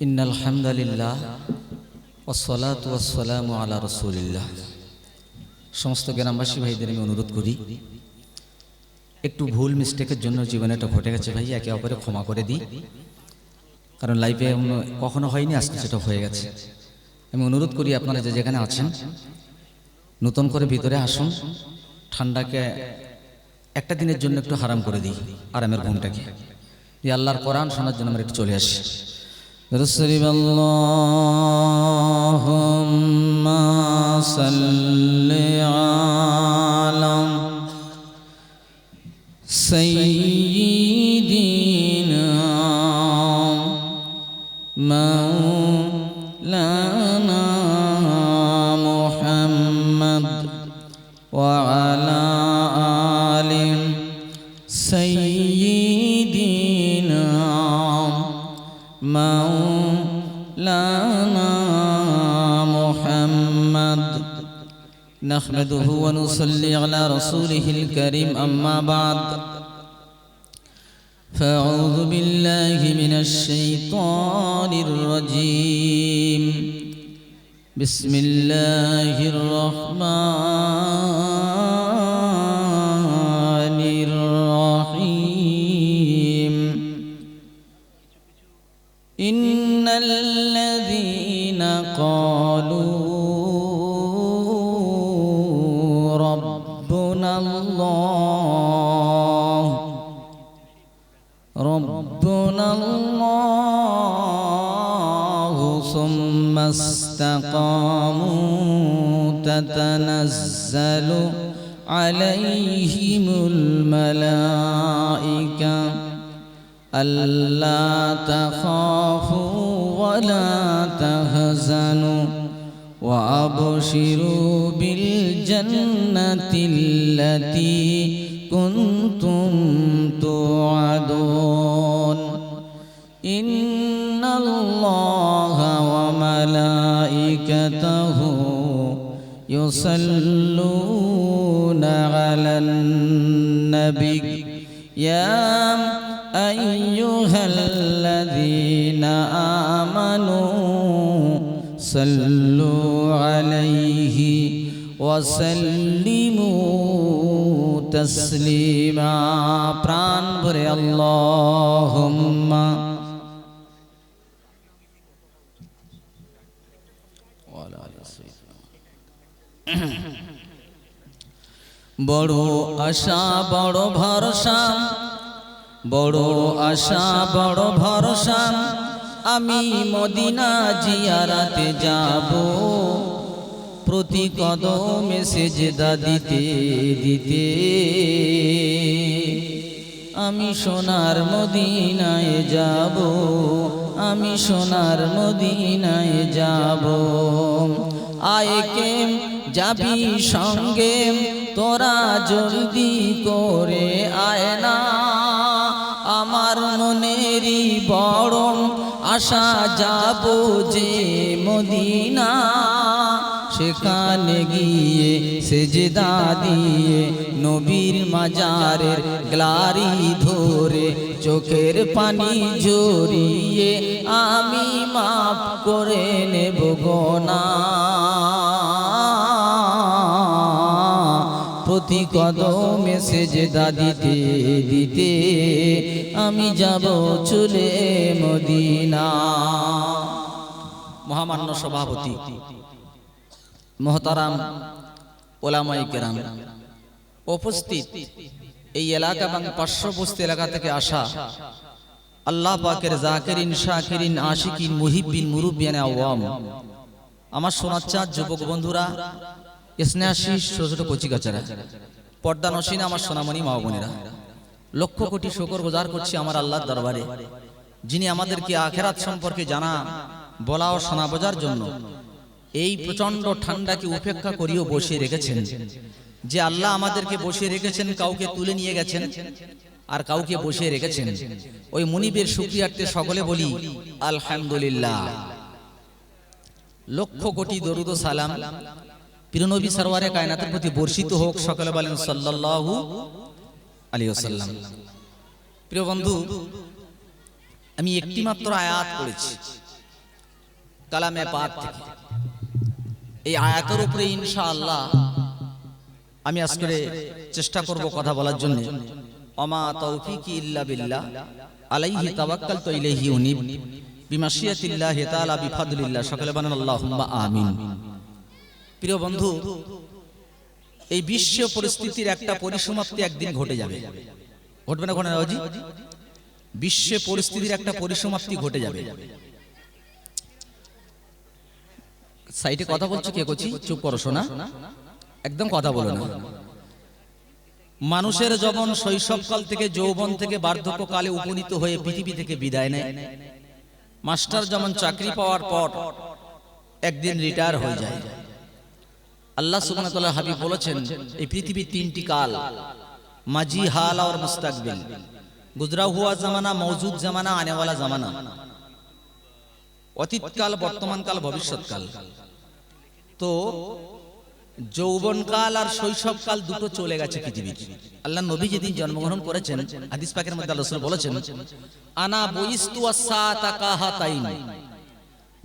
ইন্নাল হামদালিল্লাহ ওয়াসসালাতু ওয়াসসালামু আলা রাসূলিল্লাহ। সমস্ত গ্রামবাসী ভাইদের আমি অনুরোধ করি, একটু ভুল মিস্টেকের জন্য জীবনে এটা ঘটে গেছে ভাই, একে অপরে ক্ষমা করে দিই। কারণ লাইফে কখনো হয়নি, আজকে সেটা হয়ে গেছে। আমি অনুরোধ করি আপনারা যে যেখানে আছেন নতুন করে ভিতরে আসুন। ঠান্ডাকে একটা দিনের জন্য একটু হারাম করে দিই, আরামের ঘুমটাকে। যে আল্লাহর কোরআন শোনার জন্য আমরা একটু চলে আসি। আল্লাহুম্মা সাল্লি আলা সাইয়্যিদিনা মাওলানা মুহাম্মদ ওয়া আলা আলি সাইয়্যিদিনা মাওলানা মুহাম্মদ। নাহমাদুহু ওয়া নুসাল্লি আলা রাসূলিহিল কারীম, আম্মা বা'দ। ফাআউযু বিল্লাহি মিনাশ শাইতানির রাজীম। বিসমিল্লাহির রাহমানির রাহিম। ইন্নাল্লাযীনা ক্বালু রাব্বুনাল্লাহু সুম্মা ইসতাকামু তাতানাজ্জালু আলাইহিমুল মালায়েকা আল্লা তাখাফু ওয়া লা তাহজানু ওয়া আবশিরু বিল জান্নাতিল্লাতী কুনতুম তুআদুন। ইন্নাল্লাহা ওয়া মালায়েকাতাহু ইউসাল্লুনা আলান নবী ইয়া আইয়ুহাল্লাযীনা আমানু সাল্লু আলাইহি ওয়া সাল্লিমু তাসলিমা। প্রাণ ভরে আল্লাহুম্মা বড় আশা বড় ভরসা, বড় আশা বড় ভরসা, আমি মদিনা জিয়ারাতে যাব। প্রতি কদমে সেজদা দিতে দিতে আমি সোনার মদিনায় যাব, আমি সোনার মদিনায় যাব। আয় কে যাবি সঙ্গে তোরা জলদি করে আয় না, আমার মনেরই বড় আশা যাব যে মদিনা। সেখানে গিয়ে সেজদা দিয়ে নবীর মাজারের গ্লারি ধরে চোখের পানি ঝরিয়ে আমি মাফ করে নেব গুনাহ। প্রতি কদমে সেজদা দিতে দিতে আমি যাব চলে মদিনা। মহামান্য সভাপতি মোহতারাম ওলামায়ে কেরাম, উপস্থিত এই এলাকা এবং পার্শ্ববর্তী এলাকা থেকে আসা আল্লাহ পাকের জাকিরিন শাকিরিন আশিকিন মুহিব্বিন মুরুব্বিয়ানে আওয়াম, আমার সোনাচ্চার যুবক বন্ধুরা, স্নেহাশিস ছোট ছোট কচিকাচারা, পর্দা নসীন আমার সোনামণি মা বোনেরা, লক্ষ কোটি শুকর গুজার করছি আমার আল্লাহর দরবারে, যিনি আমাদেরকে আখিরাত সম্পর্কে জানা বলা ও শোনা বোঝার জন্য এই প্রচন্ড ঠান্ডাকে উপেক্ষা করিও বসিয়ে রেখেছেন। যে আল্লাহ আমাদেরকে বসিয়ে রেখেছেন, কাউকে তুলে নিয়ে গেছেন আর কাউকে বসিয়ে রেখেছেন, ওই মুনিবের শুকরিয়ার্থে সকলে বলি আলহামদুলিল্লাহ। লক্ষ কোটি দরুদ ও সালাম প্রিয় নবী সরওয়ারে কায়নাতের প্রতি বর্ষিত হোক। সকলে বলেন সাল্লাল্লাহু আলাইহি ওয়াসাল্লাম। প্রিয় বন্ধু, আমি একটি মাত্র আয়াত পড়েছি, কালামে পাক থেকে। এই আয়াতের উপরে ইনশাআল্লাহ আমি আজকে চেষ্টা করব কথা বলার জন্য। ওমা তৌফিকি ইল্লা বিল্লাহ আলাইহি তাওয়াক্কালতু ইলাইহি উনীব বিমাশিয়াতিল্লাহি তাআলা বিফাদলিল্লাহ। সকলে বলেন আল্লাহুম্মা আমিন। প্রিয় বন্ধু, এই বিশ্ব পরিস্থিতির একটা পরিসমাপ্তি একদিন ঘটে যাবে। ঘটবে না ঘটে না বাবাজি? বিশ্ব পরিস্থিতির একটা পরিসমাপ্তি ঘটে যাবে। সাইডে কথা বলছো কে? করছি চুপ করো শোনা, একদম কথা বলো না। মানুষের যখন শৈশবকাল থেকে যৌবন থেকে বার্ধক্যকালে উপনীত হয়ে পৃথিবী থেকে বিদায় নেয়, মাস্টার যেমন চাকরি পাওয়ার পর একদিন রিটায়ার হয়ে যায়। আল্লাহ সুবহানাহু ওয়া তাআলা হাবিব বলেছেন এই পৃথিবীর তিনটি কাল, মাজি, হাল আর মুস্তাকবিল। গুজরা হুয়া জামানা, মৌজুদ জামানা, আনে ওয়ালা জামানা। অতীতকাল, বর্তমানকাল, ভবিষ্যৎকাল। তো যৌবনকাল আর শৈশবকাল দুটো চলে গেছে পৃথিবীর। আল্লাহ নবী যেদিন জন্মগ্রহণ করেছেন, হাদিস পাকের মধ্যে আল্লাহ রাসূল বলেছেন আনা বুইস্তু আস-সাআতা কাহাতাইন।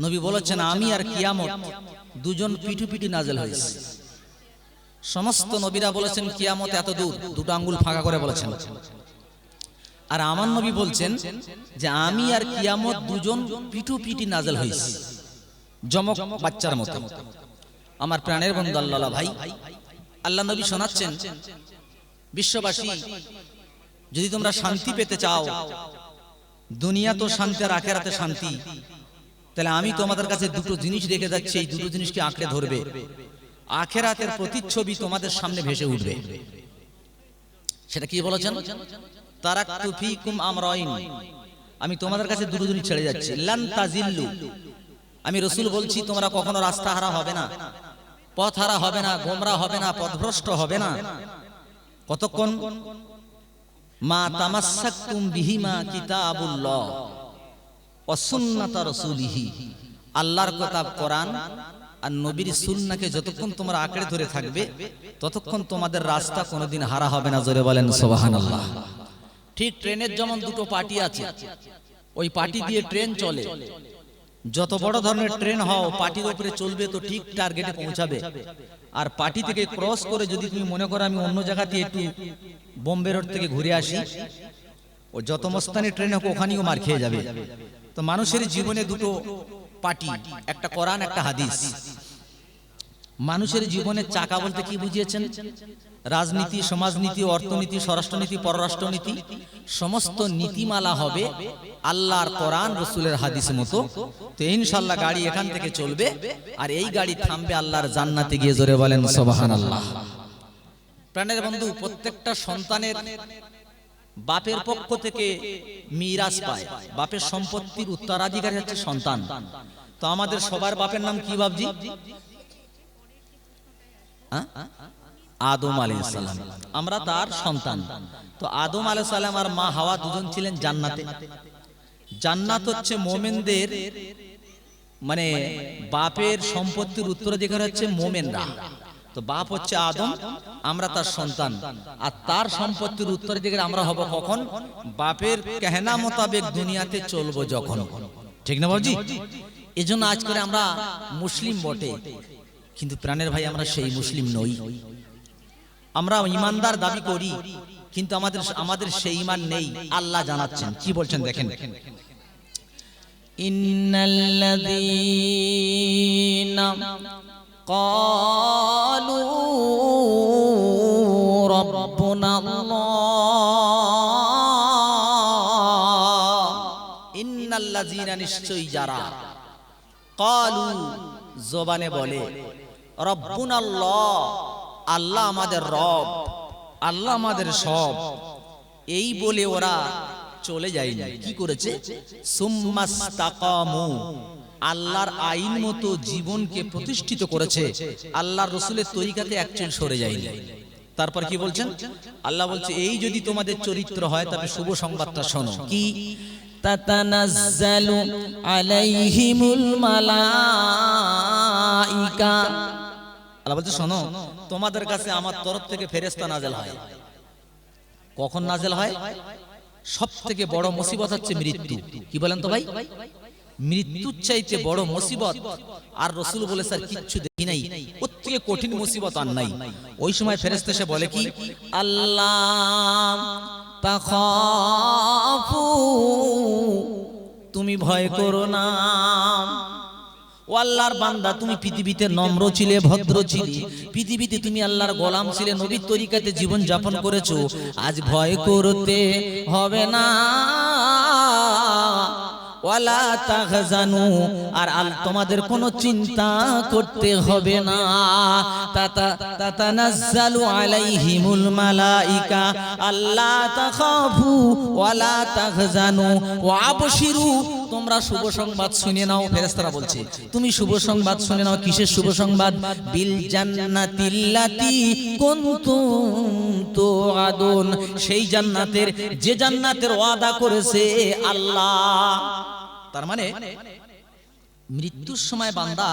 নবী বলেছেন আমি আর কিয়ামত দুজন পিঠুপিঠি নাজেল হয়েছে। সমস্ত নবীরা বলেছেন কিয়ামত এত দূর, দুটো আঙ্গুল ফাঁকা করে বলেছেন। আর আমার নবী বলছেন যে আমি আর কিয়ামত দুজন পিঠুপিঠি নাজেল হয়েছে, জমক বাচ্চার মতো। আমার প্রাণের বন্ধু আল্লাহ ভাই, আল্লাহ নবী শোনাচ্ছেন বিশ্ববাসী, যদি তোমরা শান্তি পেতে চাও, দুনিয়া তো শান্তি আর আখিরাতে শান্তি, তাহলে আমি তোমাদের কাছে দুটো জিনিস রেখে যাচ্ছি, এই দুটো জিনিসকে আঁকড়ে ধরবে। আখিরাতের প্রতিচ্ছবি তোমাদের সামনে ভেসে উঠবে। সেটা কি বলেছেন? তারাকতু ফীকুম আমরাইন, আমি তোমাদের কাছে দুটো জিনিস ছেড়ে যাচ্ছি। লান তাজিল্লু, আমি রাসূল বলছি তোমরা কখনো রাস্তা হারা হবে না, পথ হারা হবে না, গোমরা হবে না, পথভ্রষ্ট হবে না। কতক্ষণ? মা তামাসসাকতুম বিহিমা কিতাবুল্লাহ ওয়া সুন্নাত রাসূলিহি, আল্লাহর কিতাব কোরআন আর নবীর সুন্নাহকে যতক্ষণ তোমরা আঁকড়ে ধরে থাকবে ততক্ষণ তোমাদের রাস্তা কোনোদিন হারা হবে না। জোরে বলেন সুবহানাল্লাহ। ঠিক ট্রেনের যেমন দুটো পার্টি আছে, ওই পার্টি দিয়ে ট্রেন চলে। যত বড় ধরনের ট্রেন হও, পার্টির উপরে চলবে তো ঠিক টার্গেটে পৌঁছাবে। আর পার্টি থেকে ক্রস করে যদি তুমি মনে করো আমি অন্য জায়গাতে একটু বোম্বে রোড থেকে ঘুরে আসি, ও যত মস্তানি ট্রেন হোক ওখানেও মার খেয়ে যাবে। তো মানুষের জীবনে দুটো পার্টি, একটা কোরআন, একটা হাদিস। মানুষের জীবনে চাকা বলতে কি বুঝিয়েছেন? রাজনীতি, সমাজনীতি, অর্থনীতি, স্বরাষ্ট্রনীতি, পররাষ্ট্রনীতি, সমস্ত নীতিমালা হবে আল্লাহর কোরআন রাসূলের হাদিস মতো। তো ইনশাআল্লাহ গাড়ি এখান থেকে চলবে, আর এই গাড়ি থামবে আল্লাহর জান্নাতে গিয়ে। জোরে বলেন সুবহানাল্লাহ। প্রাণের বন্ধু, প্রত্যেকটা সন্তানের বাপের পক্ষ থেকে মিরাস পায়, বাপের সম্পত্তির উত্তরাধিকারী হচ্ছে সন্তান। তো আমাদের সবার বাপের নাম কি বাপজি? আদম আলাইহিস সালাম, আমরা তার সন্তান। তো আদম আলাইহিস সালাম আর মা হাওয়া দুজন ছিলেন জান্নাতে। জান্নাত হচ্ছে মুমিনদের, মানে বাপের সম্পত্তির উত্তরাধিকার হচ্ছে মুমিনরা। তো বাপ হচ্ছে আদম, আমরা তার সন্তান, আর তার সম্পত্তির উত্তরাধিকারী আমরা হব কখন? বাপের कहना মোতাবেক দুনিয়াতে চলবো যখন। ঠিক না বাবুজি? এজন্য আজ করে আমরা মুসলিম বটে, কিন্তু প্রাণের ভাই আমরা সেই মুসলিম নই। আমরা ইমানদার দাবি করি, কিন্তু আমাদের সেই ঈমান নেই। আল্লাহ জানাচ্ছেন, কি বলছেন দেখেন, ইন্নাল্লাযীনা ক্বালু রাব্বুনাল্লাহ, ইন্নাল্লাযীনা, নিশ্চয়ই যারা, ক্বালু জবানে বলে, রব্বুনাল্লাহ, আল্লাহ আমাদের রব, আল্লাহ আমাদের সব, এই বলে ওরা চলে যায়নি। কি করেছে? সুম্মাস্তাকামু, আল্লাহর আইন মতো জীবনকে প্রতিষ্ঠিত করেছে, আল্লাহর রাসূলের তরিকাতে একচুল সরে যায়নি। তারপর কি বলছেন? আল্লাহ বলছে এই যদি তোমাদের চরিত্র হয় তবে শুভ সংবাদটা শোনো। কি? তাতানাজ্জালু আলাইহিমুল মালাইকা, আল্লাহ বলছে শোনো, তোমাদের কাছে আমার তরফ থেকে ফেরেশতা নাযিল হয়। কখন নাযিল হয়? সবথেকে বড় মুসিবত হচ্ছে মৃত্যু। কি বলেন তো ভাই? মৃত্যুর চাইতে বড় মুসিবত আর রাসূল বলে স্যার কিচ্ছু দেখি নাই, ওর থেকে কঠিন মুসিবত আর নাই। ওই সময় ফেরেশতা এসে বলে কি, আল্লাহ তাখাফু, তুমি ভয় করো না। ও আল্লাহর বান্দা, তুমি পৃথিবীতে নম্র ছিলে, ভদ্র ছিলে, পৃথিবীতে তুমি আল্লাহর গোলাম ছিলে, নবীর তরিকাতে জীবন যাপন করেছো, আজ ভয় করতে হবে না। ওয়ালা তাহজানু, আর তোমাদের কোনো চিন্তা করতে হবে না। তাতানাজ্জালু আলাইহিমুল মালাইকা আল্লা তাখাফু ওয়ালা তাহজানু ওয়া আবশিরু, তোমরা শুভ সংবাদ শুনে নাও। ফেরেশতারা বলছে তুমি শুভ সংবাদ শুনে নাও। কিসের শুভ সংবাদ? বিল জান্নাতিল্লাতি কুনতুম তুআদুন, সেই জান্নাতের, যে জান্নাতের ওয়াদা করেছে আল্লাহ। তার মানে মৃত্যুর সময় বান্দা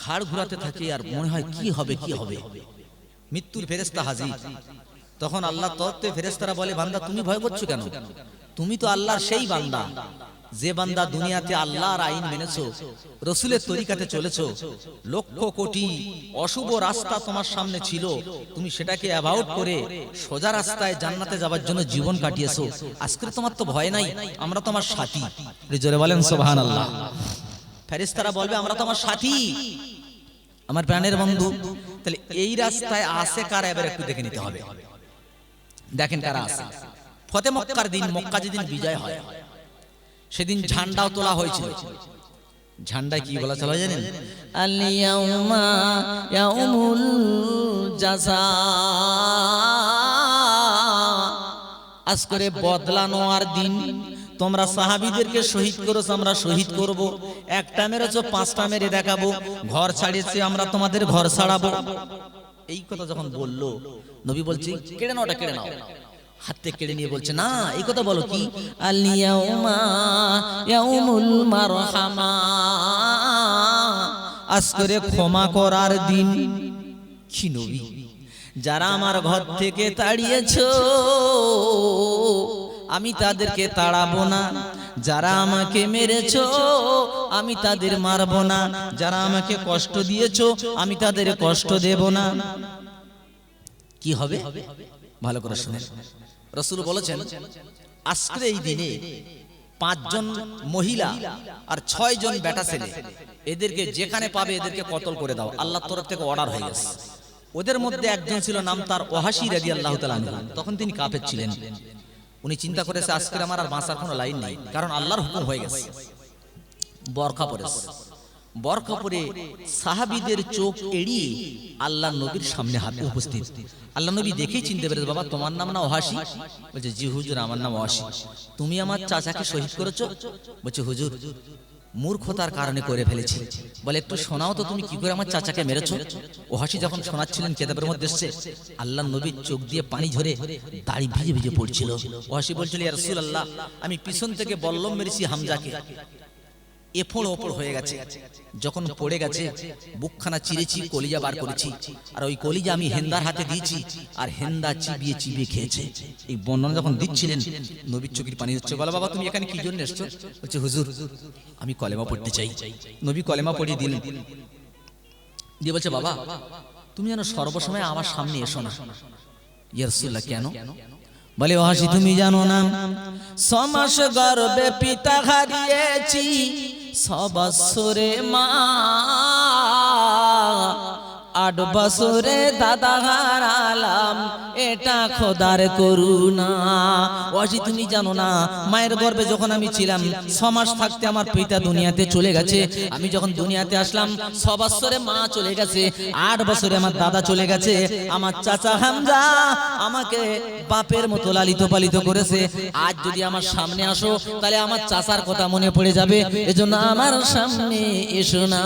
ঘাড় ঘুরাতে থাকে আর মনে হয় কি হবে কি হবে। মৃত্যুর ফেরেশতা হাজির, তখন আল্লাহ তরফে ফেরেশতারা বলে, বান্দা তুমি ভয় করছো কেন? তুমি তো আল্লাহর সেই বান্দা, যে বান্দা দুনিয়াতে আল্লাহর আইন মেনেছো, রাসূলের তরিকাতে চলেছো, লক্ষ কোটি অশুভ রাস্তা তোমার সামনে ছিল, তুমি সেটাকে অ্যাভয়েড করে সোজা রাস্তায় জান্নাতে যাবার জন্য জীবন কাটিয়েছো। আজকে তোমার তো ভয় নাই, আমরা তোমার সাথী। জোরে বলেন সুবহানাল্লাহ। ফেরেশতারা বলবে আমরা তোমার সাথী, আমার প্রাণের বন্ধু। তাহলে এই রাস্তায় আসে কারা, এবার একটু দেখে নিতে হবে। দেখেন কারা আসে। ফতে মক্কার দিন, মক্কা যেদিন বিজয় হয় সেদিন ঝান্ডাও তোলা হয়েছিল। ঝান্ডায় কি বলা ছিল জানেন? আল ইয়াউমা ইয়াউমুল জাযা, আজকে বদলা নেওয়ার দিন। তোমরা সাহাবীদেরকে শহীদ করেছো, আমরা শহীদ করব। একটা মেরেছো, পাঁচটা মেরে দেখাবো। ঘর ছাড়িয়েছে, আমরা তোমাদের ঘর ছাড়াবো। এই কথা যখন বললো, নবী বলছে কেড়ে নাও, ওটা কেড়ে নাও। হাতে কেড়ে নিয়ে বলছে না, এই কথা বলো কি, আল ইয়াউমা ইয়াউমুল মারহামা, আজকে ক্ষমা করার দিন। কি নবী, যারা আমার ঘর থেকে তাড়িয়েছো আমি তাদেরকে তাড়াবো না, যারা আমাকে মেরেছো আমি তাদের মারবো না, যারা আমাকে কষ্ট দিয়েছো আমি তাদের কষ্ট দেব না। কি হবে ভালো করে শুনেন। রাসূল বলেছেন আজকে এই দিনে 5 জন মহিলা আর 6 জন বেটা ছেলে, এদেরকে যেখানে পাবে এদেরকে কতল করে দাও। আল্লাহর তরফ থেকে অর্ডার হয়ে গেছে। ওদের মধ্যে একজন ছিল, নাম তার ওয়াহাশী রাদিয়াল্লাহু তাআলা আনহু। তখন তিনি কাফের ছিলেন। উনি চিন্তা করেছে আজকে আমার আর বাঁচার কোনো লাইন নেই, কারণ আল্লাহর হুকুম হয়ে গেছে। বরখা পরেছে, বরখা পরে সাহাবীদের চোখ এড়িয়ে আল্লাহ নবীর সামনে হাতে উপস্থিত। আল্লাহ নবী দেখেই চিনতে পেরেছে, বাবা তোমার নাম না ওয়াহাশী? বলছে জি হুজুর, আমার নাম ওয়াহাশী। তুমি আমার চাচাকে শহীদ করেছো? বলছে হুজুর মূর্খতার কারণে করে ফেলেছি। বলে একটু শোনাও তো, তুমি কি করে আমার চাচাকে মেরেছো? ওয়াহাশী যখন শোনাচ্ছিলেন, কিতাবের মধ্যে এসেছে আল্লাহ নবীর চোখ দিয়ে পানি ঝরে দাড়ি ভিজে ভিজে পড়ছিল। ওয়াহাশী বলছিল ইয়া রাসূলুল্লাহ, আমি পিছন থেকে বল্লম মেরেছি হামজাকে, এফোড় ওপড় হয়ে গেছে, যখন পড়ে গেছে বুকখানা চিরেছি, কলিজা বার করেছি, আর ওই কলিজা আমি হেন্দার হাতে দিয়েছি, আর হেন্দা চিবিয়ে চিবিয়ে খেয়েছে। এই বর্ণনা যখন দিচ্ছিলেন নবীর চোখের পানি হচ্ছে। বলে বাবা তুমি এখানে কি জন্য এসছো? বলছে হুজুর আমি কলেমা পড়তে চাই। নবী কলেমা পড়িয়ে দিলেন, দিয়ে বলছে বাবা তুমি যেন সর্বসময় আমার সামনে এসো না। ইয়া রাসূলুল্লাহ কেন? বলে ওয়াহাশী তুমি জানো না, 6 মাস গর্ভে পিতা হারিয়েছি, 6 বছরে মা, 8 বছরে দাদা হারালাম, এটা খোদার করুণা। ওয়াহাশী তুমি জানো না, মায়ের গর্ভে যখন আমি ছিলাম 6 মাস থাকতে আমার পিতা দুনিয়াতে চলে গেছে। আমি যখন দুনিয়াতে আসলাম 6 বছরে মা চলে গেছে, 8 বছরে আমার দাদা চলে গেছে। আমার চাচা হামজা আমাকে বাপের মতো লালিত পালিত করেছে। আজ যদি আমার সামনে আসো তাহলে আমার চাচার কথা মনে পড়ে যাবে, এজন্য আমার সামনে এসো না।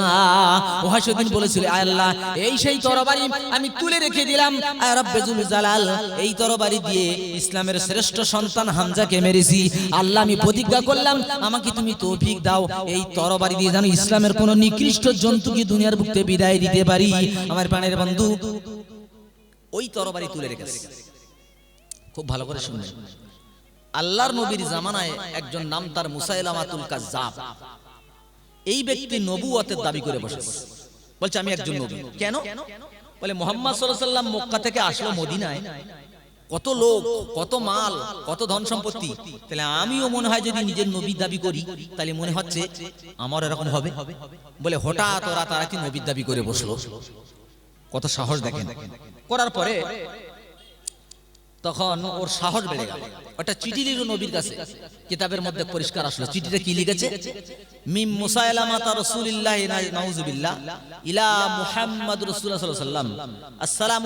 ওয়াহাশী দিন বলেছিল আয় আল্লাহ, এই সেই তরবারি আমি তুলে রেখে দিলাম, আয় রব্বুল জালাল, এই তরবারি দিয়ে ইসলামের শ্রেষ্ঠ সন্তান হামজাকে মেরেছি। আল্লাহ আমি প্রতিজ্ঞা করলাম আমাকে তুমি তৌফিক দাও, এই তরবারি দিয়ে যেন ইসলামের কোন নিকৃষ্ট জন্তুকে দুনিয়ার বুকে বিদায় দিতে পারি। আমার প্রাণের বন্ধু ওই তরবারি তুলে রেখেছে। খুব ভালো করে শুনবেন, আল্লাহর নবীর জামানায় একজন নাম তার মুসাইলামাতুল কাজ্জাব, এই ব্যক্তি নবুয়তের দাবি করে বসেছে, বলছে আমি একজন নবী। কেন? বলে মুহাম্মদ সাল্লাল্লাহু আলাইহি ওয়াসাল্লাম মক্কা থেকে আসলো মদিনায়, কত লোক, কত মাল, কত ধন সম্পত্তি, তাহলে আমিও মনে হয় যদি নিজের নবী দাবি করি তাহলে মনে হচ্ছে আমার এরকম হবে। বলে হঠাৎ ওরা তারা কি নবীর দাবি করে বসলো, কত সাহস দেখেন। করার পরে তখন ওর সাহস বেড়ে গেল, একটা চিঠি লিখল নবীর কাছে, কিতাবের মধ্যে পরিষ্কার আসলো চিঠিটা কি লিখেছে, মিম মুসাইলামাতা রাসূলিল্লাহ নাউযুবিল্লাহ ইলা মুহাম্মদ রাসূলুল্লাহ সাল্লাল্লাহু আলাইহি ওয়াসাল্লাম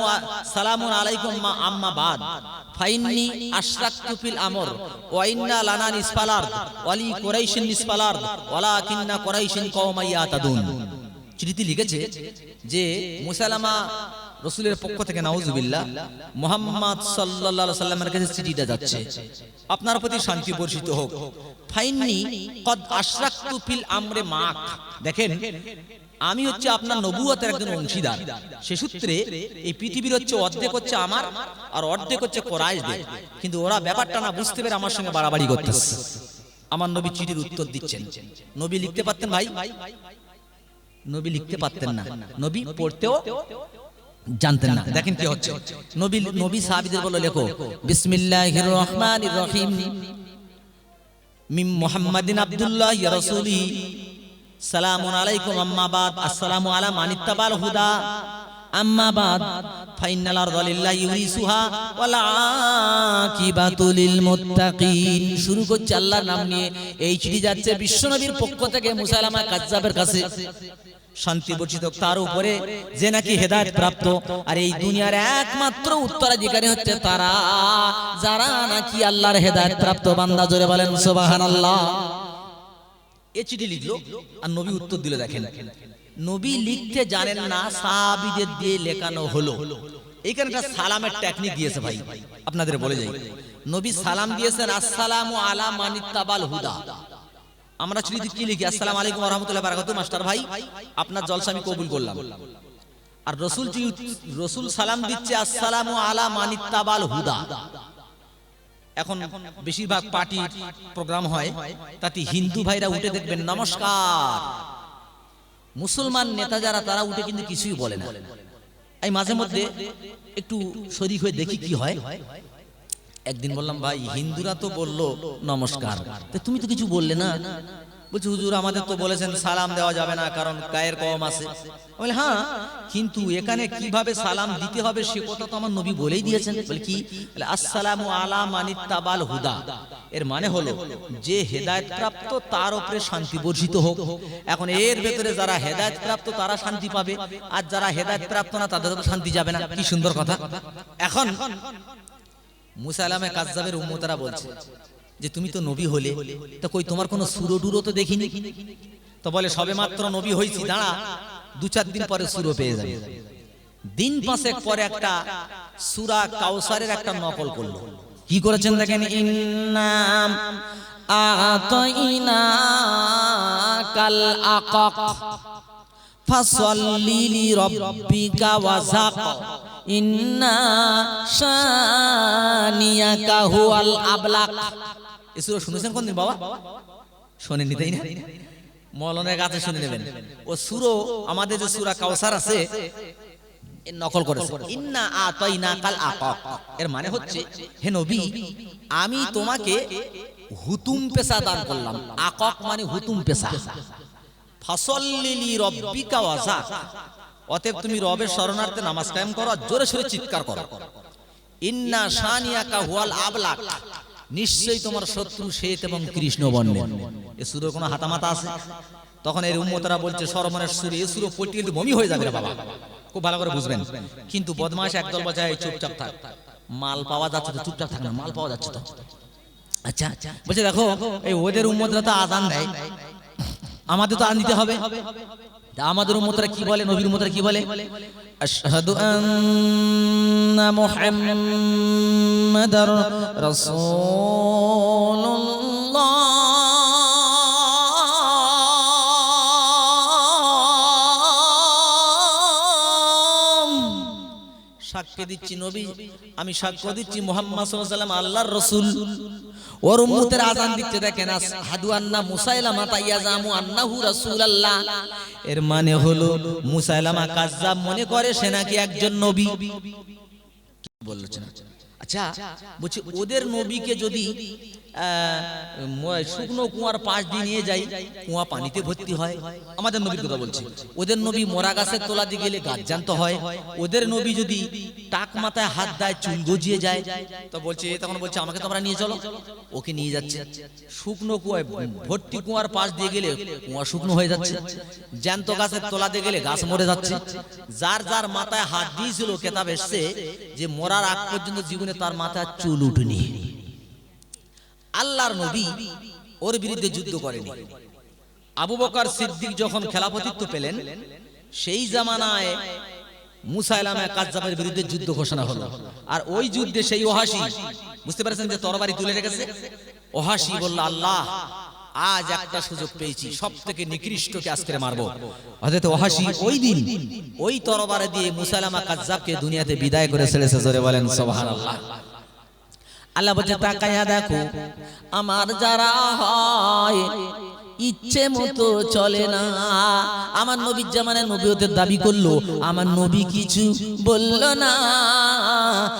সালামুন আলাইকুম মা আম্মা বাদ ফাইন্নি আশরাকতু ফিল আমর ওয়া ইন্না লানা নিসফাল আরদ ওয়ালি কুরাইশিন নিসফাল আরদ ওয়ালাকিন্না কুরাইশিন কওমান ইয়াতাদুন। চিঠিতে লিখেছে যে মুসাইলামা রাসূলের পক্ষ থেকে নাউযুবিল্লাহ মুহাম্মদ সাল্লাল্লাহু আলাইহি ওয়াসাল্লামের কাছে চিঠিটা যাচ্ছে, আপনার প্রতি শান্তি বর্ষিত হোক। ফাইন্নি কদ আশরাকতু ফিল আমরে মাক, দেখেন আমি হচ্ছে আপনার নবুয়তের একজন অংশীদার, সে সূত্রে এই পৃথিবীর হচ্ছে অর্ধেক হচ্ছে আমার আর অর্ধেক হচ্ছে কুরাইশদের, কিন্তু ওরা ব্যাপারটা না বুঝতে পেরে আমার সঙ্গে বাড়াবাড়ি করতেছে। আমার নবী চিঠির উত্তর দিচ্ছেন। নবী লিখতে পারতেন ভাই? নবী লিখতে পারতেন না, নবী পড়তেও জানতেন না। দেখেন কি হচ্ছে, নবী সাহাবীদের বলল লেখো বিসমিল্লাহির রহমানির রহিম মিম মুহাম্মাদিন আব্দুল্লাহ ইয়া রাসূলি সালামুন আলাইকুম আম্মা বাদ আসসালামু আলা মান ইত্তাবাল হুদা আম্মা বাদ ফাইনাল আরদা লিল্লাহি ইউরিসুহা ওয়াল আকিবাতু লিল মুত্তাকিন। শুরু করছে আল্লাহর নাম নিয়ে। এই চিঠি যাচ্ছে বিশ্বনবীর পক্ষ থেকে মুসাইলামা কাজ্জাবের কাছে, শান্তি বর্ষিত তার উপরে যে নাকি হেদায়েত প্রাপ্ত, আর এই দুনিয়ার একমাত্র উত্তরাধিকারী হচ্ছে তারা যারা নাকি আল্লাহর হেদায়েত প্রাপ্ত বান্দা। জোরে বলেন সুবহানাল্লাহ। এই চিঠি লিখলো আর নবী উত্তর দিল। দেখেন নবী লিখতে জানেন না, সাহাবীদের দিয়ে লেখানো হলো। এইখানে একটা সালামের টেকনিক দিয়েছে ভাই, আপনাদের বলে যাই। নবী সালাম দিয়েছেন আসসালামু আলা মান ইত্তাবাল হুদা। আমরা চিঠিতে কি লিখি? আসসালামু আলাইকুম ওয়া রাহমাতুল্লাহি ওয়া বারাকাতুহু, মাস্টার ভাই আপনার জলসা আমি কবুল করলাম। আর রাসূল সালাম দিচ্ছে আসসালামু আলা মান ইত্তাবাল হুদা। এখন বেশিরভাগ পার্টি প্রোগ্রাম হয়, তাতে হিন্দু ভাইরা উঠে দেখবেন নমস্কার, মুসলমান নেতা যারা তারা উঠে কিন্তু কিছুই বলে না। এই মাঝে মধ্যে একটু শরীক হয়ে দেখি কি হয়। একদিন বললাম ভাই হিন্দুরা তো বললো নমস্কার, তুমি তো কিছু বললে না। বলছে হুজুর আমাদের তো বলেছেন সালাম দেওয়া যাবে না কারণ গায়ের কম আছে। বলে হ্যাঁ, কিন্তু এখানে কিভাবে সালাম দিতে হবে সে কথা তো আমার নবী বলেই দিয়েছেন। বলে কি? বলে আসসালামু আলা মান ইত্তাবাল হুদা। এর মানে হলো যে হেদায়েত প্রাপ্ত তার উপরে শান্তি বর্ষিত হোক। এখন এর ভেতরে যারা হেদায়েত প্রাপ্ত তারা শান্তি পাবে, আর যারা হেদায়েত প্রাপ্ত না তাদের তো শান্তি যাবে না। কি সুন্দর কথা। এখন মুসাইলামা কাজ্জাবের উম্মতরা বলছে যে তুমি তো নবী হলে, তো কই তোমার কোনো সুরো ডুরো তো দেখিনি। তো বলে সবে মাত্র নবী হইছি, দাঁড়া 2-4 দিন পরে সুরো পেয়ে যাবে। দিন 5 পরে একটা সূরা কাউসারের একটা নকল করলো। কি করেছেন দেখেন, ইন্না আতাইনা কাল আকাক ফাসাল্লি লিরাব্বিকা ওয়াযাক ইন্না শানিয়াকা হুয়াল আবলাক। এই সূরা শুনেছেন কোনদিন বাবা? শোনেননি তাই না? মৌলানার কাছে শুনে নেবেন। ও সূরা আমাদের যে সূরা কাউসার আছে এর নকল করেছে। ইন্না আতাইনা কাল আকাক, এর মানে হচ্ছে হে নবী আমি তোমাকে হুতুম পেশা দান করলাম। আকাক মানে হুতুম পেশা। ফাসাল্লি লিরাব্বিকা ওয়াযাক, অতএব তুমি রবের শরণার্থে নামাজ কায়েম করো, জোরে সোরে চিৎকার করো। ইন্না শানিয়াকা হুয়াল আবলাক, নিশ্চয়ই তোমার শত্রু শ্বেত এবং কৃষ্ণ বর্ণের। এই সূরার কোনো হাতামাতা আছে? তখন এর উম্মতরা বলছে সরমনের সূরা, এই সূরা পড়তে গেলে বমি হয়ে যাবে রে বাবা। খুব ভালো করে বুঝবেন। কিন্তু বদমাশ একদল বলছে এই চুপচাপ থাক, মাল পাওয়া যাচ্ছে তো, চুপচাপ থাক না, মাল পাওয়া যাচ্ছে তো। আচ্ছা বলছে দেখো এই ওদের উম্মতরা তো আযান দেয়, আমাদের তো আযান দিতে হবে। আমাদের উম্মতরা কি বলে, নবীর উম্মতরা কি বলে? আশহাদু আন্না মুহাম্মাদার রাসূলুল্লাহ, সাক্ষ্য দিচ্ছি নবী, আমি সাক্ষ্য দিচ্ছি মুহাম্মদ সাল্লাল্লাহু আলাইহি ওয়াসাল্লাম আল্লাহর রাসূল। ওর উম্মতের আযান দিচ্ছে, দেখেন আশহাদু আন্না মুসাইলামা তাইয়াজামু আন্নাহু রাসূলুল্লাহ। এর মানে হলো মুসাইলামা কাজ্জাব মনে করে সে নাকি একজন নবী। বলছেন আচ্ছা, বলছি ওদের নবীকে যদি শুকনো কুয়ার পাশ দিয়ে নিয়ে যাই, কুয়া পানিতে ভর্তি হয়। আমাদের নবীর কথা বলছি। ওদের নবী মরা গাছের তলা দিয়ে গেলে গাছ জ্যান্ত হয়। ওদের নবী যদি টাক মাথায় হাত দেয় চুল গজিয়ে যায়। তো বলছে, তখন বলছে আমাকে তোমরা নিয়ে চলো। ওকে নিয়ে যাচ্ছে শুকনো কুয়ায়, ভর্তি কুয়ার পাশ দিয়ে গেলে কুয়া শুকনো হয়ে যাচ্ছে, জ্যান্ত গাছের তলা দিয়ে গেলে গাছ মরে যাচ্ছে। যার যার মাথায় হাত দিয়েছিল কেতাব এসছে যে মরার আগ পর্যন্ত জীবনে তার মাথায় চুল উঠেনি। আল্লাহর নবী ওর বিরুদ্ধে যুদ্ধ করেনি। আবু বকর সিদ্দিক যখন খেলাফতিত্ব পেলেন, সেই জামানায় মুসাইলামা কাজ্জাবের বিরুদ্ধে যুদ্ধ ঘোষণা হলো। আর ওই যুদ্ধে সেই ওহাসি, বুঝতে পারছেন যে তরবারি তুলে রেখেছে, ওহাসি বলল আল্লাহ আজ একটা সুযোগ পেয়েছি, সবথেকে নিকৃষ্টকে আজকে মারবো। হযরত ওহাসি ওই দিন ওই তরবারি দিয়ে মুসাইলামা কাজ্জাবকে দুনিয়াতে বিদায় করে ছেড়েছে। জোরে বলেন সুবহানাল্লাহ। আল্লাহ বলছে তাকায়া দেখো, আমার যারা হয় ইচ্ছে মতো চলে না। আমার নবীর জামানায় নবীয়তের দাবি করলো, আমার নবী কিছু বলল না।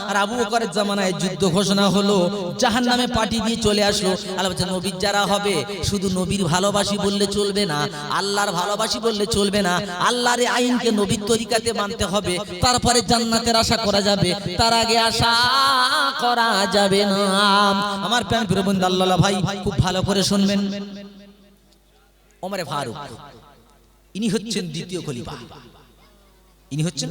আর আবু বকরের জামানায় যুদ্ধ ঘোষণা হলো, জাহান্নামে পার্টি দিয়ে চলে আসলো। আল্লাহ বলছে নবীর যারা হবে শুধু নবীর ভালোবাসি বললে চলবে না, আল্লাহর ভালোবাসি বললে চলবে না। আল্লাহর আইনকে নবীর তরিকাতে মানতে হবে, তারপরে জান্নাতের আশা করা যাবে, তার আগে আশা করা যাবে না। আমার প্রিয় বন্ধু আল্লাহ ভাই, খুব ভালো করে শুনবেন। ওমর ফারুক ইনি হচ্ছেন দ্বিতীয় খলিফা। ইনি হচ্ছেন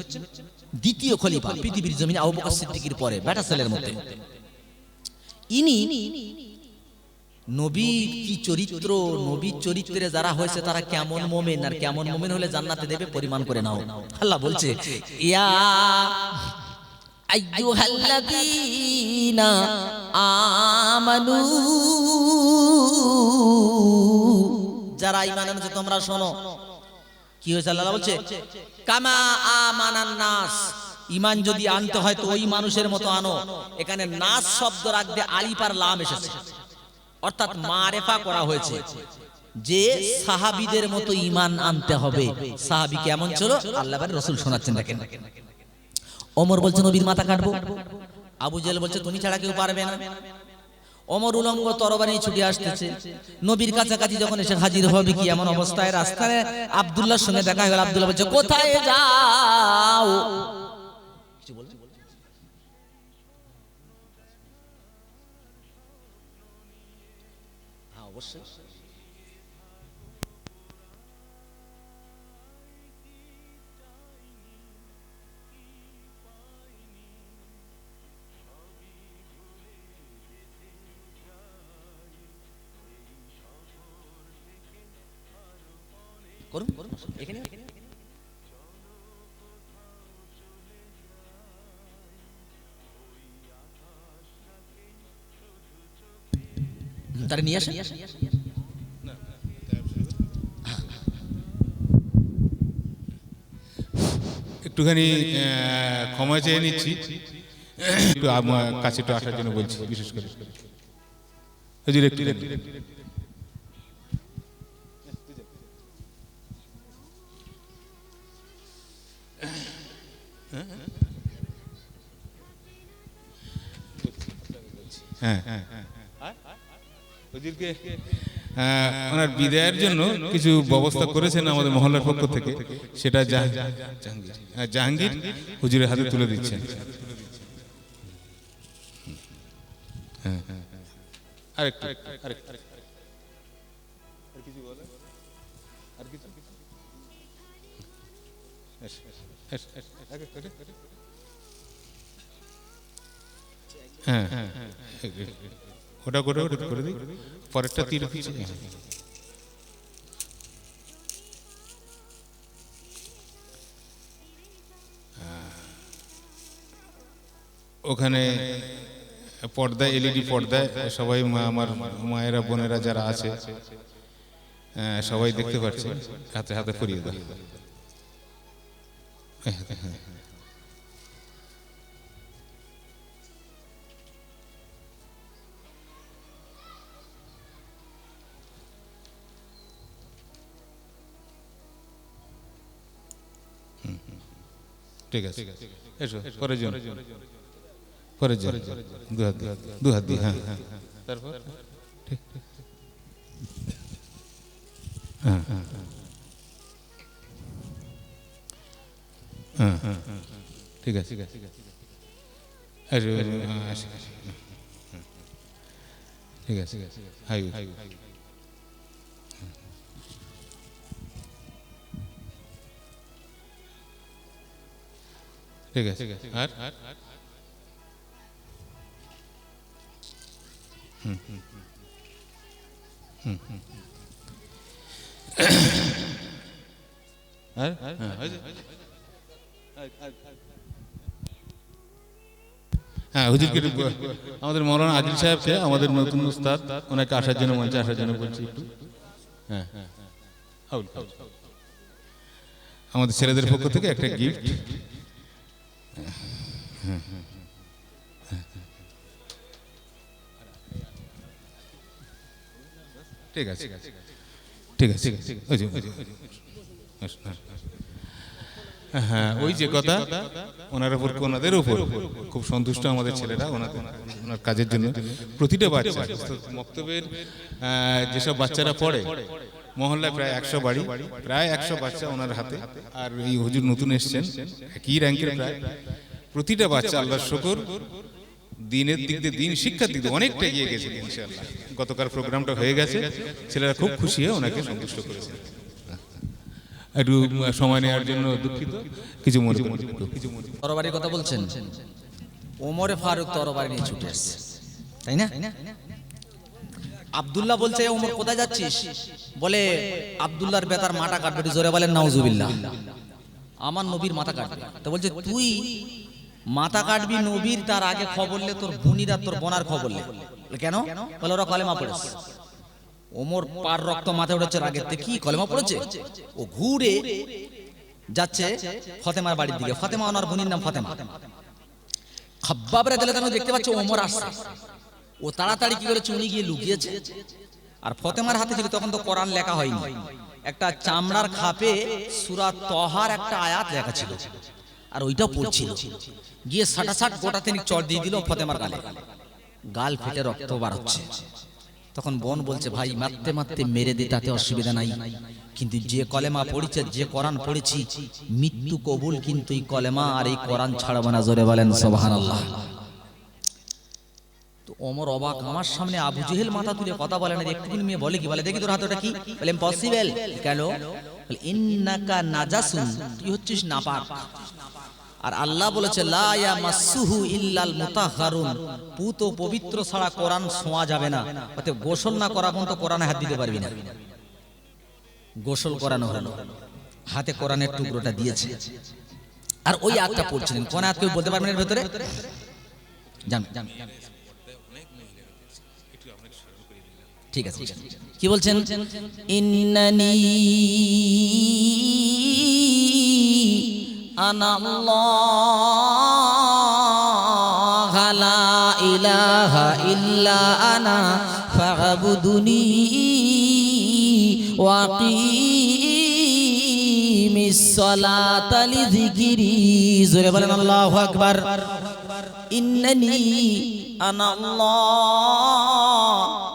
দ্বিতীয় খলিফা পৃথিবীর জমিনে আবু বকর সিদ্দিকের পরে, বেটা ছেলের মধ্যে। ইনি নবী কি চরিত্র, নবীর চরিত্রে যারা হয়েছে তারা কেমন মুমিন, আর কেমন মুমিন হলে জান্নাতে দেবে পরিমাণ করে নাও। আল্লাহ বলছে ইয়া আইয়ুহাল্লাযীনা আমানু, যারা ঈমান এনেছো তোমরা শোনো। কি হয়েছে আল্লাহ বলছে কামা আমানান নাস, ঈমান যদি আনতে হয় তো ওই মানুষের মতো আনো। এখানে নাস শব্দ রাখবে আলিফ আর লাম এসেছে, অর্থাৎ মারেফা করা হয়েছে যে সাহাবীদের মতো ঈমান আনতে হবে। সাহাবী কেমন ছিল আল্লাহর রাসূল শোনাচ্ছেন, দেখেন। ওমর বলছে নবীর মাথা কাটবো। আবু জেহেল বলছে তুমি ছাড়া কেউ পারবে না। ওমর উলঙ্গ তরবারি নিয়ে ছুটে আসতেছে, নবীর কাছাকাছি যখন এসে হাজির হবে কি এমন অবস্থায়, রাস্তায় আব্দুল্লাহর সঙ্গে দেখা হয়ে গেল। আব্দুল্লাহ বলছে কোথায় যাও? কিছু বলছে? হ্যাঁ অবশ্যই। করুন এখানে তারা নিয়ে আসেন। একটুখানি ক্ষমা চেয়ে নিচ্ছি, একটু আমার কাছে একটু আসার জন্য বলছি, বিশেষ করে হুজুর একটু হুজুরকে ওনার বিদায়ের জন্য কিছু ব্যবস্থা করেছেন আমাদের মহল্লার পক্ষ থেকে, সেটা জাহাঙ্গীর হুজুরের হাতে তুলে দিচ্ছেন। হ্যাঁ আরেকটু হ্যাঁ ওটা করে দিই, পরেরটা তীর ওখানে পর্দায়, এলইডি পর্দায় সবাই আমার মায়েরা বোনেরা যারা আছে সবাই দেখতে পাচ্ছে, হাতে হাতে পরিয়ে দাও। ঠিক আছে, এসো পরের জন, পরের জন, দু হাত দিয়ে, হ্যাঁ হ্যাঁ, তারপর ঠিক, হ্যাঁ হ্যাঁ হ্যাঁ হ্যাঁ, ঠিক আছে, এসো, ঠিক আছে, হাই, ঠিক আছে, আর হ্যাঁ, হুজুরকে আমাদের মৌলানা আদিল সাহেবকে, আমাদের নতুন উস্তাদ, ওনাকে আসার জন্য, মঞ্চে আসার জন্য বলছি একটু। হ্যাঁ, আমাদের ছেলেদের পক্ষ থেকে একটা গিফট। ঠিক আছে, ঠিক আছে, হ্যাঁ, ওই যে কথা, ওনার উপর, ওনাদের উপর খুব সন্তুষ্ট আমাদের ছেলেরা, ওনার কাজের জন্য। প্রতিটা বাচ্চা মক্তবের যেসব বাচ্চারা পড়ে, মহল্লায় প্রায় 100 বাড়ি, প্রায় 100 বাচ্চা ওনার হাতে। আর এই হুজুর নতুন এসছেন, একই র্যাঙ্কের প্রায় প্রতিটা বাচ্চা, আল্লাহর শুকর, দিনের দিক দিয়ে, দিন শিক্ষার দিক দিয়ে অনেকটা এগিয়ে গেছে ইনশাআল্লাহ। গতকাল প্রোগ্রামটা হয়ে গেছে, ছেলেরা খুব খুশি হয়ে ওনাকে সন্তুষ্ট করেছে। একটু সময় নেওয়ার জন্য দুঃখিত, কিছু মনে তরবারির কথা বলছেন, ওমরে ফারুক তরবারি নিয়ে ছুটে এসেছে, তাই না? আব্দুল্লাহ বলছে, ওমর কোথায় যাচ্ছিস? বলে, আব্দুল্লাহর বেতার মাথা কাটবে। জোরে বলেন নাউজুবিল্লাহ। আমার নবীর মাথা কাটবে। তো বলছে, তুই মাথা কাটবি নবীর, তার আগে খবর লে তোর বুনিরা, তোর বোনার খবর লে। কেন? বলে, ওরা কলেমা পড়েছে। ওমর পার রক্ত মাথায় উঠেছে রাগের থেকে, কি কলেমা পড়েছে? ও ঘুরে যাচ্ছে ফাতেমার বাড়ির দিকে। ফাতেমা ওনার বোনের নাম ফাতেমা। খাব্বাব রাদিয়াল্লাহু আনহু দেখতে পাচ্ছে ওমর আসছে, ও তাড়াতাড়ি কি করেছে, উনি গিয়ে লুকিয়েছে। আর ফাতেমার হাতে ছিল, তখন তো কোরআন লেখা হয়নি, একটা চামড়ার খাপে সূরা তহার একটা আয়াত লেখা ছিল, আর ওইটা পড়ছিল। গিয়ে সাটাসাট গোটা তিনি চড় দিয়ে দিল ফাতেমার গালে, গাল ফেটে রক্ত বার হচ্ছে। তখন বোন বলছে, ভাই মারতে মারতে মেরে দে, তাতে অসুবিধা নাই, কিন্তু যে কলেমা পড়েছে, যে কোরআন পড়েছি, মৃত্যু কবুল, কিন্তু এই কলেমা আর এই কোরআন ছাড়বো না। জোরে বলেন সুবহানাল্লাহ। তো ওমর অবাক, আমার সামনে আবু জেহেল মাথা তুলে কথা বলে না, একটুখানি মেয়ে বলে কি, বলে দেখি তোর হাতে ওটা কি? বলে ইম্পসিবল। কেন? বলে ইন্নাকা নাজাসুন, তুই হচ্ছিস নাপাক। আর আল্লাহ বলেছে, লা ইয়ামাসসুহু ইল্লাল মুতাহহারুন, পুত ও পবিত্র ছাড়া কোরআন ছোঁয়া যাবে না। অতএব গোসল না করা পর্যন্ত কোরআনে হাত দিতে পারবি না। গোসল করানো হলো, হাতে কোরআনের টুকরোটা দিয়েছে, আর ওই আয়াতটা পড়ছিলেন। কোন আয়াত কেউ বলতে পারবেন এর ভিতরে? জান, ঠিক আছে, কি বলছেন? ইন্নানি আনাল্লাহ লা ইলাহা ইল্লা আনা ফা'বুদুনি ওয়া আকিমিস সালাতা লিযিকরি। জোরে বলেন আল্লাহু আকবার। ইন্নানি আনাল্লাহ,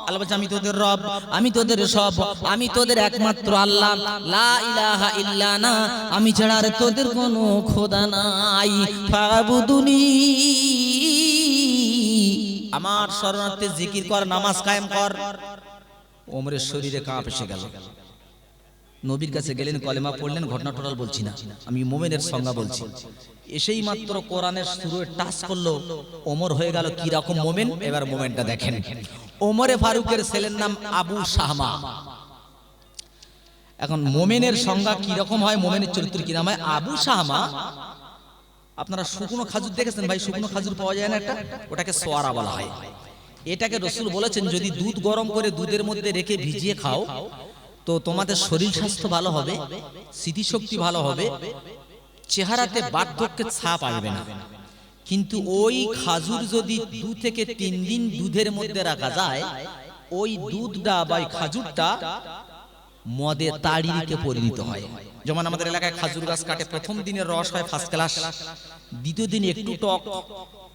আল্লাহ বলছে, আমি তোদের রব, আমি তোদের সব, আমি তোদের একমাত্র আল্লাহ। লা ইলাহা ইল্লা আনা, আমি ছাড়া আর তোদের কোনো খোদা নাই। ফা'বুদুনি, আমার শরণার্থে জিকির কর, নামাজ কায়েম কর। ওমরের শরীরে কাঁপ এসে গেল। নবীর কাছে গেলেন, কলেমা পড়লেন, ঘটনা টোটাল বলছি না, আমি মুমিনের সংজ্ঞা বলছি। এসেই মাত্র কোরআনের শুরুতে টাচ করলো, ওমর হয়ে গেল কি রকম মুমিন। এবার মুমিনটা দেখেন। ওমরে ফারুকের ছেলের নাম আবু শাহমা। এখন মুমিনের সংজ্ঞা কি রকম হয়, মুমিনের চরিত্র কি নাম হয়? আবু শাহমা। আপনারা শুকনো খাজুর দেখেছেন ভাই? শুকনো খাজুর পাওয়া যায় না একটা, ওটাকে সোয়ারা বলা হয়। এটাকে রাসূল বলেছেন, যদি দুধ গরম করে দুধের মধ্যে রেখে ভিজিয়ে খাও, তো তোমাদের শরীর স্বাস্থ্য ভালো হবে, স্মৃতিশক্তি ভালো হবে, চেহারাতে বার্ধক্যের ছাপ আসবে না। কিন্তু ওই খাজুর যদি 2 থেকে 3 দিন দুধের মধ্যে রাখা যায়, ওই দুধটা বা খাজুরটা মদে তাড়িকে পরিণত হয়। যেমন আমাদের এলাকায় খাজুর গাছ কাটে, প্রথম দিনের রস হয় ফার্স্ট ক্লাস, দ্বিতীয় দিনে একটু টক,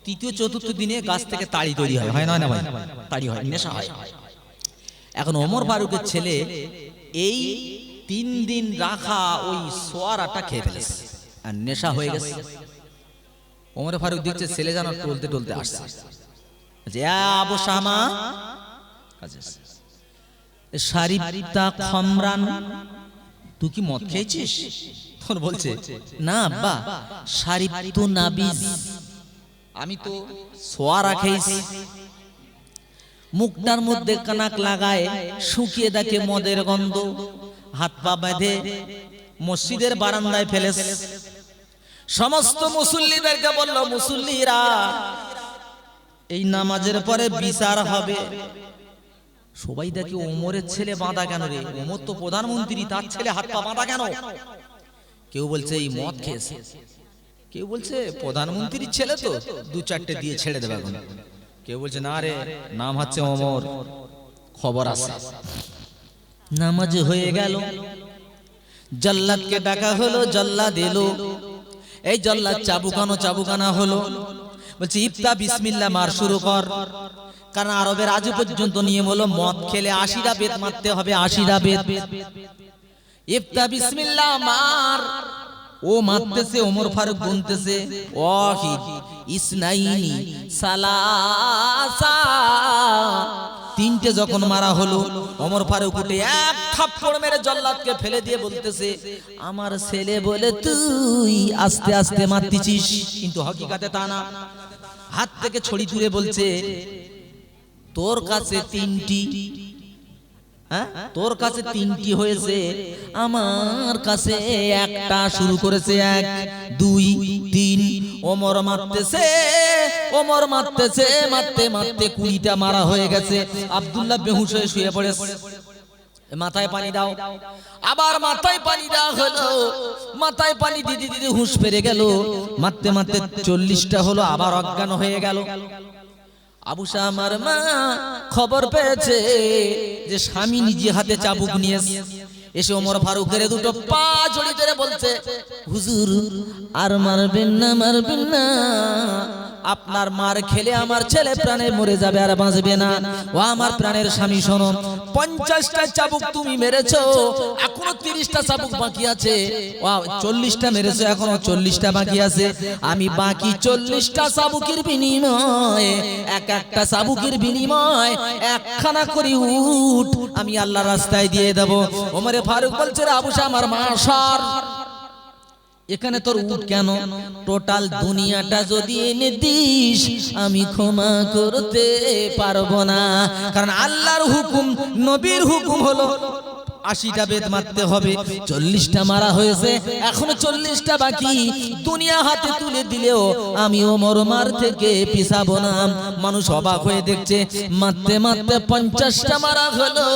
তৃতীয় চতুর্থ দিনে গাছ থেকে তাড়ি তৈরি হয়, হয় না ভাই? তাড়ি হয়, নেশা হয়। এখন ওমর ফারুকের ছেলে এই 3 দিন রাখা ওই সোয়ারাটা খেয়ে ফেলেছে আর নেশা হয়ে গেছে। ওমর ফারুক দেখছে ছেলে যেন টলতে টলতে আসছে, যে আবু শামা শারিবতা খামরান, তুই কি মদ খেয়েছিস? তখন বলছে না আব্বা, শারিবতু নাবিজ, আমি তো সোয়ারা খেয়েছি। মুখটার মধ্যে কানাক লাগায় শুকিয়ে দেখে মদের গন্ধ, হাত পা বেঁধে মসজিদের বারান্দায় ফেলেছে। সমস্ত মুসল্লিদেরকে বলল, মুসল্লিরা এই নামাজের পরে বিচার হবে। সবাই দেখে ওমরের ছেলে বাঁধা কেন রে? ওমর তো প্রধানমন্ত্রী, তার ছেলে হাত পা বাঁধা কেন? কেউ বলছে এই মদ খেয়েছে, কেউ বলছে প্রধানমন্ত্রীর ছেলে তো 2-4টে দিয়ে ছেড়ে দেবে এখন, কেউ বলছে না রে নাম হচ্ছে ওমর, খবর আছে। নামাজ হয়ে গেল, জল্লাদকে ডাকা হলো, জল্লাদ এলো। এই জল্লাদ চাবুকানা হলো, বলছে ইফতা বিসমিল্লাহ মার শুরু কর। কারণ আরবের আজ পর্যন্ত নিয়ম হলো মদ খেলে 80টা বেত মারতে হবে, 80টা বেত। ইফতা বিসমিল্লাহ মার, ও মারতেছে, ওমর ফারুক গুনতেছে ওয়াহিদ ইসনাইনি সালাসা, 3টে যখন মারা হলো, ওমর ফারুক উঠে এক থাপ্পড় মেরে জল্লাদকে ফেলে দিয়ে বলতেছে, আমার ছেলে বলে তুই আস্তে আস্তে মারতিছিস, কিন্তু হকিকতে তা না। হাত থেকে ছড়ি তুলে বলছে, তোর কাছে 3টি, তোর কাছে 3টি হয়েছে, আমার কাছে একটা। শুরু করেছে 1, 2, 3। ওমর মারতেছে, মারতে মারতে 20টা মারা হয়ে গেছে। আব্দুল্লাহ বেহুশ হয়ে শুয়ে পড়েছে, মাথায় পানি দাও। আবার মাথায় পানি দেওয়া হলো, মাথায় পানি দিদি দিদি হুঁশ ফিরে গেল। মারতে মারতে 40টা হলো, আবার অজ্ঞান হয়ে গেল। আবু শামার মা খবর পেয়েছে যে স্বামী নিজে হাতে চাবুক নিয়ে এসে ওমর ফারুকের 2টো পা জড়িয়ে ধরে বলছে, হুজুর আর মারবেন না, আপনার মার খেলে আমার ছেলে প্রাণে মরে যাবে, আর বাঁচবে না। ও আমার প্রাণের স্বামী শোনো, 50টা চাবুক তুমি মেরেছো, এখনো 30টা চাবুক বাকি আছে। ও 40টা মেরেছো, এখনো 40টা বাকি আছে। আমি বাকি 40টা চাবুকের বিনিময়ে, একটা চাবুকের বিনিময়ে 1খানা করে উট আমি আল্লাহর রাস্তায় দিয়ে দেব। ওমর ফারুক বলছে, আবু শামার মা সর, এখানে তোর উট কেন? টোটাল দুনিয়াটা যদি এনে দিস আমি ক্ষমা করতে পারবো না। কারণ আল্লাহর হুকুম, নবীর হুকুম হলো 80টা বেদ মারতে হবে। 40টা মারা হয়েছে, এখনো 40টা বাকি। দুনিয়া হাতে তুলে দিলেও আমি ওমর মার থেকে পিছাবো না। মানুষ অবাক হয়ে দেখছে, মারতে মারতে 50টা মারা হলো।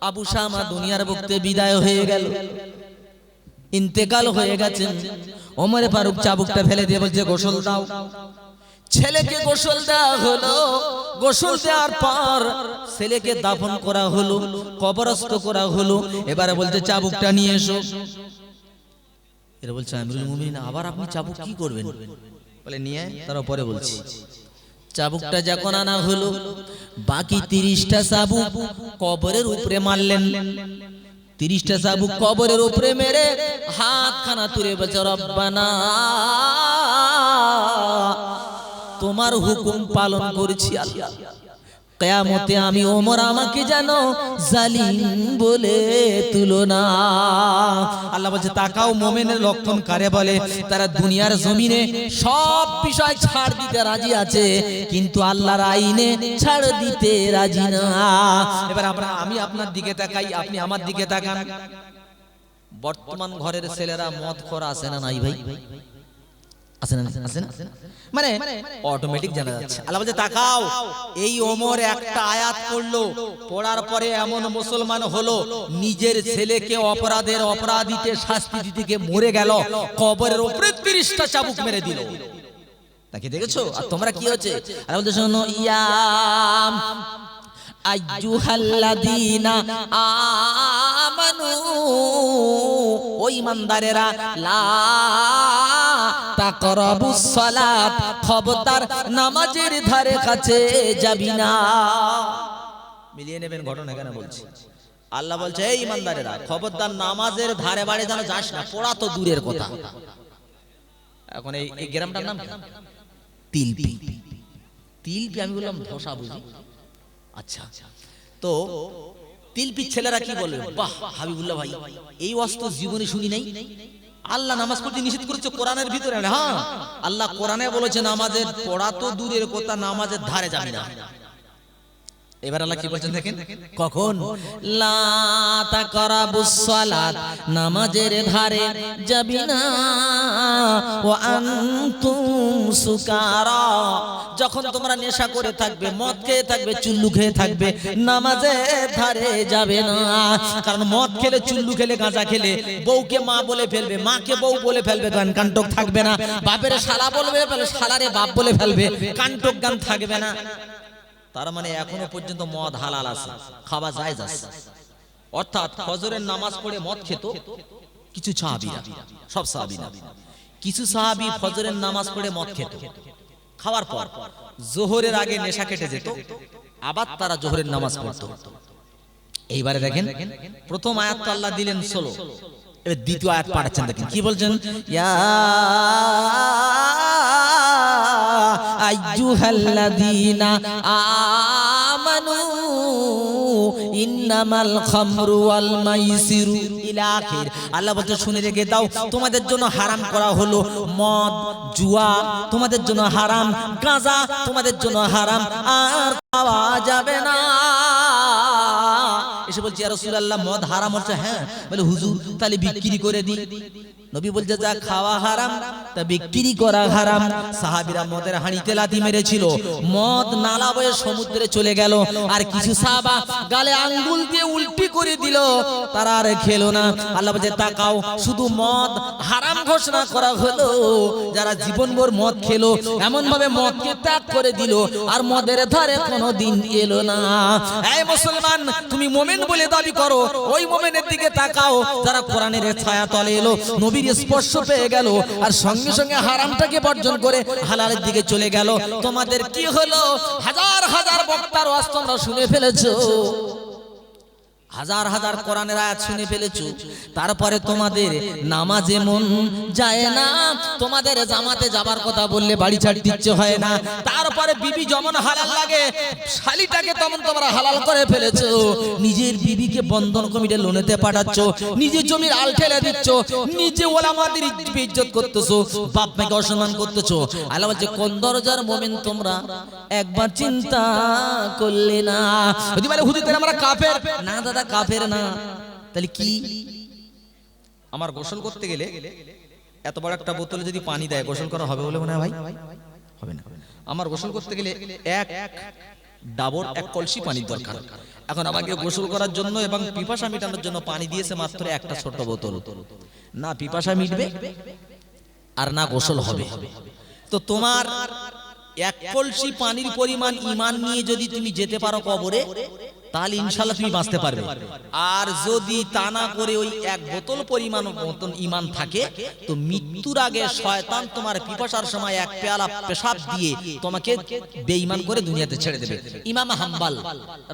আবু শামা দুনিয়ার বুকে বিদায় হয়ে গেল, ইন্তেকাল হয়ে গেছেন। ওমর ফারুক চাবুকটা ফেলে দিয়ে বলছে, গোসল দাও। ছেলেকে গোসল দেওয়া হলো। গোসল দেওয়ার পর ছেলেকে দাফন করা হলো, কবরস্থ করা হলো। এবারে বলছে চাবুকটা নিয়ে এসো। এরা বলছে, আমিরুল মুমিনিন আবার আপনি চাবুক কি করবেন? বলে নিয়ে তারপরে বলছি। চাবুকটা যখন আনা হলো, বাকি 30টা চাবুক কবরের উপরে মারলেন। 30টা চাবুক কবরের উপরে মেরে হাতখানা তুলে বলছে, রব্বানা তোমার হুকুম পালন করেছি আল্লাহ, কিয়ামতে আমি ওমর আমাকে জানো জালিম বলে তুলো না। আল্লাহ বলছে, তাকাও মুমিনের লক্ষণ কারে বলে? তারা দুনিয়ার জমিনে সব বিষয় ছাড় দিতে রাজি আছে, কিন্তু আল্লাহর আইনে ছাড় দিতে রাজি না। এবার আমি আপনার দিকে তাকাই, আপনি আমার দিকে তাকান। বর্তমান ঘরের ছেলেরা মদ খোর আছে না নাই ভাই? আছে না? আছে না? মানে অটোমেটিক জানা যাচ্ছে। আল্লাহ বলছে, তাকাও, এই ওমর একটা আয়াত পড়লো, পড়ার পরে এমন মুসলমান হলো, নিজের ছেলেকে অপরাধীতে শাস্তি দিতে মরে গেল, কবরের উপরে 30টা চাবুক মেরে দিল। তাকে দেখেছো? আর তোমরা কি হচ্ছে? আল্লাহ বলছে, শোনো, ইয়াম আইয়ুহাল্লাযীনা ও ঈমানদারেরা, লা তাকরাবুস সালাত, খবরদার নামাজের ধারে কাছে যাবি না। মিলিয়ে নেবেন ঘটনা কেন বলছি। আল্লাহ বলছে এই ঈমানদারেরা, খবরদার নামাজের ধারে বাড়ি যেন যাস না, পড়া তো দূরের কথা। এখন এই গ্রামটার নাম তিলপি। তিলপি আমি বললাম ধোসা বুঝি। আচ্ছা, তো তিলপির ছেলেরা কি বলবে, বাহ হাবিবুল্লাহ ভাই, এই ওয়াজ তো জীবনে শুনি নাই। আল্লাহ নামাজ পড়তে নিষেধ করেছে কোরআনের ভিতরে। হ্যাঁ, আল্লাহ কোরআনে বলেছে নামাজের পড়া তো দূরের কথা, নামাজের ধারে যাবি না। এবার আল্লাহ কি বলছেন দেখেন, কখন লা তাকরাবুস সালাত, নামাজের ধারে যাবি না, ওয়া আনতুম সুকারা, যখন তোমরা নেশা করে থাকবে, মদ খেয়ে থাকবে, চুল্লু খেয়ে থাকবে, নামাজের ধারে যাবে না। কারণ মদ খেলে, চুল্লু খেলে, গাঁজা খেলে বউকে মা বলে ফেলবে, মাকে বউ বলে ফেলবে, গান কান্টক থাকবে না। বাপের শালা বলবে, শালারে বাপ বলে ফেলবে, কান্টক গান থাকবে না। তার মানে এখনো পর্যন্ত মদ হালাল আছে, খাওয়া যায় যাচ্ছে। অর্থাৎ ফজরের নামাজ পড়ে মদ খেত কিছু সাহাবীরা, সব সাহাবী না, কিছু সাহাবী ফজরের নামাজ পড়ে মদ খেত, খাওয়ার পর জোহরের আগে নেশা কেটে যেত, আবার তারা জোহরের নামাজ পড়তো। এইবারে দেখেন প্রথম আয়াত তো আল্লাহ দিলেন 16, এবার দ্বিতীয় আয়াত পাঠাচ্ছেন, দেখেন কি বলছেন, ইয়া আইয়ুহাল্লাযীনা আমানু ইন্নামাল খামরু ওয়াল মাইসিরু ইলা আখির। আল্লাহ বলতে শুনে রেখে দাও, তোমাদের জন্য হারাম করা হলো মদ, জুয়া তোমাদের জন্য হারাম, গাঁজা তোমাদের জন্য হারাম, আর খাওয়া যাবে না। এসে বলছে ইয়া রাসূলুল্লাহ মদ হারাম হচ্ছে। হ্যাঁ, বলে হুজুর তাহলে বিক্রি করে দিই। নবী বলছে যা খাওয়া হারাম তা বিক্রি করা হারাম। সাহাবীরা মদের হাঁড়িতে লাথি মেরেছিল, মদ নালা বয়ে সমুদ্রে চলে গেল, আর কিছু সাহাবা গালে আঙ্গুল দিয়ে উল্টি করে দিল, তারা আর খেলো না। আল্লাহ বলছে তাকাও, শুধু মদ হারাম ঘোষণা করা হলো, যারা জীবনভর মদ খেলো, এমন ভাবে মদকে ত্যাগ করে দিল, আর মদের ধারে কোনোদিন এলো না। এই মুসলমান, তুমি মুমিন বলে দাবি করো, ওই মুমিনের দিকে তাকাও যারা কোরআনের ছায়া তলে এলো, নবীর স্পর্শ পেয়ে গেল, আর সঙ্গে সঙ্গে হারামটাকে বর্জন করে হালালের দিকে চলে গেল। তোমাদের কি হলো? হাজার হাজার বক্তার ওয়াজ তোমরা শুনে ফেলেছো, হাজার হাজার কোরআনের আয়াত শুনে ফেলেছো, তারপরে তোমাদের নামাজে মন যায় না, তোমাদের জামাতে যাবার কথা বললে বাড়ি ছাড়তে ইচ্ছে হয় না, তারপরে বিবি যেমন হালাল লাগে শালিটাকে তেমন তোমরা হালাল করে ফেলেছো, নিজের বিবিকে বন্ধন কমিটির লোনেতে পাঠাচ্ছো, নিজের জমির আল ঠেলে দিচ্ছ, নিজে ওলামাদের ইজ্জত করতেছো, বাপ মাকে অসম্মান করতেছো। আল্লাহ বলছে কোন দরজার মুমিন তোমরা একবার চিন্তা করলে না? যদি বলে হুজুর আমরা কাফের, না দাদা কাফের না, তাহলে কি? আমার গোসল করতে গেলে এত বড় একটা বোতলে যদি পানি দেয়, গোসল করা হবে বলে মনে হয় ভাই? হবে না। আমার গোসল করতে গেলে এক ডাবর এক কলসি পানির দরকার। এখন আমাকে গোসল করার জন্য এবং পিপাসা মেটানোর জন্য পানি দিয়েছে মাত্র একটা ছোট বোতল, না পিপাসা মিটবে আর না গোসল হবে। তো তোমার এক কলসি পানির পরিমাণ ঈমান নিয়ে যদি তুমি যেতে পারো কবরে, তাহলে ইনশাআল্লাহ তুমি বাঁচতে পারবে। আর যদি তা না করে ওই এক বোতল পরিমাণ মতন ঈমান থাকে, তো মৃত্যুর আগে শয়তান তোমার পিপাসার সময় এক পেয়ালা পেশাব দিয়ে তোমাকে বেঈমান করে দুনিয়াতে ছেড়ে দেবে। ইমাম হাম্বাল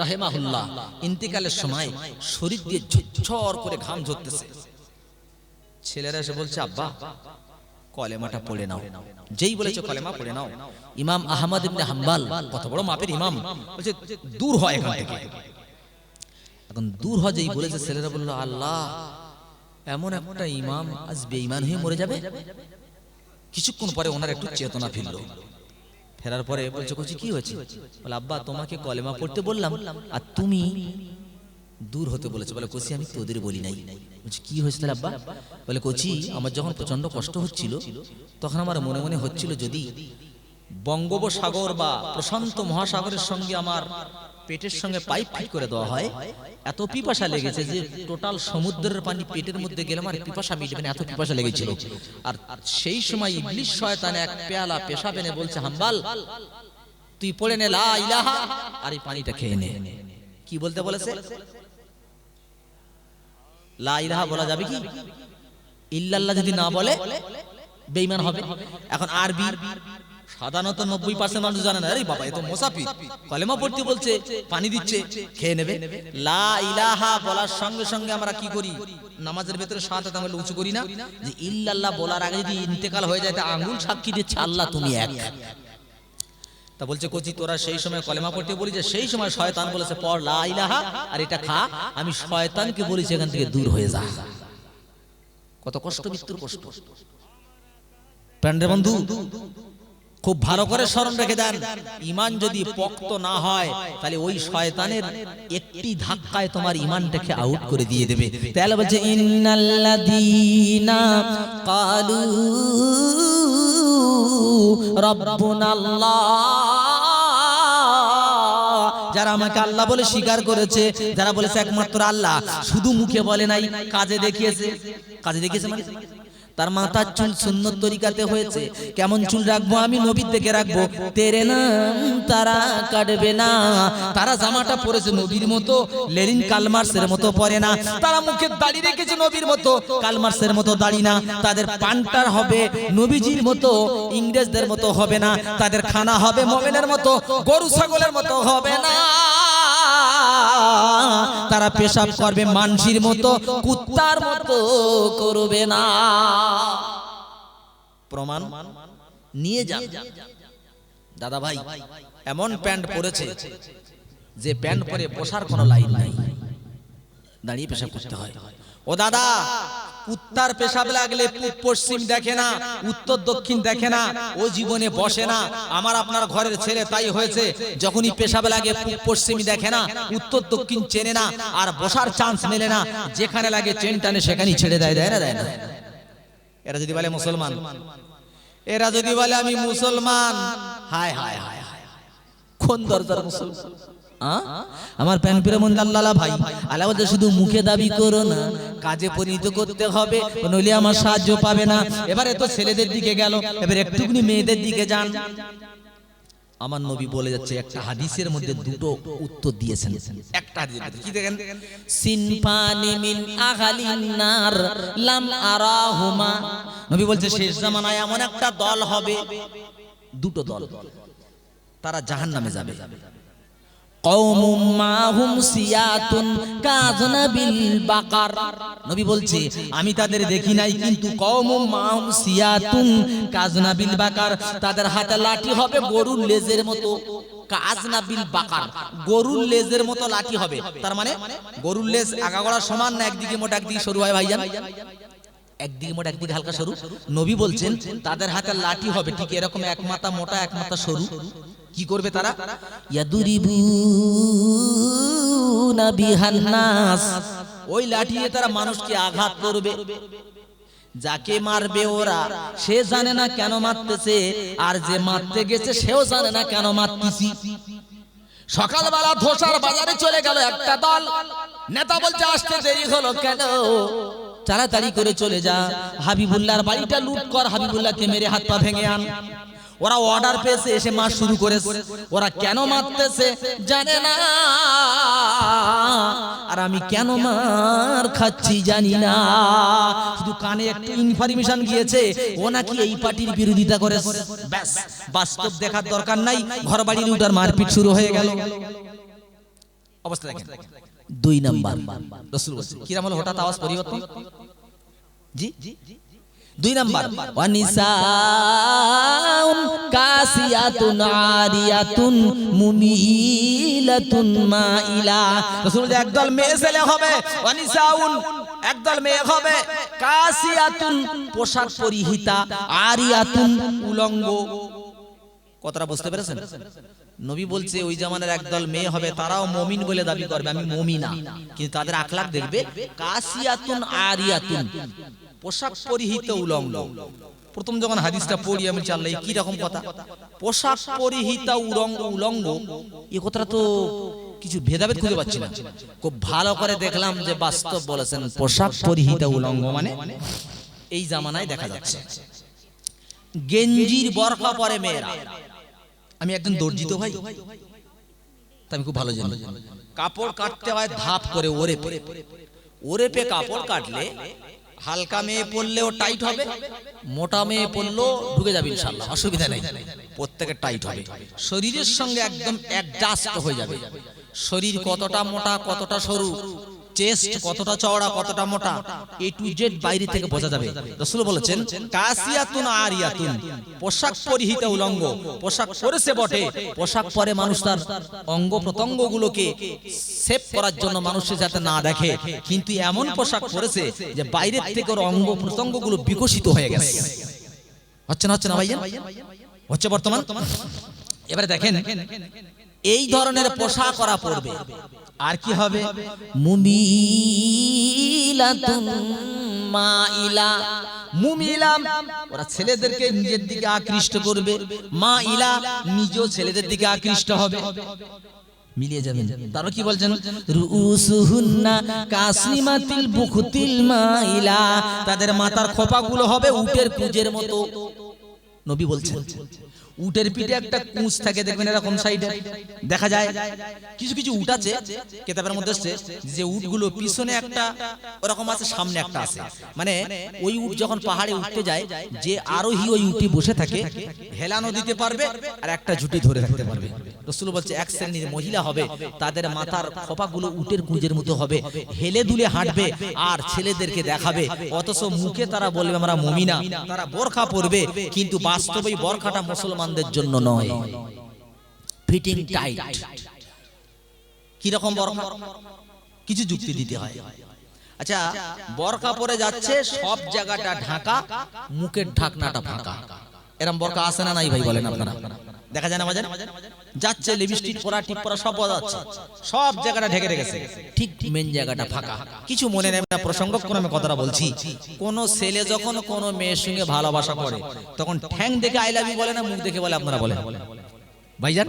রাহিমাহুল্লাহ ইন্তেকালের সময় শরীর দিয়ে ঝরঝর করে ঘাম ঝরতেছে, ছেলেরা এসে বলছে আব্বা কলেমাটা পড়ে নাও। যেই বলেছে কলেমা পড়ে নাও, ইমাম আহমদ ইবনে হাম্বাল কত বড় মাপের ইমাম, বলছে দূর হয় এখান থেকে। এখন দূর হয় যেই বলেছে, ছেলেরা বলল আল্লাহ এমন একটা ইমাম আজ বেঈমান হয়ে মরে যাবে। কিছুক্ষণ পরে ওনার একটু চেতনা ফিরল, ফেরার পরে বলছে কোচি কি হয়েছে? বলে আব্বা তোমাকে কলেমা পড়তে বললাম আর তুমি দূর হতে বলেছে। বলে কোচি আমি তোদের বলি নাই। বলছে কি হয়েছে তাহলে আব্বা? বলে কোচি আমার যখন প্রচন্ড কষ্ট হচ্ছিল, তখন আমার মনে মনে হচ্ছিল যদি বঙ্গোপসাগর বা প্রশান্ত মহাসাগরের সঙ্গে আমার পেটের সঙ্গে পাইপ ফিট করে দেওয়া হয়, এত পিপাসা লেগেছে যে টোটাল সমুদ্রের পানি পেটের মধ্যে গেলে আমার পিপাসা মিটবে না, এত পিপাসা লেগেছিল। আর সেই সময় ইবলিস শয়তান এক পেয়ালা পেশাব এনে বলছে হাম্বাল তুই পড়ে নে লা ইলাহা, আর এই পানিটা খেয়ে নে। কি বলতে বলেছে? লা ইলাহা বলা যাবে কি? ইল্লাল্লাহ যদি না বলে বেঈমান হবে। এখন আরবি সাধারণত 90% মানুষ জানে না। আরে বাবা, এ তো মুসাফির, কলেমা পড়তে বলছে, পানি দিচ্ছে, খেয়ে নেবে। লা ইলাহা বলার সঙ্গে সঙ্গে আমরা কি করি? নামাজের ভেতরে শাহাদাত আঙ্গুল উঁচু করি না? যে ইল্লাল্লাহ বলার আগে যদি ইন্তেকাল হয়ে যায়, তা আঙ্গুল সাক্ষী দিচ্ছে আল্লাহ তুমি এক। তা বলছে কচি, তোরা সেই সময় কলেমা পড়তে বলি যে সেই সময় শয়তান বলেছে পড় লা ইলাহা আর এটা খা। আমি শয়তানকে বলেছি এখান থেকে দূর হয়ে যা। কত কষ্ট, মৃত্যুর কষ্ট। প্যান্ডের বন্ধু, খুব ভালো করে স্মরণ রেখে দেন, ঈমান যদি পোক্ত না হয় তাহলে ওই শয়তানের একটি ধাক্কায় তোমার ঈমানটাকে আউট করে দিয়ে দেবে। তাহলে বলছে ইন্নাল্লাযীনা ক্বালু রাব্বুনাল্লাহ, যারা আমাকে আল্লাহ বলে স্বীকার করেছে, যারা বলেছে একমাত্র আল্লাহ, শুধু মুখে বলে নাই, কাজে দেখিয়েছে। কাজে দেখিয়েছে মানে তার মাথার চুল সুন্নত তরিকাতে হয়েছে। কেমন চুল রাখবো? আমি নবীর থেকে রাখবো। তেরে নাম তারা কাটবে না। তারা জামাটা পরেছে নবীর মতো, লেনিন কালমার্সের মতো পরে না। তারা মুখে দাড়ি রেখেছে নবীর মতো, কালমার্সের মতো দাড়ি না। তাদের পান্টার হবে নবীজির মতো, ইংরেজদের মতো হবে না। তাদের খানা হবে মুমিনের মতো, গরু ছাগলের মতো হবে না। তারা পেশাব করবে মানসির মতো, কুত্তার মতো করবে না। প্রমাণ নিয়ে যান। দাদা ভাই, এমন প্যান্ট পরেছে যে প্যান্ট পরে বসার কোনো লাইন নাই, দাঁড়িয়ে পেশাব করতে হয়। ও দাদা, কুত্তার পেশাব লাগলে পূব পশ্চিম দেখে না, উত্তর দক্ষিণ দেখে না, ও জীবনে বসে না। আমার আপনার ঘরের ছেলে তাই হয়েছে, যখনই পেশাব লাগে পূব পশ্চিম দেখে না, উত্তর দক্ষিণ চেনে না, আর বসার চান্স মেলে না। যেখানে লাগে চেন টানে সেখানেই ছেড়ে দেয়। দেয় না? দেয় না? এরা যদি বলে মুসলমান, এরা যদি বলে আমি মুসলমান, হায় হায় হায় হায়, কোন দরজার মুসলমান? আমার প্যান্ট পরে মন আল্লাহ ভাই, আল্লাহ বলতে শুধু মুখে দাবি করো না, কাজে পরিণত করতে হবে, নইলে আমার সাহায্য পাবে না। এবারে তো ছেলেদের দিকে গেল, এবার একটুখানি মেয়েদের দিকে যান। আমার নবী বলে যাচ্ছে, একটা হাদিসের মধ্যে দুটো উত্তর দিয়েছেন। একটা হাদিস কি দেখেন, সিনফানি মিন আহলিন নার লাম আরাহুমা। নবী বলছে শেষ জামানায় এমন একটা দল হবে, দুটো দল, তারা জাহান্নামে যাবে। কওমুম মাহুম সিয়াতুন কাযনাবিল বাকার। নবী বলছে আমি তাদের দেখি নাই, কিন্তু কওমুম মাহুম সিয়াতুন কাযনাবিল বাকার, তাদের হাতে লাঠি হবে গরুর লেজের মতো। কাযনাবিল বাকার, গরুর লেজের মতো লাঠি হবে। তার মানে গরুর লেজ আগাগোড়া সমান না, একদিকে মোটা একদিকে সরু হয় ভাইজান? একদিকে মোটা একদিকে হালকা সরু। নবী বলছেন তাদের হাতে লাঠি হবে ঠিক এরকম, এক মাথা মোটা এক মাথা সরু। কি করবে তারা? ইয়াদুরিবুনা বিহান নাস, ওই লাঠি দিয়ে তারা মানুষকে আঘাত করবে। যাকে মারবে ওরা, সে জানে না কেন মারতেছে, আর যে মারতে গেছে সেও জানে না কেন মারতেছি। সকালবেলা ধোসার বাজারে চলে গেল একটা দল, নেতা বলছে আসতে দেরি হলো কেন? তাড়াতাড়ি করে চলে যা, হাবিবুল্লাহর বাড়িটা লুট কর, হাবিবুল্লাহকে মেরে হাত পা ভেঙে আন। ওরা অর্ডার পেয়েছে, এসে মার শুরু করেছে। ওরা কেন মারতেছে জানে না, আর আমি কেন মার খাচ্ছি জানি না। শুধু কানে একটু ইনফরমেশন গিয়েছে ও নাকি এই পার্টির বিরোধিতা করে, ব্যাস, বাস্তব দেখার দরকার নাই। ঘর বাড়ি লুটার মারপিট শুরু হয়ে গেল। অবস্থা দেখেন। 2 নাম্বার, রাসূল বলেছেন কিরাম হলো হঠাৎ আওয়াজ পরিবর্তন। জি 2 নাম্বার, ওয়ানিসাউন কাসিয়াতুন আরিয়াতুন মুমিলাতুন মাইলা। রাসূল বলেন একদল মেয়ে ছেলে হবে, ওয়ানিসাউন একদল মেয়ে হবে, কাসিয়াতুন পোশাক পরিহিতা, আরিয়াতুন উলঙ্গ। কথাটা বুঝতে পেরেছেন? নবী বলছে ওই জামানার একদল মেয়ে হবে, তারাও মুমিন বলে দাবি করবে আমি মুমিনা, কিন্তু তাদের আখলাক দেখবে কাসিয়াতুন আরিয়াতুন, পোশাক পরিহিত উলঙ্গ। প্রথম যখন হাদিসটা পড়ি আমি চাল্লাই কি রকম কথা, পোশাক পরিহিত উলঙ্গ, এই কথাটা তো কিছু ভেদাভেদ খুঁজে পাচ্ছি না। খুব ভালো করে দেখলাম যে বাস্তব বলেছেন, পোশাক পরিহিত উলঙ্গ মানে এই জামানায় দেখা যাচ্ছে। গেঞ্জির বরখা পরে মেয়েরা। আমি একজন দর্জি তো ভাই, তা আমি খুব ভালো জানি। কাপড় কাটতে হয় ধাপ করে, ওরে ওরে পে কাপড় কাটলে হালকা মেয়ে পরলেও টাইট হবে, মোটা মেয়ে পরলেও ঢুকে যাবে ইনশাআল্লাহ, অসুবিধা নেই। প্রত্যেকের টাইট হবে, শরীরের সঙ্গে একদম অ্যাডজাস্ট হয়ে যাবে। শরীর কতটা মোটা কতটা সরু, চেস্ট কতটা চওড়া কতটা মোটা, এ টু জেড বাইরে থেকে বোঝা যাবে। রাসূল বলেছেন কাসিয়াতুন আরিয়াতুন, পোশাক পরিহিত উলঙ্গ, পোশাক পরেছে বটে, পোশাক পরে মানুষ তার অঙ্গ প্রত্যঙ্গগুলোকে সেভ করার জন্য মানুষের যাতে না দেখে, কিন্তু এমন পোশাক পরেছে যে বাইরের থেকে ওর অঙ্গ প্রত্যঙ্গগুলো বিকশিত হয়ে গেছে। হচ্ছে না ভাইজান? হচ্ছে বর্তমান। এবারে দেখেন এই ধরনের পোশাক করা পড়বে, আর কি হবে? মুমিলাতুন মাইলা, মুমিলা ওরা ছেলেদেরকে নিজের দিকে আকৃষ্ট করবে, মাইলা নিজেও ছেলেদের দিকে আকৃষ্ট হবে। মিলিয়ে যাবেন। তারপর কি বলছেন? রুউসুহুন্না কাসনিমাতিল বুখতিল মাইলা, তাদের মাথার খোপাগুলো হবে উটের কুঁজের মতো। নবী বলছেন উটের পিঠে একটা কুঁজ থাকে, দেখবেন এরকম সাইডে দেখা যায়। কিছু কিছু উট আছে কিতাবের মধ্যে এসেছে যে উটগুলো পিছনে একটা ওরকম আছে, সামনে একটা আছে, মানে ওই উট যখন পাহাড়ে উঠতে যায়, যে আরোহী ওই উটে বসে থাকে হেলানো দিতে পারবে আর একটা ঝুঁটি ধরে রাখতে পারবে। রাসূল বলছে এক শ্রেণীর মহিলা হবে, তাদের মাথার খোপাগুলো উটের কুঁজের মতো হবে, হেলে দুলে হাঁটবে আর ছেলেদেরকে দেখাবে, অথচ মুখে তারা বলবে আমরা মুমিনা, তারা বোরখা পরবে, কিন্তু বাস্তবে বোরখাটা মুসলমানদের জন্য নয়, ফিটিং টাইট। কি রকম বোরখা? কিছু যুক্তি দিতে হয়। আচ্ছা, বোরখা পরে যাচ্ছে, সব জায়গাটা ঢাকা, মুখের ঢাকনাটা ফাঁকা, এরকম বোরখা আছে না নাই ভাই বলেন আপনারা? দেখা যায় না বাজারে? যাচ্ছে লিপস্টিক পরা, টিপ পরা, সব যাচ্ছে, সব জায়গাটা ঢেকে রেখেছে, ঠিক মেন জায়গাটা ফাঁকা। কিছু মনে নেই না, প্রসঙ্গক্রমে কথাটা বলছি। কোন ছেলে যখন কোন মেয়ের সঙ্গে ভালোবাসা করে, তখন ঠ্যাং দেখে আই লাভ ইউ বলে না, মুখ দেখে বলে? আপনারা বলেন ভাইজান?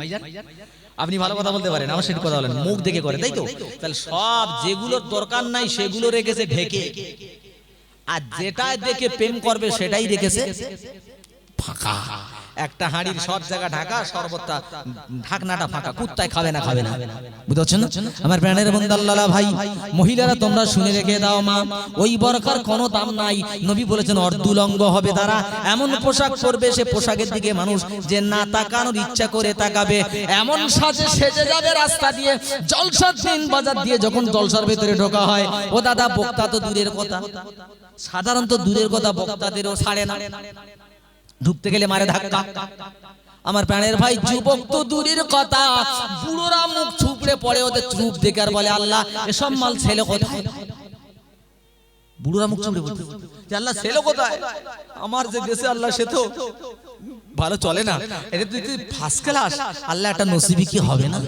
আপনি ভালো কথা বলতে পারেন, আমার সেটা কথা বলেন, মুখ দেখে করে, তাই তো? তাহলে সব যেগুলোর দরকার নাই সেগুলো রেখেছে ঢেকে, আর যেটা দেখে প্রেম করবে সেটাই রেখেছে ফাঁকা। একটা হাঁড়ির সব জায়গা ঢাকা, সর্বত্র ঢাকনাটা ফাঁকা, কুত্তায় খাবে না, খাবে না। বুঝতে পারছেন? আমার প্রাণের বন্ধু আল্লাহ ভাই, মহিলারা তোমরা শুনে রেখে দাও মা, ওই বরখার কোনো দাম নাই। নবী বলেছেন অর্ধুলঙ্গ হবে তারা, এমন পোশাক পরবে সে পোশাকের দিকে মানুষ যে না তাকানোর ইচ্ছা করে তাকাবে, এমন সাজে সেজে যাবে রাস্তা দিয়ে, জলসার দিন বাজার দিয়ে যখন জলসার ভেতরে ঢোকা হয়, ও দাদা বক্তা তো দূরের কথা, সাধারণত দূরের কথা বক্তাদেরও ছাড়ে না, ঢুকতে গেলে মারে ধাক্কা। আমার প্রাণের ভাই, যুবক তো দূরের কথা, বুড়োরা মুখ ছুপড়ে পড়ে ওদের চুপ দেখে আর বলে আল্লাহ এসব মাল ছেলে কোথায়? বুড়োরা মুখ ছুপড়ে বলতে যে আল্লাহ ছেলে কোথায়? আমার যে দেশে আল্লাহ সে তো ভালো চলে না, এটা তুই ফার্স্ট ক্লাস, আল্লাহ একটা নসিবি কি হবে না?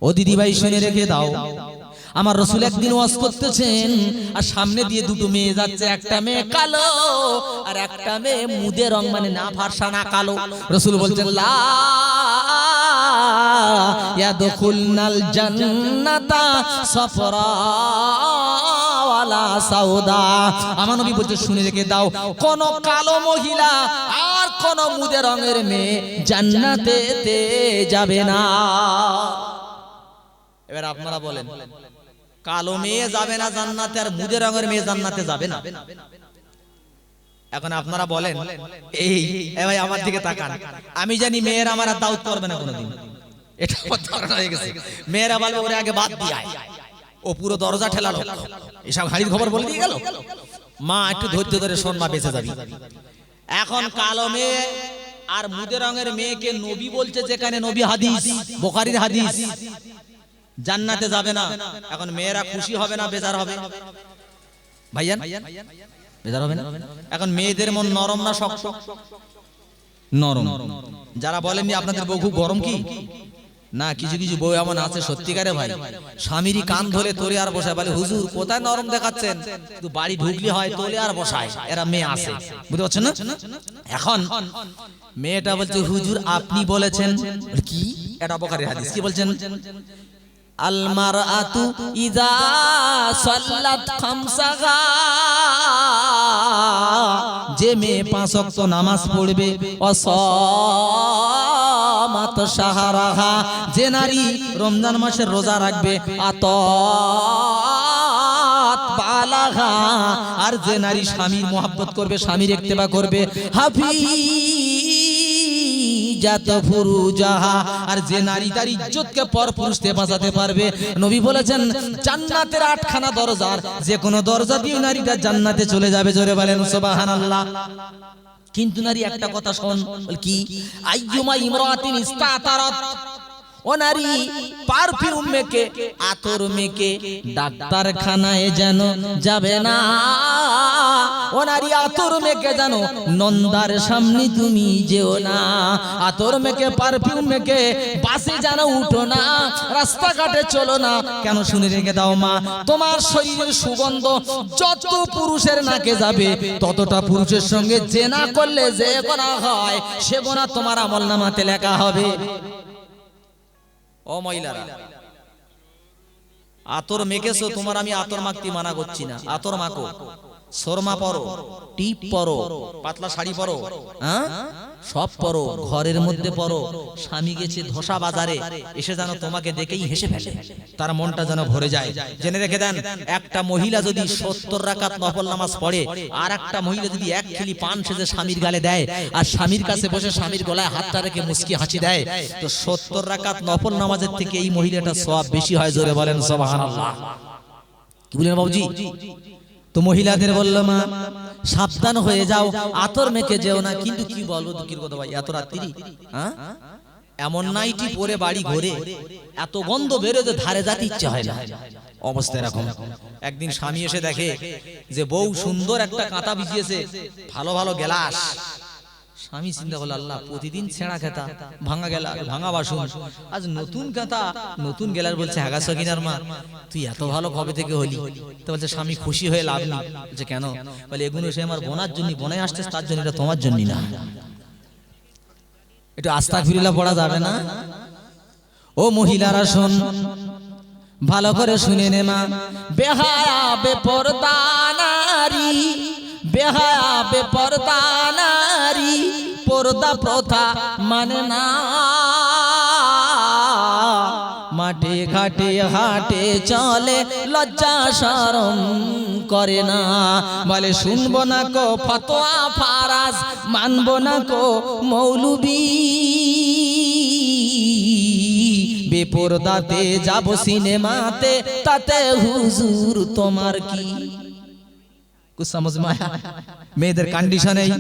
ও দিদি ভাই শুনে রেখে দাও, আমার রাসূল একদিন ওয়াজ করতেছেন, আর সামনে দিয়ে দুটো মেয়ে যাচ্ছে, একটা মেয়ে কালো আর একটা মেয়ে মুদে রং, মানে না ফর্সা না কালো। রাসূল বলছেন লা ইয়াদখুলনাল জান্নাতা সাফরা ওয়ালা সাউদা। আমার নবী বলতে শুনে রেখে দাও, কোন কালো মহিলা আর কোন মুদে রঙের মেয়ে জান্নাতেতে যাবে না। এবার আপনারা বলেন, কালো মেয়ে যাবে না জান্নাতে, আর মুদে রঙের মেয়ে জান্নাতে যাবে না? এখন আপনারা বলেন, এই ভাই আমার দিকে তাকান, আমি জানি মেয়েরা আমার আর দাউদ করবে না কোনোদিন, এটা আমার ধারণা হয়ে গেছে। মেয়েরা বলবে ওরে আগে বাদ দিয়ে আয়, ও পুরো দরজা ঠেলালো, এসব হাড়ির খবর বলে দিয়ে গেল। মা একটু ধৈর্য ধরে শোন, মা বেঁচে যাবি। এখন কালো মেয়ে আর মুদে রঙের মেয়েকে নবী বলছে, যেখানে নবী হাদিস, বুখারীর হাদিস, জান্নাতে যাবে না। এখন মেয়েরা খুশি হবে না বেজার হবে? ভাইজান বেজার হবে না? এখন মেয়েদের মন নরম না শক্ত? নরম। যারা বলেননি আপনাদের বউ খুব গরম, কি না, কিছু কিছু বউ এমন আছে সত্যিকারে ভাই, স্বামীরই কান ধরে তোলে আর বসায়, বলে হুজুর কোথায় নরম দেখাচ্ছেন, কিন্তু বাড়ি ঢুকলি হয় তোলে আর বসায়, এরা মেয়ে আছে, বুঝতে পারছেন না? এখন মেয়েটা বলছে হুজুর আপনি বলেছেন, কি এটা বুখারীর হাদিস, কি বলছেন? আল মারআতু ইযা সাল্লাত খামসাহা, যে মেয়ে 5 ওয়াক্ত নামাজ পড়বে, অসামাত শাহরাহা, যে নারী রমজান মাসের রোজা রাখবে, আত বালাহা, আর যে নারী স্বামীর মহব্বত করবে, স্বামীর ইত্তেবা করবে, হাফিজাত ফুরুজাহা, আর যে নারী তার ইজ্জতকে পর পুরুষকে বাঁচাতে পারবে। নবী বলেছেন জান্নাতের 8খানা দরজার যে কোনো দরজা দিয়ে নারীটা জান্নাতে চলে যাবে। জোরে বলেন সুবহানাল্লাহ। কিন্তু নারী একটা কথা শোন, কি? আইয়ুমা ইমরাতিন ইস্তাতারাত, ও নারী পারফিউম মেখে, আতর মেখে ডাক্তারখানায় যেন যাবে না। ও নারী আতর মেখে জানো নন্দার সামনে তুমি যেও না। আতর মেখে পারফিউম মেখে বাসে যেন উঠো না, রাস্তাঘাটে চলো না। কেন? শুনে রেখে দাও মা, তোমার শরীরের সুগন্ধ যত পুরুষের নাকে যাবে, ততটা পুরুষের সঙ্গে জেনা করলে যে গোনা হয়, সে গোনা তোমার আমলনামাতে লেখা হবে। ও মহিলারা, আতর মেখেছো, তোমার আমি আতর মাখতে মানা করছি না। আতর মাখো, শর্মা পরো, টিপ পরো, পাতলা শাড়ি পরো, হ্যাঁ সব পরো, ঘরের মধ্যে পরো। স্বামী গেছে ধোসা বাজারে, এসে যেন তোমাকে দেখেই হেসে ফেলে, তার মনটা যেন ভরে যায়। জেনে রেখে দেন, একটা মহিলা যদি 70 রাকাত নফল নামাজ পড়ে, আর একটা মহিলা যদি 1 খিলি পান সেজে স্বামীর গালে দেয়, আর স্বামীর কাছে বসে স্বামীর গলায় হাতটা রেখে মুস্কি হাসি দেয়, তো 70 রাকাত নফল নামাজের থেকে এই মহিলাটার সওয়াব বেশি হয়। জোরে বলেন সুবহানাল্লাহ। কি বলেন বাবুজি? তো মহিলাদের বললো মা সাবধান হয়ে যাও, আতর মেখে যেও না। কিন্তু কি বলবো দুঃখের কথা ভাই, এত রাত্রি হ্যাঁ এমন নাইটি পরে বাড়ি ঘরে এত গন্ধ বেরোতে ধারে যেতে ইচ্ছে হয় না। অবস্থা এরকম। একদিন স্বামী এসে দেখে যে বউ সুন্দর একটা কাঁথা বিছিয়েছে, ভালো ভালো গ্লাস। স্বামী চিন্তা করলো, আল্লাহ প্রতিদিন ছেঁড়া খেতা, ভাঙা গেলা, ভাঙা বাসন, আজ নতুন কাঁথা নতুন গেলার। বলছে হ্যাঁ সকিনার মা, তুই এত ভালো কবে থেকে হলি? তো বলছে স্বামী খুশি হয়ে লাভ নেই। বলছে কেন? বলে এগুলো সে আমার বোনার জন্য বনে আসছে, তার জন্য, এটা তোমার জন্য না। একটু আস্তাগফিরুল্লাহ পড়া যাবে না? ও মহিলারা শোন, ভালো করে শুনে নে মা, বেহায়া বেপরদা নারী, বেহায়া বেপরদা নারী পর্দা প্রথা মানে না। মাঠে ঘাটে হাটে চলে, লজ্জা শরম করে না। বলে শুনবো না কো ফতোয়া ফারাজ, মানবো না কো মৌলবি, বেপরদাতে যাব সিনেমাতে, তাতে হুজুর তোমার কি? কুছ সমঝ মে আয়া? মেয়েদের কন্ডিশন এই।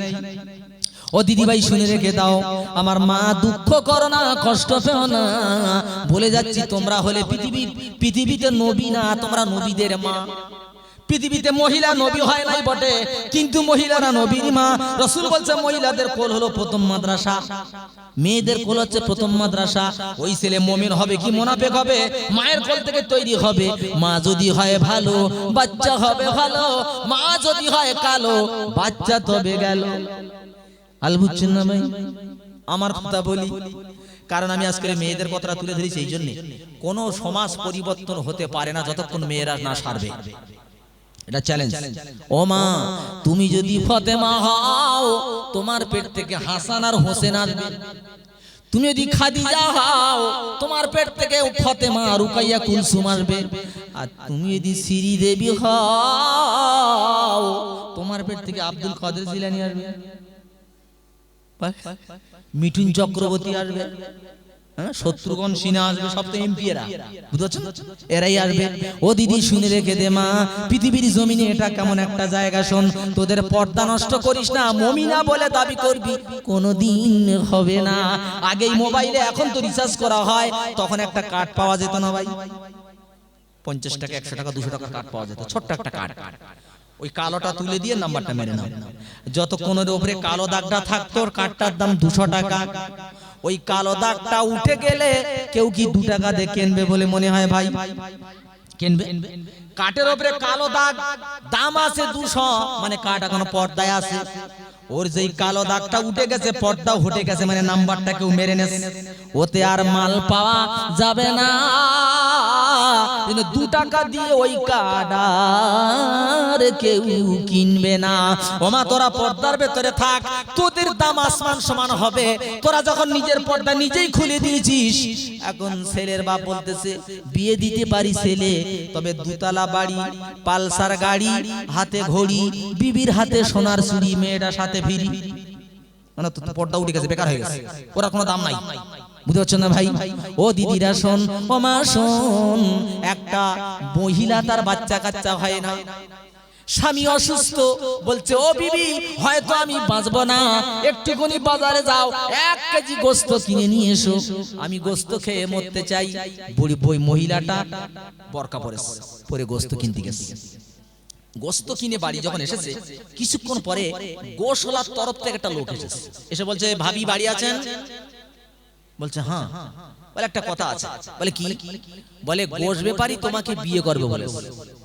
ও দিদি ভাই শুনে রেখে দাও, আমার মা দুঃখ করো না, কষ্ট পেও না। বলে যাচ্ছি তোমরা হলে পৃথিবীতে নবী না, তোমরা নবীদের মা। পৃথিবীতে মহিলা নবী হয় নাই বটে, কিন্তু মহিলারা নবীর মা। রাসূল বলছে মহিলাদের কোল হলো প্রথম মাদ্রাসা, মেয়েদের কোল হচ্ছে প্রথম মাদ্রাসা। ওই ছেলে মুমিন হবে কি মুনাফিক হবে, মায়ের কোল থেকে তৈরি হবে। মা যদি হয় ভালো, বাচ্চা হবে ভালো। মা যদি হয় কালো, বাচ্চা তবে গেল। আল বুঝছেন না ভাই? আমার কথা বলি, কারণ আমি আজকে মেয়েদের কথাটা তুলে ধরেছি এই জন্য। কোন সমাজ পরিবর্তন হতে পারে না যতক্ষণ মেয়েরা না সারবে। এটা চ্যালেঞ্জ। ও মা, তুমি যদি ফাতেমা হও, তোমার পেট থেকে হাসান আর হোসেন আসবে। তুমি যদি খাদিজা হও, তোমার পেট থেকে ফাতেমা, রুকাইয়া, কুলসুম আসবে। আর তুমি যদি শ্রীদেবী হও, তোমার পেট থেকে আব্দুল কাদের জিলানী আসবে, মিঠুন চক্রবর্তী আসবে, শত্রুঘ্ন সিনহা আসবে। সব তো এমপি এরা, বুঝছো? এরাই আসবে। ও দিদি শুনে রেখে দে মা, পৃথিবীর জমিনে এটা কেমন একটা জায়গা। শোন, তোদের পর্দা নষ্ট করিস না। মুমিনা বলে দাবি করবি, কোনোদিন হবে না। আগেই মোবাইলে, এখন তো রিচার্জ করা হয়, তখন একটা কার্ড পাওয়া যেত না ভাই, 50 টাকা, 100 টাকা, 200 টাকা কার্ড পাওয়া যেত, ছোট্ট একটা কার্ড। ওই কালোটা তুলে দিয়ে নাম্বারটা মেরে নাও। যতক্ষণ ওর উপরে কালো দাগটা থাকতো, কার্ডটার দাম 200 টাকা। ওই কালো দাগটা উঠে গেলে কেউ কি 2 টাকা দিয়ে কিনবে বলে মনে হয় ভাই? কিনবে? কাঠের উপরে কালো দাগ, দাম আছে 200, মানে কাঠ এখনো পর্দায় আছে। ওর যেই কালো দাগটা উঠে গেছে, পর্দা উঠে গেছে, মানে নাম্বারটা কেউ মেরে নেছে, ওতে আর মাল পাওয়া যাবে না। 2 টাকা দিয়ে ওই কার্ড আর কেউ কিনবে না। ওমা তোরা পর্দার ভেতরে থাক, তোদের দাম আসমান সমান হবে। তোরা যখন নিজের পর্দা নিজেই খুলে দিয়েছিস, এখন ছেলের বাপ বলতেছে বিয়ে দিতে পারি ছেলে, তবে দুতলা বাড়ি, পালসার গাড়ি, হাতে ঘড়ি, বিবির হাতে সোনার চুড়ি, মেয়েটার সাথে ফিরি। মানে তো পর্দা উঠে গেছে, বেকার হয়ে গেছে, ওরা কোনো দাম নাই। বুঝতে পারছেন না ভাই? ও দিদিরা শোন, ও মা শোন, একটা মহিলা তার বাচ্চা কাচ্চা হয় না, স্বামী অসুস্থ, বলছে ও বিবি হয়তো আমি বাঁচবো না, একটুখানি বাজারে যাও 1 কেজি গোস্ত কিনে নিয়ে এসো, আমি গোস্ত খেয়ে মরতে চাই। বুড়ি বই মহিলাটা বরকা পরে গোস্ত কিনতে গেছে। গোস্ত কিনে বাড়ি যখন এসেছে, কিছুক্ষণ পরে গোশালার তরফ থেকে একটা লোক এসেছে, এসে বলছে ভাবি বাড়ি আছেন? বলছে হ্যাঁ। বলে একটা কথা আছে। বলে কি? বলে গোশ ব্যাপারী তোমাকে বিয়ে করবে বলে।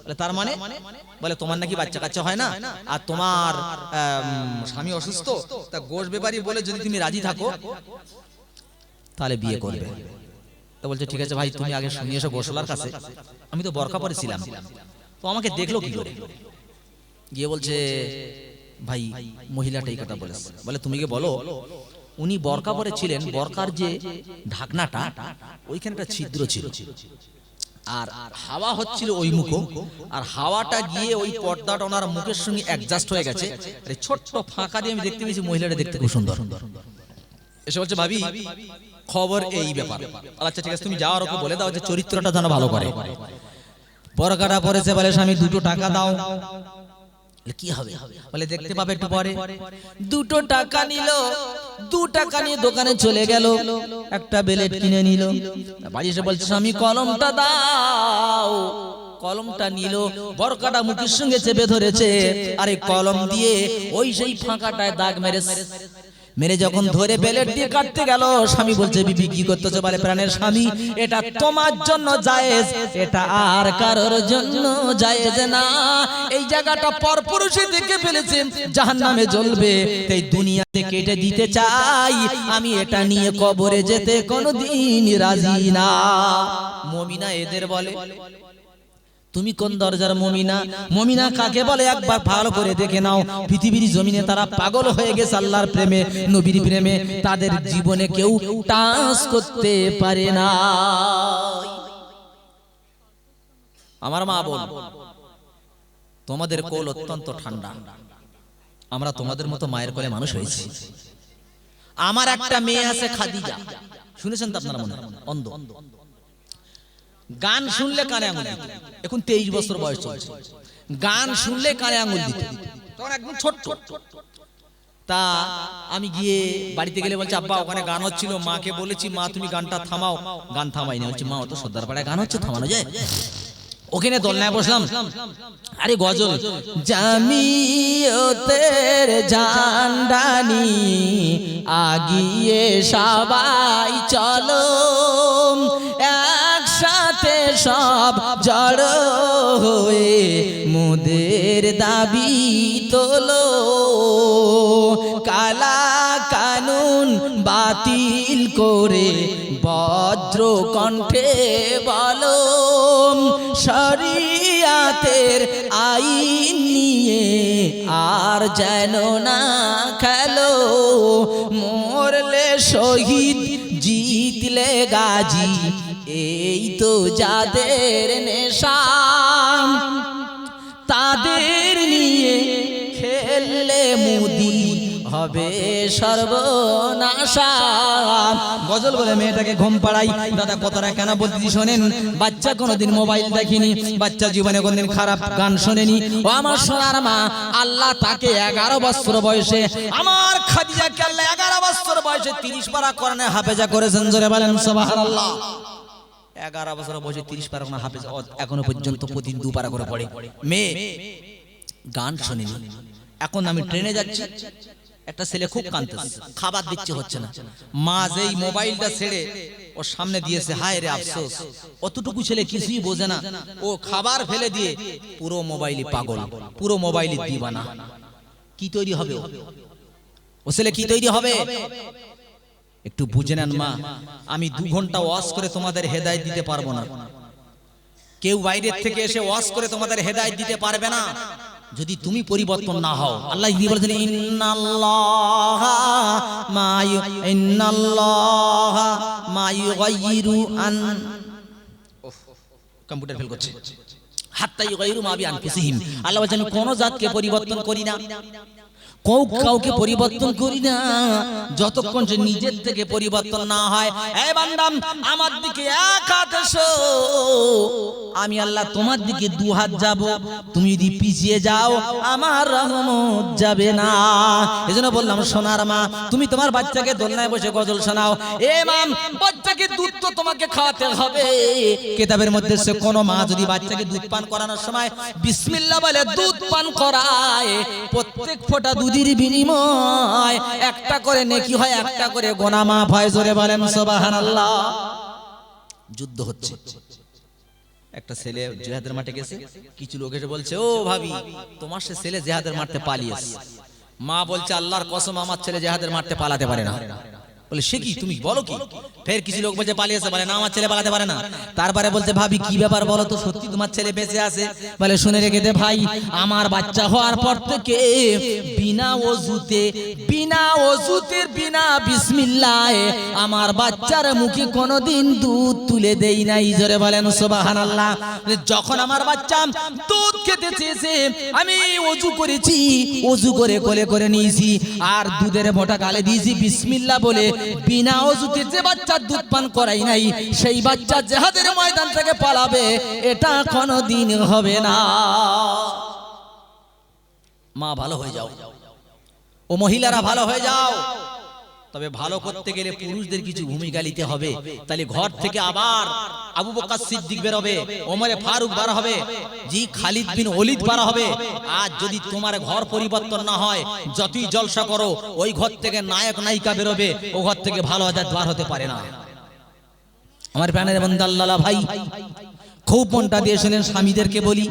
বলে তার মানে? বলে তোমার নাকি বাচ্চা কাচ্চা হয় না, আর তোমার স্বামী অসুস্থ, তা গোশ ব্যাপারী বলে যদি তুমি রাজি থাকো তাহলে বিয়ে করবে। তো বলছে ঠিক আছে ভাই, তুমি আগে শুনিয়ে এসো গোশালার কাছে, আমি তো বরকা পরেছিলাম, তো আমাকে দেখলো কি করে? গিয়ে বলছে ভাই মহিলাটা এই কথা বলেছে। বলে তুমি গিয়ে বলো উনি বরকা পরে ছিলেন, বরকার যে ঢাকনাটা ওইখানে একটা ছিদ্র ছিল, আর হাওয়া হচ্ছিল ওই মুখ, আর হাওয়াটা গিয়ে ওই পর্দাটা ওনার মুখের সঙ্গে অ্যাডজাস্ট হয়ে গেছে। ছোট্ট ফাঁকা দিয়ে আমি দেখতে পেয়েছি মহিলাটা দেখতে খুব সুন্দর। এসে বলছে ভাবি খবর এই ব্যাপার। আচ্ছা ঠিক আছে, তুমি যাওয়ার ওকে বলে দাও যে চরিত্রটা যেন ভালো করে। বরকাটা পরেছে, বলে স্বামী 2 টাকা দাও। কি হবে? বলে দেখতে পাবে একটু পরে। 2 টাকা নিল, 2 টাকা নিয়ে দোকানে চলে গেল, একটা বেলেট কিনে নিল। বাড়ি এসে বলছে স্বামী কলমটা দাও। কলমটা নিল, বরকাটা মুখের সঙ্গে চেপে ধরেছে, আরে কলম দিয়ে ওই সেই ফাঁকাটায় দাগ মেরে যখন ধরে বেলেট দিয়ে কাটতে গেল, স্বামী বলছে বিবি কি করতেছো? বলে প্রাণের স্বামী এটা তোমার জন্য জায়েজ, এটা আর কারোর জন্য জায়েজ না। এই জায়গাটা পরপুরুষে দেখে ফেলেছে, জাহান্নামে জ্বলবে, তাই দুনিয়াতে কেটে দিতে চাই, আমি এটা নিয়ে কবরে যেতে কোনোদিন রাজি না। মুমিনা এদের বলে। তুমি কোন দরজার মুমিনা? মুমিনা কাকে বলে একবার ভালো করে দেখে নাও। পৃথিবীর জমিনে তারা পাগল হয়ে গেছে আল্লাহর প্রেমে, নবীর প্রেমে, তাদের জীবনে কেউ টাচ করতে পারে না। আমার মা বোন, তোমাদের কোল অত্যন্ত ঠান্ডা, আমরা তোমাদের মতো মায়ের কোলে মানুষ হয়েছি। আমার একটা মেয়ে আছে খাদিজা, শুনেছেন তো আপনারা মনে হয়, অন্ধ। গান শুনলে কানে আঙুল দিত, এখন 23 বছর বয়স চলছে, গান শুনলে কানে আঙুল দিত, তখন একদম ছোট্ট। তা আমি গিয়ে বাড়িতে গেলে বলছে আব্বা ওখানে গান হচ্ছিল, মাকে বলেছি মা তুমি গানটা থামাও, গান থামাইনি। বলছে মা ও তো সর্দার পাড়ায় গান হচ্ছে, থামানো যায়? ওখানে দোলনায় বসলাম, আরে গজল জামিয়তের জানদানি আগিয়ে সবাই চলো, একসাথে সব জড়ো হয়ে মোদের দাবি তোলো, কালা কানুন বাতিল করে বজ্র কণ্ঠে বলো, শরিয়াতের আইন নিয়ে আর যেন না খেলো, মরলে শহীদ জিতলে গাজী, এই তো যাদের নেশা, তাদের নিয়ে খেললে মুদি হবে সর্বনাশা। গজল বলে মেয়েটাকে ঘুম পাড়াই। দাদা কথাটা কেন বলতেছি শোনেন, বাচ্চা কোনোদিন মোবাইল দেখেনি, বাচ্চা জীবনে কোনোদিন খারাপ গান শোনেনি। ও আমার সোনার মা, আল্লাহ তাকে 11 বছর বয়সে, আমার খাদিজাকে আল্লাহ 11 বছর বয়সে 30 পারা কোরআনে হাফেজা করেছেন। জোরে বলেন সুবহানাল্লাহ। 11 বছর বয়সে 30 পারা কোরআন হাফেজ, এখনো পর্যন্ত প্রতিদিন 2 পারা করে পড়ে। মেয়ে গান শোনেনি। এখন আমি ট্রেনে যাচ্ছি, একটা ছেলে খুব কাঁদতেছে, খাবার দিচ্ছে হচ্ছে না, মা যেই মোবাইলটা ছেড়ে ওর সামনে দিয়েছে, হায় রে আফসোস, অতটুকু ছেলে কিছুই বোঝে না, ও খাবার ফেলে দিয়ে পুরো মোবাইলই পাগল, পুরো মোবাইলই দিবানা। কি তৈরি হবে ও ছেলে, কি তৈরি হবে? একটু বুঝে নেন মা, আমি 2 ঘন্টা ওয়াজ করে তোমাদের হেদায়েত দিতে পারবো না, কেউ বাইরের থেকে এসে ওয়াজ করে তোমাদের হেদায়েত দিতে পারবে না। যদি তুমি পরিবর্তন না হও, আল্লাহ কি বলেছেন, ইন্নাল্লাহা মা ইউগাইয়িরু আন, কম্পিউটার ফেল করছে, হাত্তা ইউগাইয়িরু মা বিআনফুসিহিম। আল্লাহ বলেছেন কোন জাতকে পরিবর্তন করি না, কাউকে পরিবর্তন করি না যতক্ষণ সে নিজের থেকে পরিবর্তন না হয়। এই বান্দাম আমার দিকে এক হাত এসো, আমি আল্লাহ তোমার দিকে দু হাত যাব, তুমি যদি পিছিয়ে যাও আমার রহমত যাবে না। এজন্য বললাম সোনার মা, তুমি তোমার বাচ্চাকে দোলনায় বসে গজল শোনাও। এ মাম, বাচ্চাকে দুধ তো তোমাকে খাওয়াতে হবে। কিতাবের মধ্যে সে কোন মা যদি বাচ্চাকে দুধ পান করানোর সময় বিসমিল্লাহ বলে দুধ পান করায়, প্রত্যেক ফোঁটা দুধের বিনিময় একটা করে নেকি হয়, একটা করে গোনা মাফ হয়। জোরে বলেন সুবহানাল্লাহ। যুদ্ধ হচ্ছে, একটা ছেলে জিহাদের মাঠে গেছে, কিছু লোক এসে বলছে, ও ভাবি তোমার সে ছেলে জিহাদের মাঠে পালিয়েছে। মা বলছে আল্লাহর কসম আমার ছেলে জিহাদের মাঠে পালাতে পারে না। বলে সে কি, তুমি বলো কি? ফের কিছু লোক বলছে পালিয়েছে, বলে না আমার ছেলে পালাতে পারে না। তারপরে বলছে ভাবি কি ব্যাপার বলো তো, সত্যি তোমার ছেলে বেঁচে আছে? বলে শুনে রেখে দে ভাই, আমার বাচ্চা হওয়ার পর থেকে বিনা ওযুতে বিনা বিসমিল্লাহে আমার বাচ্চার মুখে কোনোদিন দুধ তুলে দেই নাই। জোরে বলেন সুবহানাল্লাহ। যখন আমার বাচ্চা দুধ খেতে চেয়েছে আমি ওযু করেছি, ওযু করে কোলে করে নিয়েছি আর দুধের মোটা গালে দিয়েছি বিসমিল্লাহ বলে। বিনা ওযুতে যে বাচ্চা দুধ পান করাই নাই, সেই বাচ্চা জিহাদের ময়দান থেকে পালাবে, এটা কোনোদিন হবে না। মা ভালো হয়ে যাও, ও মহিলারা ভালো হয়ে যাও। তবে ভালো করতে গেলে পুরুষদের কিছু ভূমিকা নিতে হবে। তাহলে ঘর থেকে আবার আবু বকর সিদ্দিক বের হবে, ওমরে ফারুক বার হবে, জি খালিদ বিন ওলিদ বার হবে। আজ যদি তোমার ঘর পরিবর্তন না হয়, যতই জলসা করো, ওই ঘর থেকে নায়ক নায়িকা বেরোবে, ও ঘর থেকে ভালো হাজার দ্বার হতে পারে না। আমার প্রাণের বন্ধু আল্লাহ ভাই, খুব মনটা দিয়ে শুনেন, স্বামীদেরকে বলি,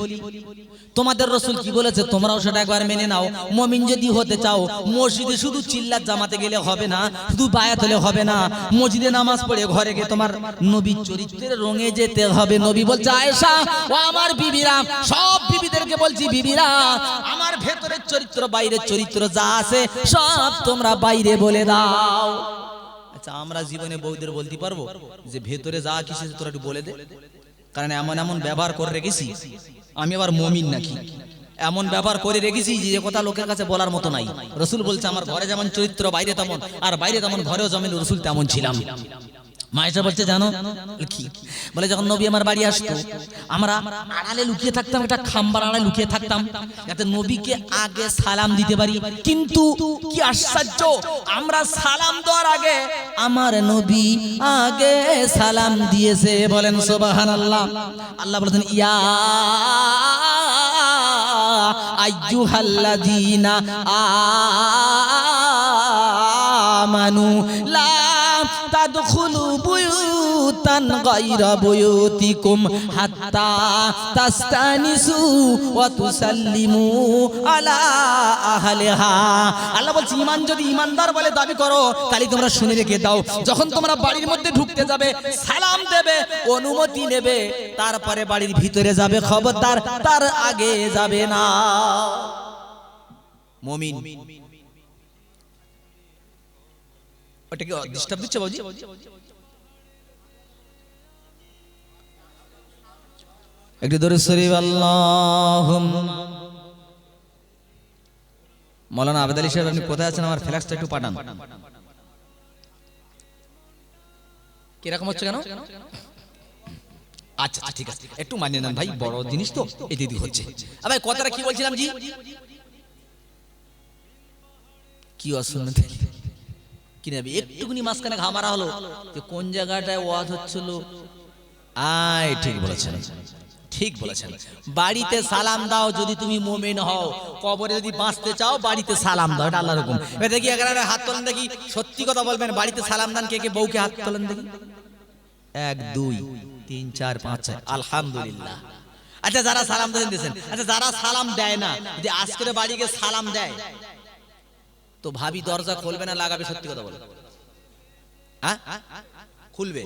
তোমাদের রাসূল কি বলেছে তোমরাও সেটা একবার মেনে নাও। মুমিন যদি হতে চাও, মসজিদে শুধু চিল্লাত জামাতে গেলে হবে না, শুধু বায়াত হলে হবে না, মসজিদে নামাজ পড়ে ঘরে গিয়ে তোমার নবীর চরিত্রের রঙে যেতে হবে। নবী বলছে আয়েশা ও আমার বিবিরা, সব বিবিদেরকে বলছি, বিবিরা আমার ভেতরের চরিত্র বাইরের চরিত্র যা আছে সব তোমরা বাইরে বলে দাও। আচ্ছা, আমরা জীবনে বউদের বলতে পারবো যে ভেতরে যা কিছু তোরা একটু বলে দে? কারণ এমন এমন ব্যবহার করে রেখেছি, আমি আবার মুমিন নাকি, এমন ব্যবহার করে রেখেছি যে কথা লোকের কাছে বলার মতো নাই। রাসূল বলছে আমার ঘরে যেমন চরিত্র বাইরে তেমন, আর বাইরে তেমন ঘরেও যেমন রাসূল তেমন ছিলাম। মায়েশা বলছে জানো কি বলে, যখন নবী আমার বাড়ি আসতো আমরা আড়ালে লুকিয়ে থাকতাম, একটা খাম্বার আড়ালে লুকিয়ে থাকতাম যাতে নবীকে আগে সালাম দিতে পারি। কিন্তু কি আশ্চর্য, আমরা সালাম দেওয়ার আগে আমার নবী আগে সালাম দিয়েছে। বলেন সুবহানাল্লাহ। আল্লাহ বলেছেন ইয়া আইয়ুহাল্লাযীনা আমানু লা তাদখুলু বুয়ুতান গায়রা বুয়ুতিকুম হাত্তা তাস্তানিসু ওয়া তুসাল্লিমু আলা আহলিহা। আল্লাহ বলছে ঈমান যদি ঈমানদার বলে দাবি করো, তাহলে তোমরা শুনে রেখে দাও, যখন তোমরা বাড়ির মধ্যে ঢুকতে যাবে সালাম দেবে, অনুমতি নেবে, তারপরে বাড়ির ভিতরে যাবে, খবরদার তার আগে যাবে না। মুমিন ওটা কি ডিস্টার্ব দিচ্ছে বাবুজি? একটু দরুদ শরীফ আল্লাহুম্মা। মাওলানা আবেদ আলী সাহেব আপনি কোথায় আছেন? আমার ফ্ল্যাক্সটা একটু পাঠান। কিরকম হচ্ছে কেন? আচ্ছা ঠিক আছে, একটু মানিয়ে নেন ভাই, বড় জিনিস তো এদিকে হচ্ছে। ভাই কথাটা কি বলছিলাম জি? কি অসুবিধা কি নেবে? একটুখানি মাঝখানে ঘামারা হলো যে কোন জায়গাটায় ওয়াজ হচ্ছিল। আয় ঠিক বলেছেন, ঠিক বলেছেন। বাড়িতে সালাম দাও যদি তুমি মুমিন হও, কবরে যদি বাঁচতে চাও বাড়িতে সালাম দাও, এটা আল্লাহর হুকুম। দেখি এখানে হাত তোলেন দেখি, সত্যি কথা বলবেন, বাড়িতে সালাম দান কে কে? বউকে হাত তোলেন দেখি। 1 2 3 4 5 6 আলহামদুলিল্লাহ। আচ্ছা যারা সালাম দিয়েছেন, আচ্ছা যারা সালাম দেয় না, যদি আজকে বাড়ি গিয়ে সালাম দেয় তো ভাবি দরজা খুলবে না লাগাবে? সত্যি কথা বলে হ্যাঁ খুলবে?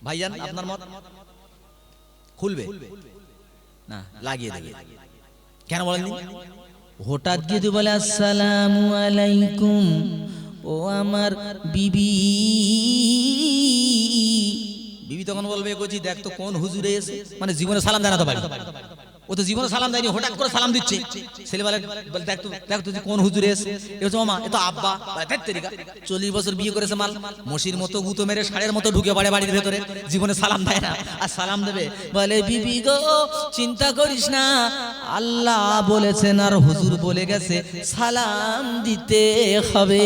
ভাইজান আপনার মত? খুলবে না, লাগিয়ে দেবে। কেন বলেননি? হঠাৎ গিয়ে বলে আসসালামু আলাইকুম, ও আমার বিবি। বিবি তখন বলবে কচি দেখ তো কোন হুজুরে এসে, মানে জীবনে সালাম দেয় না তো বাড়ি, ও তো জীবনে সালাম দেয়নি, হঠাৎ করে সালাম দিচ্ছে। ছেলে বলে দেখ তো কোন হুজুরে এসে, এ হচ্ছে মামা, এ তো আব্বা। 40 বছর বিয়ে করেছে মাল, মসির মতো গুঁতো মেরে ষাঁড়ের মতো ঢুকে পড়ে বাড়ির ভেতরে, জীবনে সালাম দেয় না। আর সালাম দেবে বলে বিবি গো চিন্তা করিস না, আল্লাহ বলেছেন আর হুজুর বলে গেছে সালাম দিতে হবে।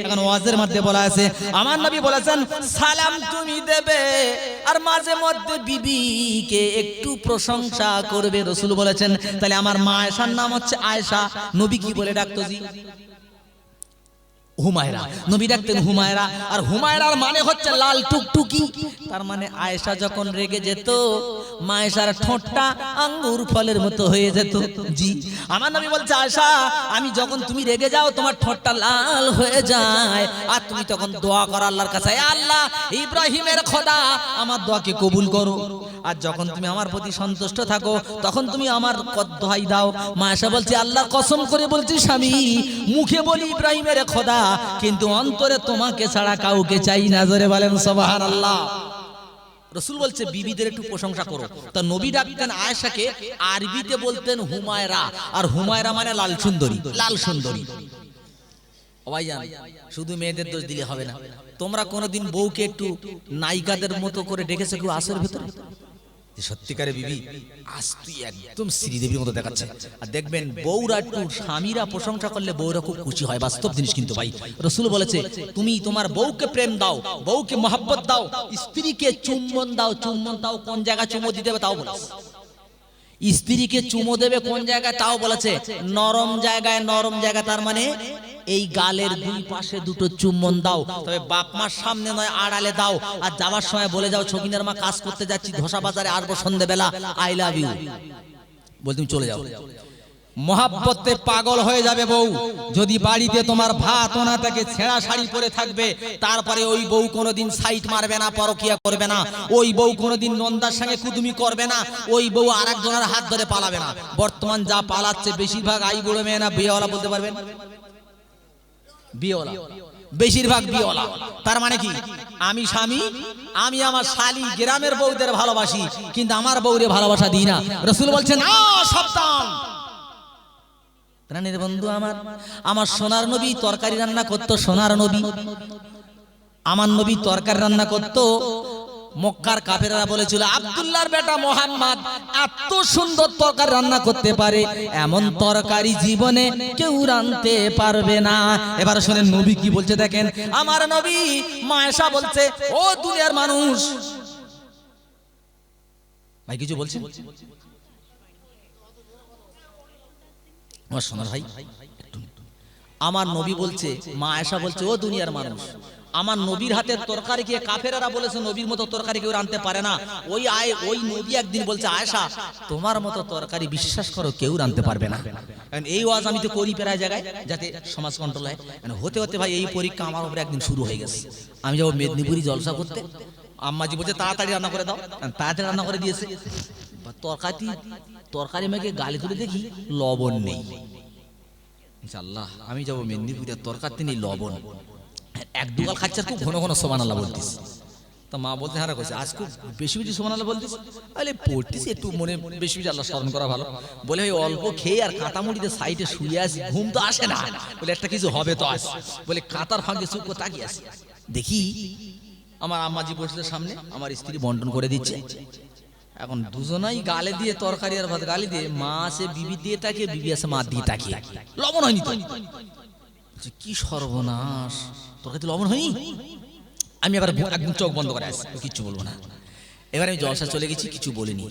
এখন ওয়াজের মধ্যে বলা আছে আমার নবী বলেছেন সালাম তুমি দেবে, আর মাঝে মধ্যে বিবিকে একটু প্রশংসা করবে। রাসূল বলেছেন তাহলে আমার মা আয়েশার নাম হচ্ছে আয়েশা, নবী কি বলে ডাকতো জি? হুমায়রা। নবী ডাকতেন হুমায়রা, আর হুমায়রার মানে হচ্ছে লাল টুকটুকি। তার মানে আয়েশা যখন রেগে যেত, মা আয়েশার ঠোঁটটা আঙ্গুর ফলের মতো হয়ে যেত। জি, আমার নবী বলছে আয়েশা আমি যখন তুমি রেগে যাও তোমার ঠোঁটটা লাল হয়ে যায়, আর তুমি তখন দোয়া করো আল্লাহর কাছে, হে আল্লাহ ইব্রাহিমের খোদা আমার দোয়াকে কবুল করো। আর যখন তুমি আমার প্রতি সন্তুষ্ট থাকো তখন তুমি আমার দোহাই দাও। মা আয়েশা বলছে আল্লাহর কসম করে বলছি স্বামী, মুখে বলি ইব্রাহিমের খোদা, কিন্তু অন্তরে তোমাকে ছাড়া কাউকে চাই না। জোরে বলেন সুবহানাল্লাহ। রাসূল বলছে বিবিদের একটু প্রশংসা করো। তা নবী ডাকতেন আয়েশাকে, আরবিতে বলতেন হুমায়রা, আর হুমায়রা মানে লাল সুন্দরী, লাল সুন্দরী। ভাইজান শুধু মেয়েদের দোষ দিলে হবে না। তোমরা কোনোদিন বউকে একটু নায়িকাদের মতো করে ডেকেছো কেউ আসের ভিতরে? সত্যিকারে বিবি আজ তুই একদম শ্রীদেবীর মতো দেখাচ্ছে। আর দেখবেন বউরা একটু স্বামীরা প্রশংসা করলে বউরা খুব খুশি হয়, বাস্তব জিনিস কিন্তু ভাই। রাসূল বলেছে তুমি তোমার বউকে প্রেম দাও, বউকে মহব্বত দাও, স্ত্রীকে চুম্বন দাও। চুম্বন দাও কোন জায়গায় চুমো দিতে হবে তাও বলেছে। স্ত্রীকে চুমো দেবে কোন জায়গায় তাও বলেছে, নরম জায়গায়। নরম জায়গা তার মানে এই গালের দুই পাশে দুটো চুম্বন দাও, তবে বাপ মার সামনে নয়, আড়ালে দাও। আর যাওয়ার সময় বলে যাও ছকিনার মা কাজ করতে যাচ্ছি, ধোসা বাজারে আসবো সন্ধ্যেবেলা, আই লাভ ইউ বল, তুমি চলে যাও। মহাব্বতে পাগল হয়ে যাবে বউ। যদি বাড়িতে তোমার ভাত না থাকে, ছেঁড়া শাড়ি পরে থাকবে, তারপরে ওই বউ কোনোদিন সাইট মারবে না, পরকিয়া করবে না। ওই বউ কোনোদিন নন্দার সঙ্গে কুদুমি করবে না। ওই বউ আরেকজনের হাত ধরে পালাবে না। বর্তমান যা পালাচ্ছে বেশিরভাগ আই বুড়ো মেয়ে না বিয়েওয়ালা, বলতে পারবেন? বিয়েওয়ালা, বেশিরভাগ বিয়েওয়ালা। তার মানে কি আমি স্বামী, আমি আমার শালি গ্রামের বউদের ভালোবাসি, কিন্তু আমার বউরে ভালোবাসা দিই না। রাসূল বলছেন না, সাবধান। প্রাণের বন্ধু আমার সোনার নবী তরকারি রান্না করতো। সোনার নবী, আমার নবী তরকারি রান্না করতো। মক্কার কাফেররা বলেছিল আব্দুল্লাহর বেটা মুহাম্মদ এত সুন্দর তরকারি রান্না করতে পারে, এমন তরকারি জীবনে কেউ রাঁধতে পারবে না। এবার শুনেন নবী কি বলছে দেখেন। আমার নবী মা আয়েশা বলছে ও দুনিয়ার মানুষ, ভাই কিছু বলছেন? আমার সোনার ভাই, আমার নবী বলছে, মা আয়েশা বলছে ও দুনিয়ার মানুষ, আমার নবীর হাতের তরকারি কে কাফেররা বলেছে নবীর মতো তরকারি কেউ রাঁধতে পারে না। ওই নবী একদিন বলছে আয়েশা তোমার মতো তরকারি বিশ্বাস করো কেউ রাঁধতে পারবে না। এই ওয়াজ আমি তো করি প্রায় জায়গায় যাতে সমাজ কন্ট্রোল হয়। হতে হতে ভাই এই পরীক্ষা আমার উপরে একদিন শুরু হয়ে গেছে। আমি যাবো মেদিনীপুরি জলসা করতে, আম্মাজি বলছে তাড়াতাড়ি রান্না করে দাও, তাড়াতাড়ি রান্না করে দিয়েছে। তরকারি মেখে গালি তুলে দেখি লবণ নেই। আল্লাহ, আমি যাবো মেদিনীপুরে, তরকারি নেই, লবণ। এক দুগাল খাচ্ছে, খুব ঘন ঘন সুবহানাল্লাহ বলতিস। তা মা বলতে হারা কইছে আজ খুব বেশি বেশি সুবহানাল্লাহ বলতিস। আরে পড়তিস একটু মনে বেশি বেশি আল্লাহ স্মরণ করা ভালো। বলে ওই অল্প খেয়ে আর কাঁটামুড়িতে সাইডে শুয়ে আছি, ঘুম তো আসে না। বলে একটা কিছু হবে তো আজ, বলে কাঁটার ফাঁকে চুপ করে তাকিয়ে আছি। দেখি আমার আম্মাজি বসে সামনে, আমার স্ত্রী বন্টন করে দিচ্ছে। এখন দুজনাই গালে দিয়ে তরকারি আর ভাত গালি দিয়ে, মা আসে বিবি দিয়ে তাকিয়ে, বিবি আসে মা দিয়ে তাকিয়ে। লবণ হয়নি তো। কি সর্বনাশ, তরকারিতে লবণ হয়নি। আমি আবার একদম চোখ বন্ধ করে আসি, কিচ্ছু বলবো না। এবার আমি জলসা চলে গেছি, কিছু বলিনি,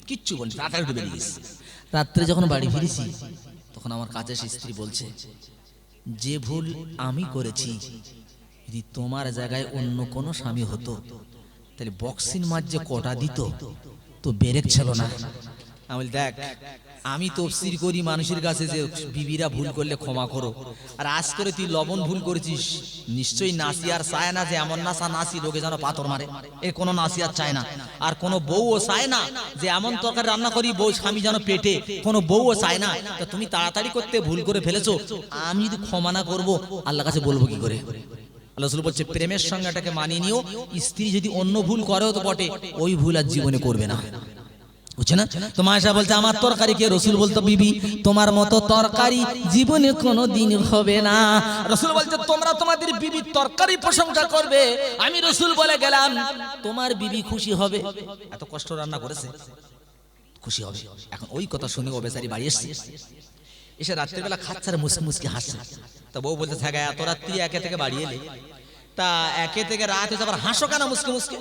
কিচ্ছু বলিনি, তাড়াতাড়ি উঠে বেরিয়ে গেছি। রাত্রে যখন বাড়ি ফিরেছি তখন আমার কাছে স্ত্রী বলছে যে ভুল আমি করেছি যদি তোমার জায়গায় অন্য কোনো স্বামী হতো তাহলে বক্সিং মাছ যে কটা দিত তো বেরেক ছিল না। আমি বলি দেখ আমি তফসির করি মানুষের কাছে যে বিবিরা ভুল করলে ক্ষমা করো, আর আজ করে তুই লবণ ভুল করেছিস, নিশ্চয়ই নাসি আর চায় না যে এমন নাসা নাসি লোকে যেন পাথর মারে, এ কোনো নাসি আর চায় না। আর কোনো বউও চায় না যে এমন তরকারি রান্না করি বউ স্বামী যেন পেটে, কোনো বউও চায় না। তা তুমি তাড়াতাড়ি করতে ভুল করে ফেলেছো, আমি যদি ক্ষমা না করবো আল্লাহর কাছে বলবো কি করে? আল্লাহ রাসূল বলছে প্রেমের সঙ্গে এটাকে মানিয়ে নিও, স্ত্রী যদি অন্য ভুল করেও তো বটে, ওই ভুল আর জীবনে করবে না, বুঝছে না? তো মায়েশা বলছে আমার তরকারি কে? রাসূল বলতো বিবি তোমার মতো তরকারি জীবনে কোনো দিন হবে না। রাসূল বলছে তোমরা তোমাদের বিবির তরকারি প্রশংসা করবে, আমি রাসূল বলে গেলাম তোমার বিবি খুশি হবে, এত কষ্ট রান্না করেছে খুশি হবে। এখন ওই কথা শুনে ও বেচারি বাড়ি এসছে, এসে রাত্রির বেলা খাচ্ছে আর মুসকি মুসকি হাসছে। তা বউ বলতে থাকে এত রাত্রি একে থেকে বাড়ি এলে, তা একে থেকে রাত হয়েছে আবার হাসো কেন মুসকি মুসকি?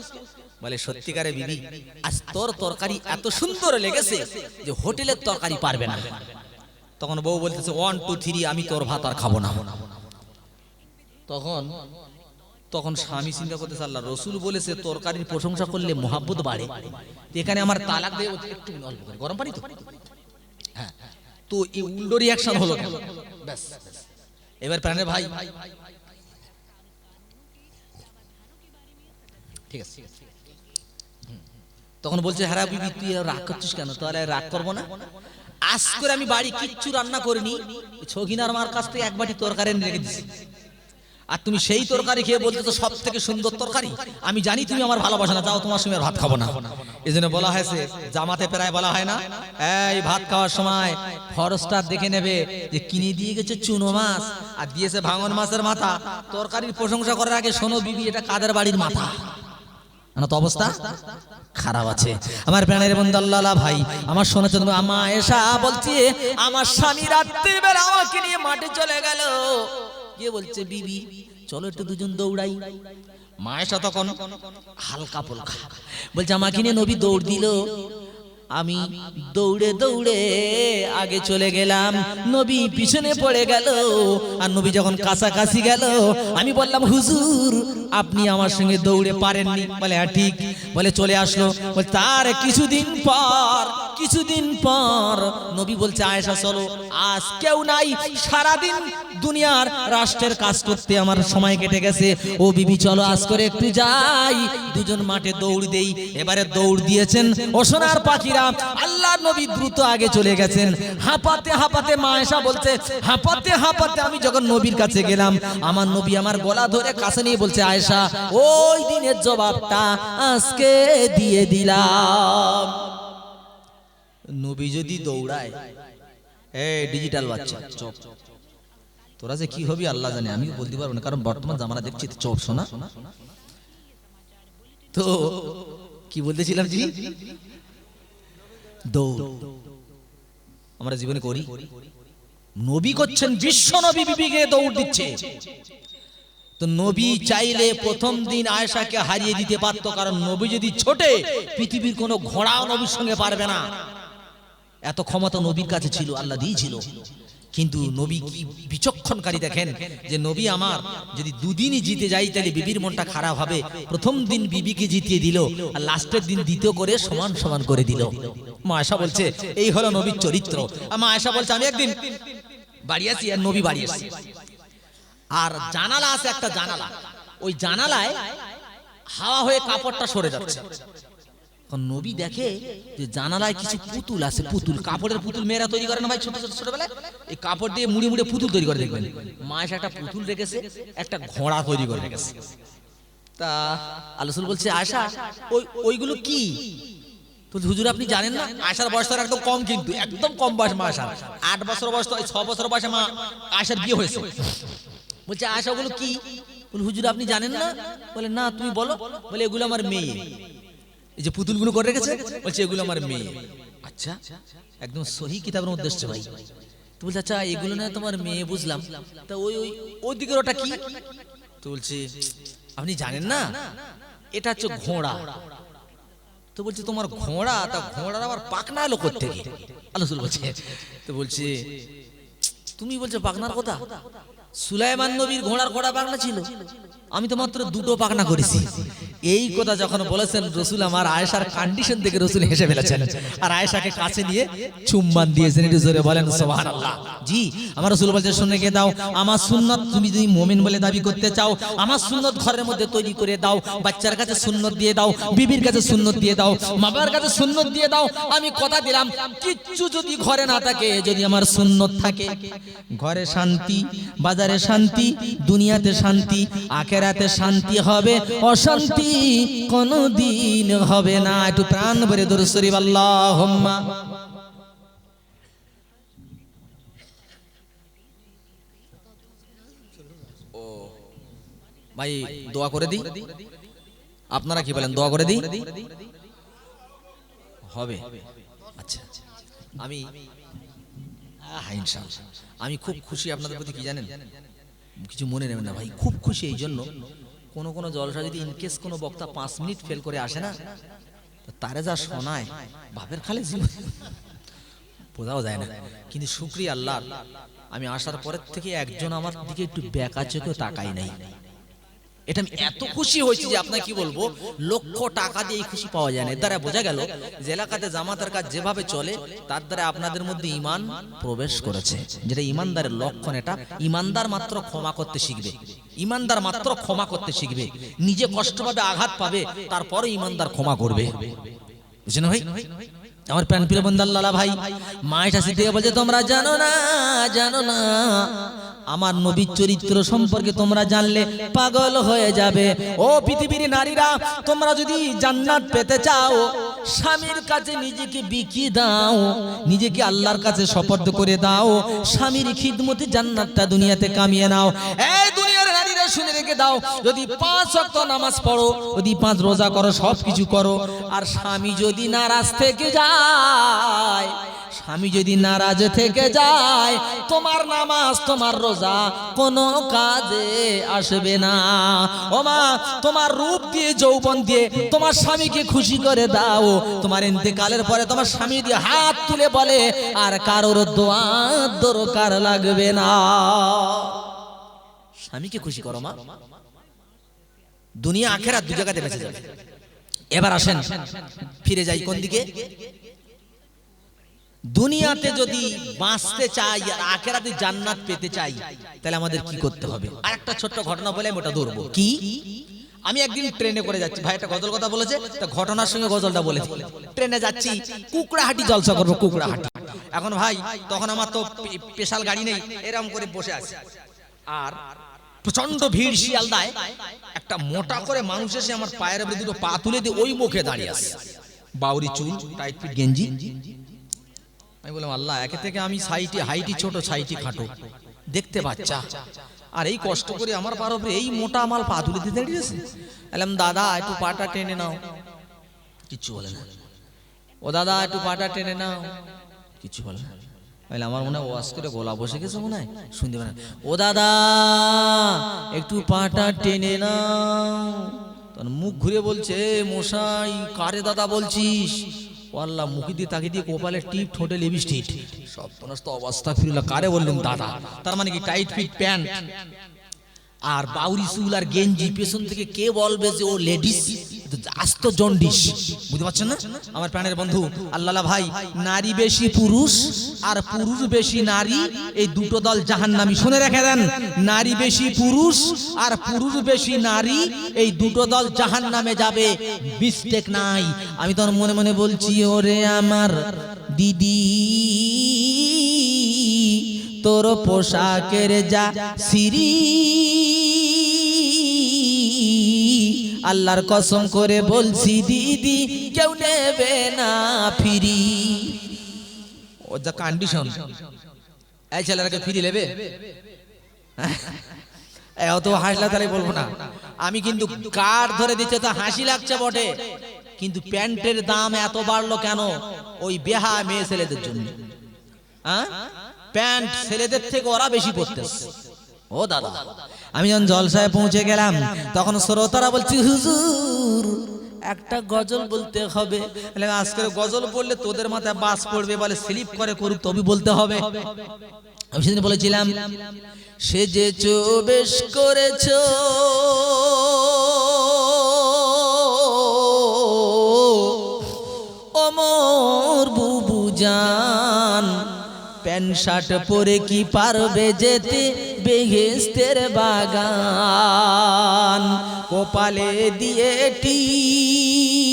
বলে সত্যিকারে বিবি আজ তোর তরকারি এত সুন্দর লেগেছে যে হোটেলের তরকারি পারবে না। তখন বউ বলতেছে 1 2 3 আমি তোর ভাত আর খাবো না। তখন স্বামী চিন্তা করতেছে আল্লাহ রাসূল বলেছে তরকারির প্রশংসা করলে মহাব্বত বাড়ে, এখানে আমার তালাক দিয়ে একটু অল্প করে গরম পানি তো, হ্যাঁ তো এই উল্টো রিয়াকশন হলো কেন? ব্যাস এবার প্রাণের ভাই ঠিক আছে, তখন বলছে হ্যাঁ বিবি তুই রাগ করছিস কেন? তাহলে রাগ করবো না, আজ করে আমি বাড়ি কিচ্ছু রান্না করিনি, ছগিনার মার কাছ থেকে এক বাটি তরকারি রেখে দিছি, আর তুমি সেই তরকারি খেয়ে বলতে তো সব থেকে সুন্দর তরকারি, আমি জানি তুমি আমার ভালোবাসা না, যাও তোমার সঙ্গে ভাত খাবো না। এই জন্য বলা হয়েছে জামাতে প্রায় বলা হয় না এই ভাত খাওয়ার সময় ফরস্টার দেখে নেবে যে কিনে দিয়ে গেছে চুনো মাছ আর দিয়েছে ভাঙন মাছের মাথা, তরকারির প্রশংসা করার আগে শোনো বিবি এটা কাদের বাড়ির মাথা, না তো অবস্থা খারাপ আছে। আমার প্রাণের বন্ধু আল্লাহ ভাই আমার শোনা চন্দ্র আমা এসা বলছে আমার স্বামী রাত্রির বেলা আমাকে নিয়ে মাঠে চলে গেল, গিয়ে বলছে বিবি চলো একটু দুজন দৌড়াই। মায়েশা তখন হালকা পলকা বলছে আমাকে নিয়ে নবী দৌড় দিল, আমি দৌড়ে দৌড়ে আগে চলে গেলাম, নবী পিছনে পড়ে গেল, আর নবী যখন কাছাকাছি গেল আমি বললাম হুজুর আপনি আমার সঙ্গে দৌড়ে পারেননি? বলে হ্যাঁ ঠিক। বলে চলে আসলো, বলে তার কিছুদিন পর নবী বলছে আয়েশা চলো, আজ কেউ নাই, সারাদিন দুনিয়ার রাষ্ট্রের কাজ করতে আমার সময় কেটে গেছে, ও বিবি চলো আজ করে একটু যাই, দুজন মাঠে দৌড় দেই। এবারে দৌড় দিয়েছেন ও সোনার পাখিরা, আল্লাহর নবী দ্রুত আগে চলে গেছেন, হাঁপাতে হাঁপাতে মা আয়েশা বলছে হাঁপাতে হাঁপাতে আমি যখন নবীর কাছে গেলাম আমার নবী আমার গলা ধরে কাছে নিয়ে বলছে আয়েশা ওই দিনের জবাবটা আজকে দিয়ে দিলাম। নবী যদি দৌড়ায় এই ডিজিটাল বাচ্চা চপ, তোরা যে কি হবি আল্লাহ জানে, আমি বলতে পারবো না, কারণ বর্তমান জামানা দেখছি চপ শোনা। তো কি বলতেছিলাম জি, দৌড় আমরা জীবনে করি, নবী করছেন বিশ্ব নবী বিবিকে দৌড় দিচ্ছে। তো নবী চাইলে প্রথম দিন আয়েশাকে হারিয়ে দিতে পারত, কারণ নবী যদি ছোটে পৃথিবীর কোনো ঘোড়াও নবীর সঙ্গে পারবে না, এত ক্ষমতা নবীর কাছে ছিল, আল্লাহ দিয়েছিল। কিন্তু নবী কি বিচক্ষণকারী দেখেন, যে নবী আমার যদি দুদিনই জিতে যাই তাহলে বিবির মনটা খারাপ হবে, প্রথম দিন বিবিকে জিতিয়ে দিল আর লাস্টের দিন দ্বিতীয় করে সমান সমান করে দিল। মা আয়েশা বলছে এই হলো নবীর চরিত্র। মা আয়েশা বলছে আমি একদিন বাড়ি আছি আর নবী বাড়ি আসছে, আর জানালা আছে একটা জানালা, ওই জানালায় হাওয়া হয়ে কাপড়টা সরে যাচ্ছে, নবী দেখে যে জানালায় কিছু পুতুল আছে, পুতুল কাপড়ের পুতুল মেয়েরা তৈরি করে না ভাই, ছোট ছোট ছোটবেলায় এই কাপড় দিয়ে মুড়ে মুড়ে পুতুল তৈরি করে, দেখবেন মা এসে একটা পুতুল রেখেছে, একটা ঘোড়া তৈরি করে রেখেছে। তা আল্লাহ রাসূল বলছে আয়েশা ওইগুলো কি? তো হুজুর আপনি জানেন না? আয়েশার বয়স তার একদম কম, কিন্তু একদম কম বয়স মা আয়েশার, 8 বছর বয়স, 6 বছর বয়সে মা আয়েশার বিয়ে হয়েছে। বলছে আয়েশা ওগুলো কি? বলে হুজুর আপনি জানেন না? বলে না তুমি বলো। বলে এগুলো আমার মেয়ে, এই যে পুতুলগুলো করে রেখেছে, বলছে এগুলো আমার মেয়ে। আচ্ছা একদম সহি কিতাবের মধ্যে এসেছে ভাই। তো বলছে আচ্ছা এগুলো না তোমার মেয়ে, বুঝলাম, তা ওই দিকের ওটা কি? তো বলছে আপনি জানেন না, এটা হচ্ছে ঘোড়া। তো বলছে তোমার ঘোড়া, তা ঘোড়ার আবার পাখনা এলো কোত্থেকে? আল্লাহ রাসূল বলছে, তো বলছে তুমি বলছো পাখনার কথা, সুলাইমান নবীর ঘোড়ার পাখনা ছিল, আমি তো মাত্র 2টো পাখনা করেছি, এই কথা যখন বলেছেন রসুল আমার আয়েশার কন্ডিশন থেকে রসুল হেসে ফেলেছেন আর আয়েশাকে কাছে নিয়ে চুম্বন দিয়েছেন। একটু জোরে বলেন সুবহানাল্লাহ। জি, আমার রসুল বলছে শুনে কে দাও আমার সুন্নত, তুমি যদি মুমিন বলে দাবি করতে চাও আমার সুন্নত ঘরের মধ্যে তৈরি করে দাও, বাচ্চার কাছে সুন্নত দিয়ে দাও, বিবির কাছে সুন্নত দিয়ে দাও, মা বাবার কাছে সুন্নত দিয়ে দাও। আমি কথা দিলাম কিচ্ছু যদি ঘরে না থাকে, যদি আমার সুন্নত থাকে, ঘরে শান্তি, বাজারে শান্তি, দুনিয়াতে শান্তি, আখিরাতে শান্তি হবে, অশান্তি কোনদিন হবে না। একটু প্রাণ ভরে দরুদ শরীফ আল্লাহুম্মা। ও ভাই দোয়া করে দিই, আপনারা কি বলেন দোয়া করে দিই? হবে। আচ্ছা আমি ইনশাআল্লাহ আমি খুব খুশি আপনাদের প্রতি, কি জানেন, কিছু মনে নেবেন না ভাই, খুব খুশি এই জন্য, কোনো জলসা যদি ইনকেস কোনো বক্তা 5 মিনিট ফেল করে আসে না, তারে যা শোনায় বাপের খালে জীবন বোঝাও যায় না। কিন্তু শুকরিয়া আল্লাহর, আমি আসার পরের থেকে একজন আমার দিকে একটু বেকা চোখেও তাকাই নাই। এটা আমি এত খুশি হয়েছি যে আপনাকে কি বলবো, লক্ষ টাকা দিয়ে এই খুশি পাওয়া যায় না। এর দ্বারা বোঝা গেল যে এলাকাতে জামাতের কাজ যেভাবে চলে তার দ্বারা আপনাদের মধ্যে ঈমান প্রবেশ করেছে, যেটা ঈমানদারের লক্ষণ। এটা ঈমানদার মাত্র ক্ষমা করতে শিখবে, ঈমানদার মাত্র ক্ষমা করতে শিখবে, নিজে কষ্ট পাবে, আঘাত পাবে, তারপরে ঈমানদার ক্ষমা করবে। বুঝছেন ভাই? আমার প্রাণ প্রিয় বন্ধু আল্লাহ ভাই, মায়েশা সিদ্দিকা বলছে তোমরা জানো না, জানো না আমার নবীর চরিত্র সম্পর্কে তোমরা জানলে পাগল হয়ে যাবে। ও পৃথিবীর নারীরা, তোমরা যদি জান্নাত পেতে চাও স্বামীর কাছে নিজেকে বিকিয়ে দাও, নিজেকে আল্লাহর কাছে সুপর্দ করে দাও, স্বামীর খিদমতে জান্নাতটা দুনিয়াতে কামিয়ে নাও। এই দুনিয়ার নারীরা শুনে রেখে দাও, যদি 5 ওয়াক্ত নামাজ পড়ো, যদি 5 রোজা করো, সব কিছু করো, আর স্বামী যদি নারাজ থেকে যায়, স্বামী যদি নারাজ থেকে যায়, তোমার নামাজ তোমার রোজা কোনো কাজে আসবে না। ও মা, তোমার রূপ দিয়ে যৌবন দিয়ে তোমার স্বামীকে খুশি করে দাও, তোমার ইন্তেকালের পরে তোমার স্বামী দিয়ে হাত তুলে বলে আর কারোর দোয়া দরকার লাগবে না। স্বামীকে খুশি করো মা, দুনিয়া আখেরাত দু জায়গাতে বেঁচে যাবে। এবার আসেন ফিরে যাই কোন দিকে, দুনিয়াতে যদি বাঁচতে চাই আর আখেরাতে জান্নাত পেতে চাই, তাহলে আমাদের কি করতে হবে? আর একটা ছোট্ট ঘটনা বলে আমি ওটা ধরবো। কি? আমি একদিন ট্রেনে করে যাচ্ছি, ভাই একটা গজল কথা বলেছে, তা ঘটনার সঙ্গে গজলটা বলে ট্রেনে যাচ্ছি, কুকড়াহাটি জলসা করবো, কুকড়াহাটি। এখন ভাই তখন আমার তো স্পেশাল গাড়ি নেই, এরকম করে বসে আছি, আর প্রচন্ড ভিড় শিয়ালদায়। একটা মোটা করে মানুষ এসে আমার পায়ের উপরে দুটো পা তুলে দিয়ে ওই মুখে দাঁড়িয়ে আছে, বাউরি চুল, টাইট ফিট গেঞ্জি। আমি বললাম আল্লাহ, একে থেকে আমি হাইটি ছোট, সাইটি খাটো, দেখতে বাচ্চা, আর এই কষ্ট করে আমার পার উপরে এই মোটা আমার পা তুলে দিয়ে দাঁড়িয়েছে। বললাম দাদা একটু পাটা টেনে নাও, কিচ্ছু বলে না। ও দাদা একটু পাটা টেনে নাও, কিচ্ছু বলে না। আমার মনে হয় ওয়াজ করে গলা বসে গেছে, মনে হয় শুনতে পারে। ও দাদা একটু পাটা টেনে নাও, তখন মুখ ঘুরে বলছে মশাই কারে দাদা বলছিস? ও আল্লাহ, মুখে দিয়ে তাকিয়ে দিয়ে কপালে টিপ, ঠোঁটে লিপস্টিক, সব তো অবস্থা ফিরল। কারে বললাম দাদা? তার মানে কি টাইট ফিট প্যান্ট আর বাউরি চুল আর গেঞ্জি, পেছন থেকে কে বলবে যে ও লেডিস? আস্ত জন্ডিস, বুঝতে পারছেন না আমার প্রাণের বন্ধু আল্লাহ ভাই? নারী বেশি পুরুষ আর পুরুষ বেশি নারী, এই দুটো দল জাহান্নামী। শুনে রেখে দেন, নারী বেশি পুরুষ আর পুরুষ বেশি নারী, এই দুটো দল জাহান্নামে যাবে, মিস্টেক নাই। আমি তোর মনে মনে বলছি, ওরে আমার দিদি তোর পোশাকের যা সিরি, আল্লাহর কসম করে বলছি দিদি কেউ নেবে না ফিরি। ও যা কন্ডিশন, এই ছেলেটাকে ফিরি নেবে? অত হাসলে তাহলে বলবো না। আমি কিন্তু কার্ড ধরে দিচ্ছে তো হাসি লাগছে বটে, কিন্তু প্যান্টের দাম এত বাড়লো কেন? ওই বেহা মেয়ে ছেলেদের জন্য। প্যান্ট ছেলেদের থেকে ওরা বেশি পড়তেছে। ও দাদা, আমি যখন জলসায় পৌঁছে গেলাম তখন শ্রোতারা বলছি হুজুর একটা গজল বলতে হবে। আজকের গজল বললে তোদের মাথায় বাস পড়বে, বলে স্লিপ করে করুক তবে বলতে হবে। আমি সেদিন বলেছিলাম, সেজেছো বেশ করেছো মোর বুবু জান, প্যান্ট শার্ট পরে কি পারবে যেতে বেহেশতের বাগান? কপালে দিয়ে টিপ,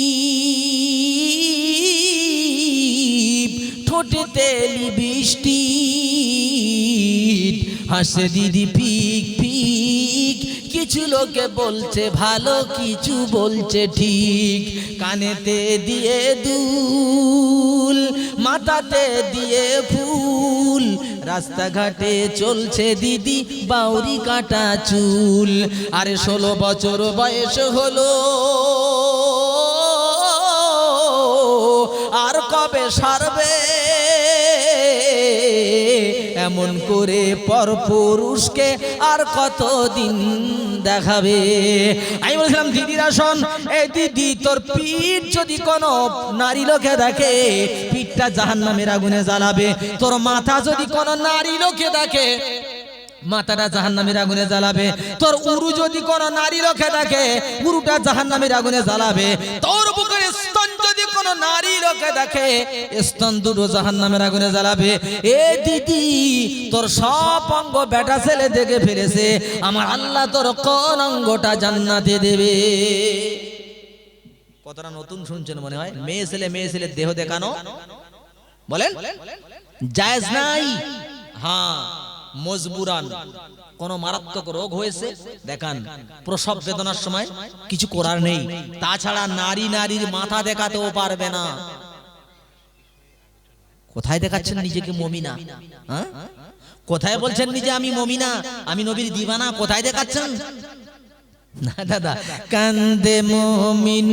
ঠোঁটেতে লিপস্টিক, হাসে দিদি পিক পিক। কিছু লোকে বলছে ভালো, কিছু বলছে ঠিক। কানেতে দিয়ে দুল, মাথাতে দিয়ে ফুল, রাস্তাঘাটে চলছে দিদি বাউরি কাটা চুল। আরে 16 বছর বয়স হলো, আর কবে সারবে এমন করে পরপুরুষকে আর কতদিন দেখাবে? আমি বলছিলাম দিদিরা শোন, এই দিদি তোর পিঠ যদি কোনো নারী লোকে দেখে, পিঠটা জাহান্নামের আগুনে জ্বালাবে। তোর মাথা যদি কোনো নারী লোকে দেখে, মাথাটা জাহান্নামের আগুনে জ্বালাবে। তোর উরু যদি কোনো নারী লোকে দেখে, উরুটা জাহান্নামের আগুনে জ্বালাবে। তোর বুকের স্তন যদি কোনো নারী লোকে দেখে, স্তন দুটো জাহান্নামের আগুনে জ্বালাবে। এ দিদি তোর সব অঙ্গ বেটা ছেলে দেখে ফেলেছে, আমার আল্লাহ তোর কোন অঙ্গটা জান্নাতে দেবে? কতটা নতুন শুনছেন মনে হয়? মেয়ে ছেলে দেহ দেখানো বলেন জায়েজ নাই। হ্যাঁ, মজবুরান কোন মারাত্মক রোগ হয়েছে দেখান, প্রসব বেদনার সময় কিছু করার নেই। তাছাড়া নারীর মাথা দেখাতেও পারবে না। কোথায় দেখাচ্ছেন নিজেকে মমিনা? হ্যাঁ, কোথায় বলছেন নিজে আমি মমিনা, আমি নবীর দিবানা? কোথায় দেখাচ্ছেন? না দাদা, কান্দে মমিন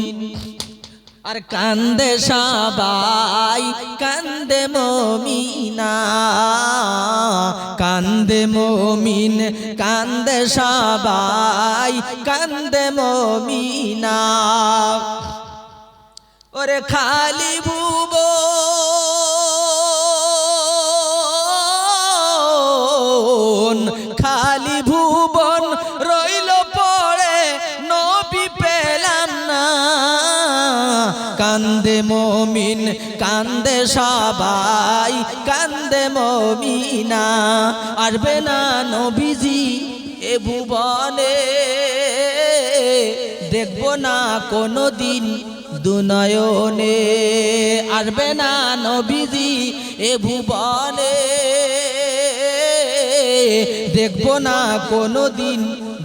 আর কান্দে সবাই, কান্দে মমিনা, কান্দে মমিন, কান্দে সবাই, কান্দে মমিনা। ওরে খালি ভুবন, খালি ভুবন রইল পড়ে, নবী পেলাম না। কান্দে মমিন, কান্দে সবাই, কান্দে মমিনা। আসবে না নবীজি এ ভুবনে, দেখব না কোনদিন দুনয়নে। আসবে না নবীজি এ ভুবনে, দেখব না কোনদিন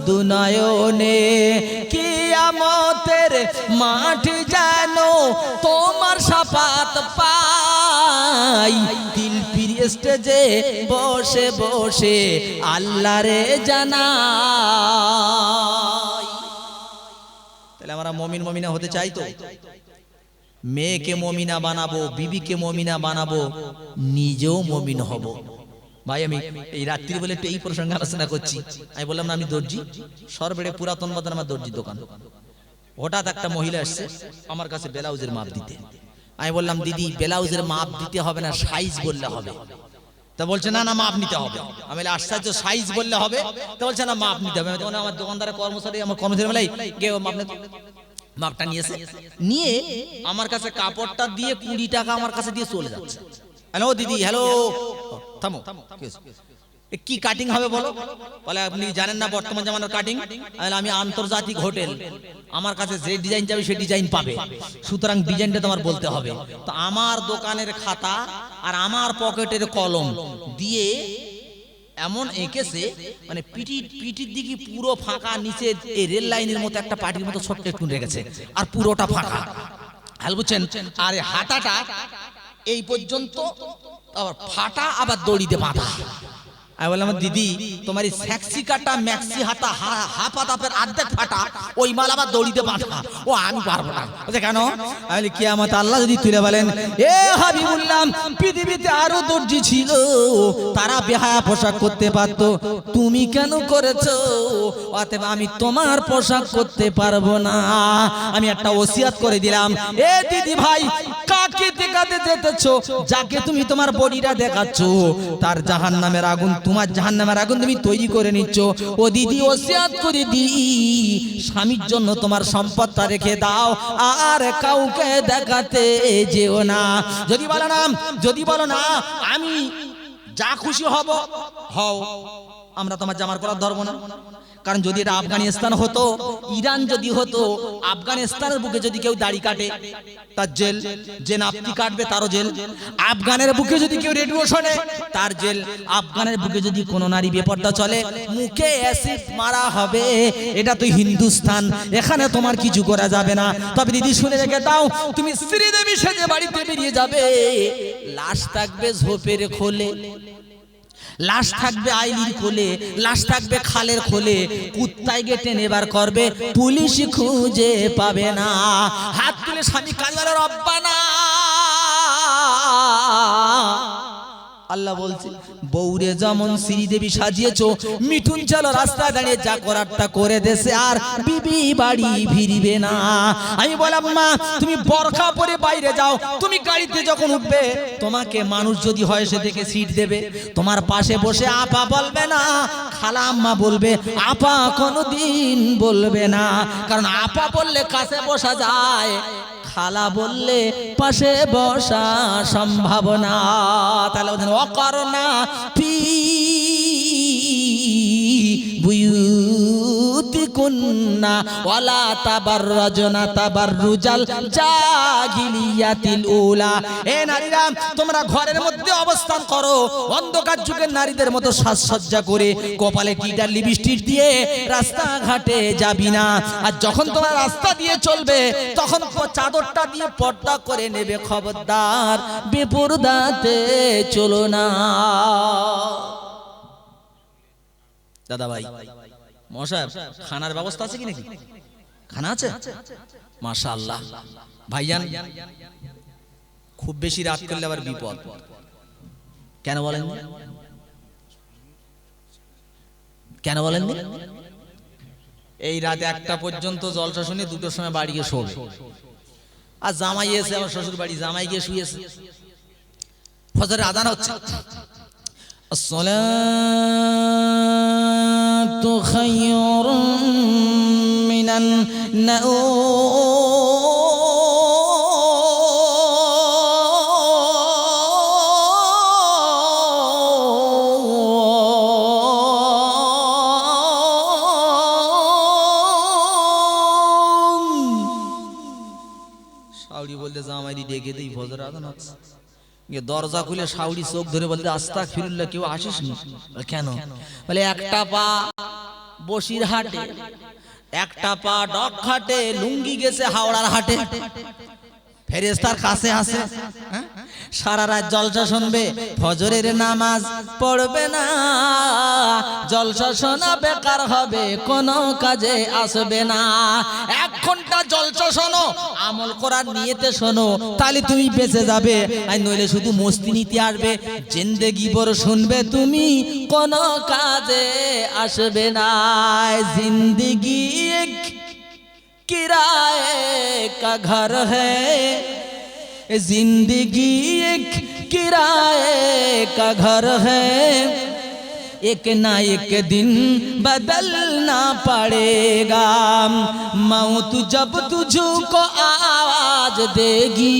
দুনয়নে। কিয়ামতের মাঠ জানো তোমার শাফাত পাই, দিল পীর স্টেজে বসে বসে আল্লাহরে জানাই। তাহলে আমরা মুমিন মুমিনা হতে চাই তো? মেয়েকে মুমিনা বানাবো, বিবিকে মুমিনা বানাবো, নিজেও মুমিন হব। ভাই আমি এই রাত্রি বলে একটু এই প্রসঙ্গে আলোচনা করছি। আমি বললাম না আমি দর্জি, সরবেড়ে পুরাতন বাজার আমার দর্জি দোকান। হঠাৎ একটা মহিলা আসছে আমার কাছে ব্লাউজের মাপ দিতে। আমি বললাম দিদি ব্লাউজের মাপ দিতে হবে না, সাইজ বললে হবে। তা বলছে না না মাপ নিতে হবে। আমি বলি আশ্চর্য, সাইজ বললে হবে? তা বলছে না মাপ নিতে হবে। আমার দোকানদারের কর্মচারী, আমার কর্মচারী বলে গে মাপটা নিয়েছে, নিয়ে আমার কাছে কাপড়টা দিয়ে 20 টাকা আমার কাছে দিয়ে চলে যাচ্ছে। হ্যালো দিদি, হ্যালো, থামো, কি কাটিং হবে বলো? বলে আপনি জানেন না বর্তমান জামানার কাটিং? আমি আন্তর্জাতিক হোটেল, আমার কাছে যে ডিজাইন যাবে সেই ডিজাইন পাবে, সুতরাং ডিজাইনটা তোমার বলতে হবে। তো আমার দোকানের খাতা আর আমার পকেটের কলম দিয়ে এমন এঁকেছে, মানে পিটির দিকে পুরো ফাঁকা, নিচে এই রেল লাইনের মতো একটা পাটির মতো ছোট্ট একটু রেখেছে, আর পুরোটা ফাঁকা। হাল বুঝছেন? আর হাতাটা এই পর্যন্ত আবার ফাটা, আবার দড়িতে বাঁধা। আমি বললাম দিদি তোমার এই সেক্সি কাটা ম্যাক্সি হাতা হাফ হাতাপের অর্ধেক ফাটা, ওই মাল আবার দড়িতে বাঁধা, ও আমি পারবো না। বলছে কেন? আমি বলি কিয়ামত আল্লাহ যদি তুলে বলেন এ হাবিবুল্লাহ পৃথিবীতে আরো দর্জি ছিল, তারা বেহায়া পোশাক করতে পারতো, তুমি কেন করেছো? অতএব আমি তোমার পোশাক করতে পারবো না। আমি একটা ওসিয়াত করে দিলাম, এ দিদি ভাই কাকে দেখাতে যেতেছো? যাকে তুমি তোমার বডিটা দেখাচ্ছো তার জাহান্নামের আগুন তোমার জাহান্নামের আগুন তুমি তৈরি করে নিচ্ছ। ও দিদি ওসিয়াত করে দি, স্বামীর জন্য তোমার সম্পদটা রেখে দাও, আর কাউকে দেখাতে যেও না। যদি বলো না আমি যা খুশি হব হও, আমরা তোমার জামার কলার ধরবো না। কারণ যদি এটা আফগানিস্তান হতো, ইরান যদি হতো, আফগানিস্তানের বুকে যদি কেউ দাড়ি কাটে তার জেল, যে নাপতি কাটবে তারও জেল। আফগানের বুকে যদি কেউ রেডিও শোনে তার জেল। আফগানের বুকে যদি কোনো নারী বেপর্দা চলে মুখে অ্যাসিড মারা হবে। এটা তো হিন্দুস্তান, এখানে তোমার কিছু করা যাবে না। তবে দিদি শুনে রেখে দাও, তুমি শ্রীদেবী সেজে বাড়িতে বেরিয়ে যাবে, লাশ থাকবে ঝোপের খোলে, লাশ থাকবে আইলির কোলে, লাশ থাকবে খালের খোলে, কুত্তায় গিয়ে টেনে বার করবে, পুলিশ খুঁজে পাবে না। হাত তুলে স্বামী কাঁদবে, রব্বানা। আল্লাহ বলছে, বউরে যেমন শ্রীদেবী সাজিয়েছো, মিঠুন চলো রাস্তায় দাঁড়িয়ে যা করারটা করে দেশে, আর বিবি বাড়ি ফিরবে না। আমি বললাম, মা তুমি বোরকা পরে বাইরে যাও, তুমি গাড়িতে যখন উঠবে তোমাকে মানুষ যদি হয় সে দেখে সিট দেবে, তোমার পাশে বসে আপা বলবে না, খালা আম্মা বলবে, আপা কোনোদিন বলবে না। কারণ আপা বললে কাছে বসা যায়, খালা বললে পাশে বসা সম্ভাবনা। তাহলে বলেন অকরনা ফি বুয়ুতিকুন্না ওয়ালা তাবাররাজনা তাবাররুজাল জাহিলিয়াতিল উলা। এ নারীরা, তোমরা ঘরের মধ্যে অবস্থান করো, অন্ধকার যুগের নারীদের মতো সাজসজ্জা করে কপালে টিটা লিপস্টিক দিয়ে রাস্তাঘাটে যাবি না। আর যখন তোমরা রাস্তা দিয়ে চলবে তখন চাদরটা দিয়ে পর্দা করে নেবে। খবরদার বেপরদাতে চলো না। দাদা ভাই মশাইব, খানার ব্যবস্থা আছে কি নাকি? খানা আছে? মাশাআল্লাহ। ভাইজান, খুব বেশি রাত করলে আবার বিপদ। কেন বলেন? কেন বলেন? এই রাত 1টা পর্যন্ত জলসা শুনে 2টোর সময় বাড়ি গিয়ে শোবে। আর জামাই এসে আমার শ্বশুর বাড়ি, জামাই গিয়ে শুয়েছে, ফজরের আযান হচ্ছে, আসসালাতু খায়রুম মিনান শাউরি বলতে জামাইরি ডেকে দেই, ফজরের আযান হচ্ছে। দরজা খুলে শাউরি চোখ ধরে বলতে, আস্তাগফিরুল্লাহ, কেউ আসিস নি? কেন? বলে একটা পা বসির হাটে, একটা পা ডক হাটে, লুঙ্গি গেছে হাওড়ার হাটে। ফেরেশতার কাছে আসে, সারা রাত জলসা শুনবে, ফজরের নামাজ পড়বে না, জলসা শোনা বেকার হবে, কোনো কাজে আসবে না। 1 ঘন্টা জলসা শোনো, আমল করার নিয়তে শোনো, তাহলে তুমি বেঁচে যাবে। আর নইলে শুধু মস্তি নিতে আসবে, জিন্দেগি ভর শুনবে তুমি, কোনো কাজে আসবে না। জিন্দেগি এক किराए का घर है, जिंदगी एक किराए का घर है, एक ना एक दिन बदलना पड़ेगा। मौत जब तुझको आवाज देगी,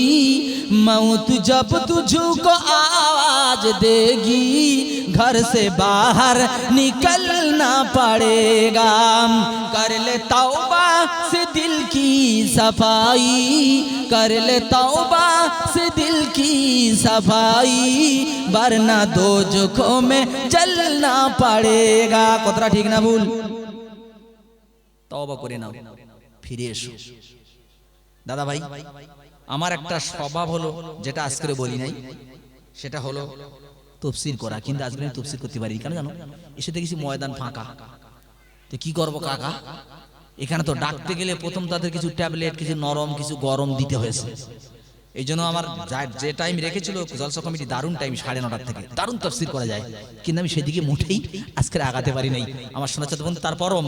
मौत जब तुझको आवाज देगी, घर से बाहर निकलना पड़ेगा। कर ले तौबा से दिल की सफाई, कर ले तौबा से दिल की सफाई, वरना दोजखों में जलना पड़ेगा। कतरा ठीक ना भूल? तौबा करे नाও, ফিরে এসো। দাদা ভাই, আমার একটা স্বভাব হলো, যেটা আজকে বলি নাই, সেটা হলো তাফসীর করা। কিন্তু আজকে আমি তাফসীর করতে পারি কেন জানো? এসে দেখেছি ময়দান ফাঁকা, তো কি করব কাকা? এখানে তো ডাকতে গেলে প্রথম তাদের কিছু ট্যাবলেট, কিছু নরম, কিছু গরম দিতে হয়েছে। এই জন্য আমার যে টাইম রেখেছিল জলসা কমিটি দারুণ টাইম 9:30 থেকে দারুণ তাফসীর করা যায়, কিন্তু আমি সেদিকে মোটেই আজকে আগাতে পারি নাই আমার শোনাচ্ছেন বন্ধু। তারপরও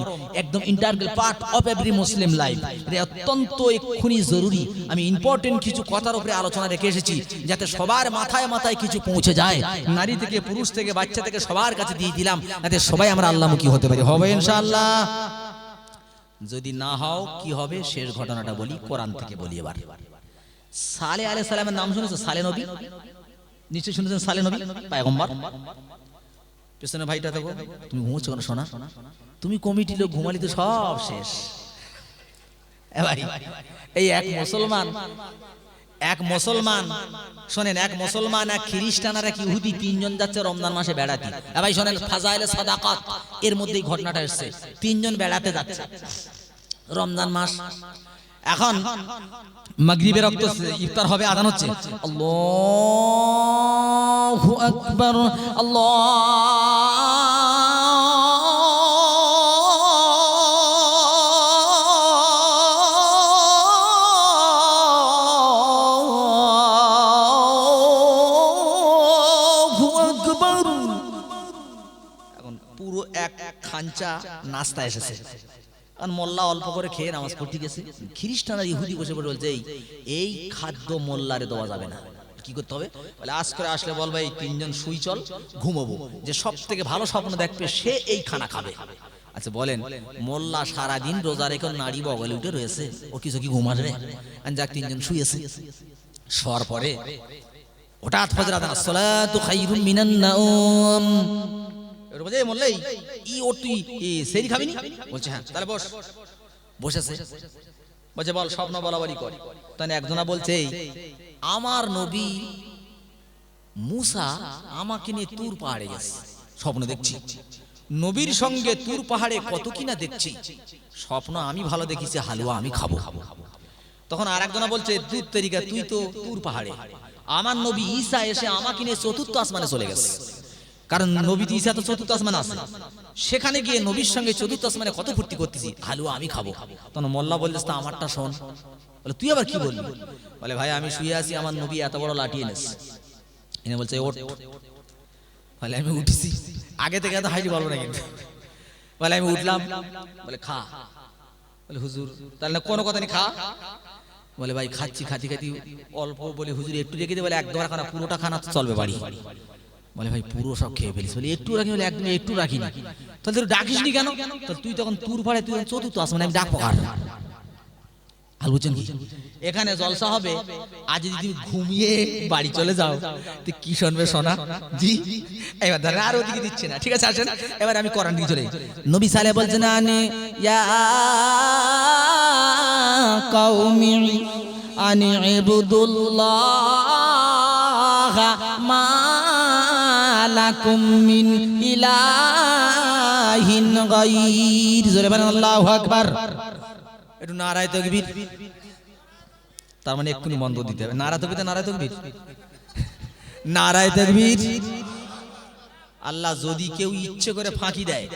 একদম integral part of every Muslim life, এটা অত্যন্ত এক্ষুনি জরুরি। আমি ইম্পর্টেন্ট কিছু কথার উপরে আলোচনা রেখে এসেছি যাতে সবার মাথায় মাথায় কিছু পৌঁছে যায়, নারী থেকে পুরুষ থেকে বাচ্চা থেকে সবার কাছে দিয়ে দিলাম, যাতে সবাই আমরা আল্লাহমুখী হতে পারি। হবে ইনশাআল্লাহ? যদি না হও কি হবে শেষ ঘটনাটা বলি, কোরআন থেকে বলি। এবার সালেহ আলাইহিস সালামের নাম শুনেছো? সালেহ নবী নিশ্চয়ই শুনেছেন। সালেহ নবী পয়গম্বর। পেছনে ভাইটা দেখো, তুমি ঘুমোচ্ছ কেন সোনা? তুমি কমিটি লোক ঘুমালি তো সব শেষ। এবার এই এক মুসলমান শোনেন, এক মুসলমান, এক খ্রিস্টান আর এক ইহুদি, তিনজন যাচ্ছে রমজান মাসে বেড়াতে। ভাই শোনেন, ফাজাইলে সাদাকাত এর মধ্যেই ঘটনাটা এসেছে। তিনজন বেড়াতে যাচ্ছে রমজান মাস। এখন মাগরিবের ওয়াক্ত ইফতার হবে, আযান হচ্ছে, আল্লাহু আকবার আল্লাহু আকবার। এখন পুরো এক খাঞ্চা নাস্তা এসেছে, কারণ মোল্লা অল্প করে খেয়ে নামাজ পড়তে গেছে। খ্রিস্টান আর ইহুদি বসে পড়ে বলছে, এই খাদ্য মোল্লারে দেওয়া যাবে না, কি করতে হবে? বলে আজ করে আসলে বলবে এই তিনজন শুই চল ঘুমাবো, যে সব থেকে ভালো স্বপ্ন দেখবে সে এই খানা খাবে। আচ্ছা বলেন, মোল্লা সারাদিন রোজা রেখে নারী বগলে উঠে রয়েছে, ও কিছু কি ঘুম আসবে? যাক তিনজন শুয়েছে, শোয়ার পরে হঠাৎ ফজর আযান, আসসালাতু খায়রুম মিনান নাওম। এর বলে মোল্লাই ই ও তুই সেরি খাবি নি? বলছে হ্যাঁ। তাহলে বস। বসেছে, বলছে বল স্বপ্ন বলাবলি কর। তাহলে একজনা বলছে, আমার নবী মুসা আমাকে নিয়ে তুর পাহাড়ে গেছে, স্বপ্ন দেখছি নবীর সঙ্গে তুর পাহাড়ে কত কিনা দেখছি, স্বপ্ন আমি ভালো দেখিছি, হালুয়া আমি খাবো। তখন আর একজনা বলছে, দুধ তরিকা তুই তো তুর পাহাড়ে, আমার নবী ঈসা এসে আমাকে নিয়ে চতুর্থ আসমানে চলে গেছে, কারণ নবী ঈসা তো চতুর্থ আসমানে আছে, সেখানে গিয়ে নবীর সঙ্গে চতুর্থ আসমানে কত ফুর্তি করতেছি, হালুয়া আমি খাবো। তখন মোল্লা বললে আমারটা শোন। বলে তুই আবার কি বললি? বলে ভাই আমি শুয়ে আছি, আমার নবী এত বড় লাঠি এনেছে, এনে বলছে ওঠ। বলে আমি উঠেছি, আগে থেকে এত হাইটি বলবো না কিন্তু। বলে আমি উঠলাম, বলে খা। বলে হুজুর তাহলে কোনো কথা নেই, খা। বলে ভাই খাচ্ছি, খাচ্ছি খাচ্ছি অল্প। বলে হুজুর একটু রেখে দে। বলে একদম খানা, পুরোটা খানা চলবে বাড়ি। বলে ভাই পুরো সব খেয়ে ফেলিস। বলে একটু রাখি। বলে একদম একটু রাখি না। তাহলে তুই ডাকিস নি কেন? তুই তখন তুর ভাড়ে, তুই চতুর্থ আসমানে, আমি ডাকবো কার? আর বুঝছেন কি, এখানে জলসা হবে, আজ যদি তুমি ঘুমিয়ে বাড়ি চলে যাও তুই কি শুনবে সোনা? জি এবার ধরেন আর ওদিকে দিচ্ছে না, ঠিক আছে আসেন এবার আমি কোরআন দিয়ে চলে। নবী সালেহ বলছেন, আনি ইয়া কওমি আনি ইবুদুল্লাহ মা লাকুম মিন ইলাহিন গায়র। জোরে বলেন আল্লাহু আকবার। একটু নারায়ে তাকবীর। তার মানে এক্ষুনি বন্ধ দিতে হবে। নারায়ে তাকবীর, নারায়ে তাকবীর, নারায়ে তাকবীর। আল্লাহ যদি কেউ ইচ্ছে করে ফাঁকি দেয়,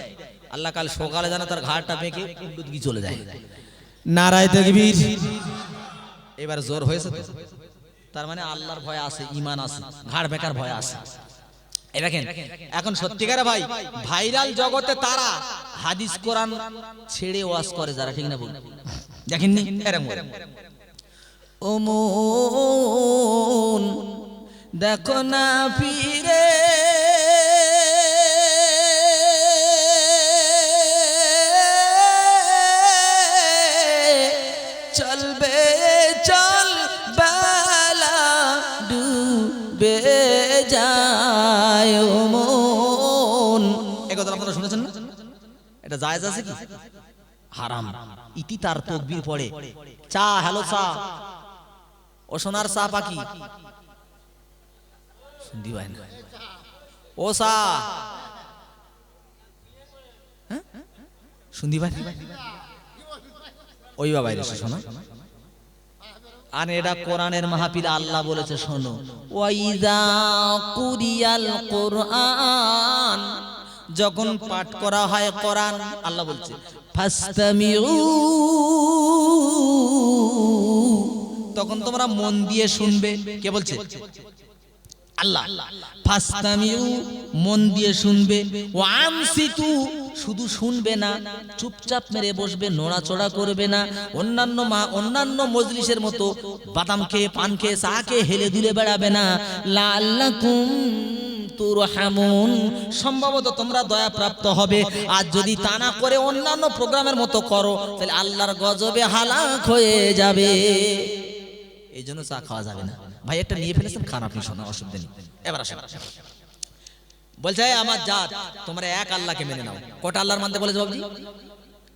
আল্লাহ কাল সকালে জানা তার ঘাড়টা বেঁকে উল্টো দিকে চলে যায়। নারায়ে তাকবীর। এবার জোর হয়েছে তো, তার মানে আল্লাহর ভয় আছে, ঈমান আছে, ঘাড় বেকার ভয় আছে। এই দেখেন এখন সত্যিকারে ভাই ভাইরাল জগতে তারা হাদিস কোরআন ছেড়ে ওয়াজ করে যারা, ঠিক না বলুন? দেখেননি এরকম ও মন দেখো না ফিরে, চলবে চল বেলা ডুবে যায় ও মন। এই কথা আপনারা শুনেছেন না? এটা জায়েজ আছে কি? হারাম। ইতি তার তাকবীর পড়ে চা, হ্যালো চা, ও সোনার চা পাখি শুনদি ভাই না, ও চা শুনদি ভাই ওই বাবা এসে শোনা। আর এটা কোরআনের মাহফিল, আল্লাহ বলেছে শোনো, ওয়াইযা কুরিয়াল কুরআন, যখন পাঠ করা হয় কোরআন, আল্লাহ বলছে ফাসতামিউ তখন তোমরা মন দিয়ে শুনবে। কে বলছে? আল্লাহ। ফাসতামিউ, মন দিয়ে শুনবে। ওয়া আনসিতু, শুধু শুনবে না, চুপচাপ মেরে বসবে, নড়াচড়া করবে না। অন্যান্য মজলিসের মতো বাদাম খেয়ে, পান খেয়ে, চা খেয়ে হেলে দুলে বেড়াবে না। লাআল্লাকুম তুরহামুন, সম্ভবত তোমরা দয়া প্রাপ্ত হবে। আর যদি তা না করে অন্যান্য প্রোগ্রামের মতো করো, তাহলে আল্লাহর গজবে হালাক হয়ে যাবে। এই জন্য চা খাওয়া যাবে না। ভাই একটা নিয়ে ফেলেছেন, খান, আপনি শোনা, অসুবিধা নেই। এবার আসেন, বলছে আমার জাত, তোমরা এক আল্লাহকে মেনে নাও। কটা আল্লাহর মানতে বলেছে বাবজি?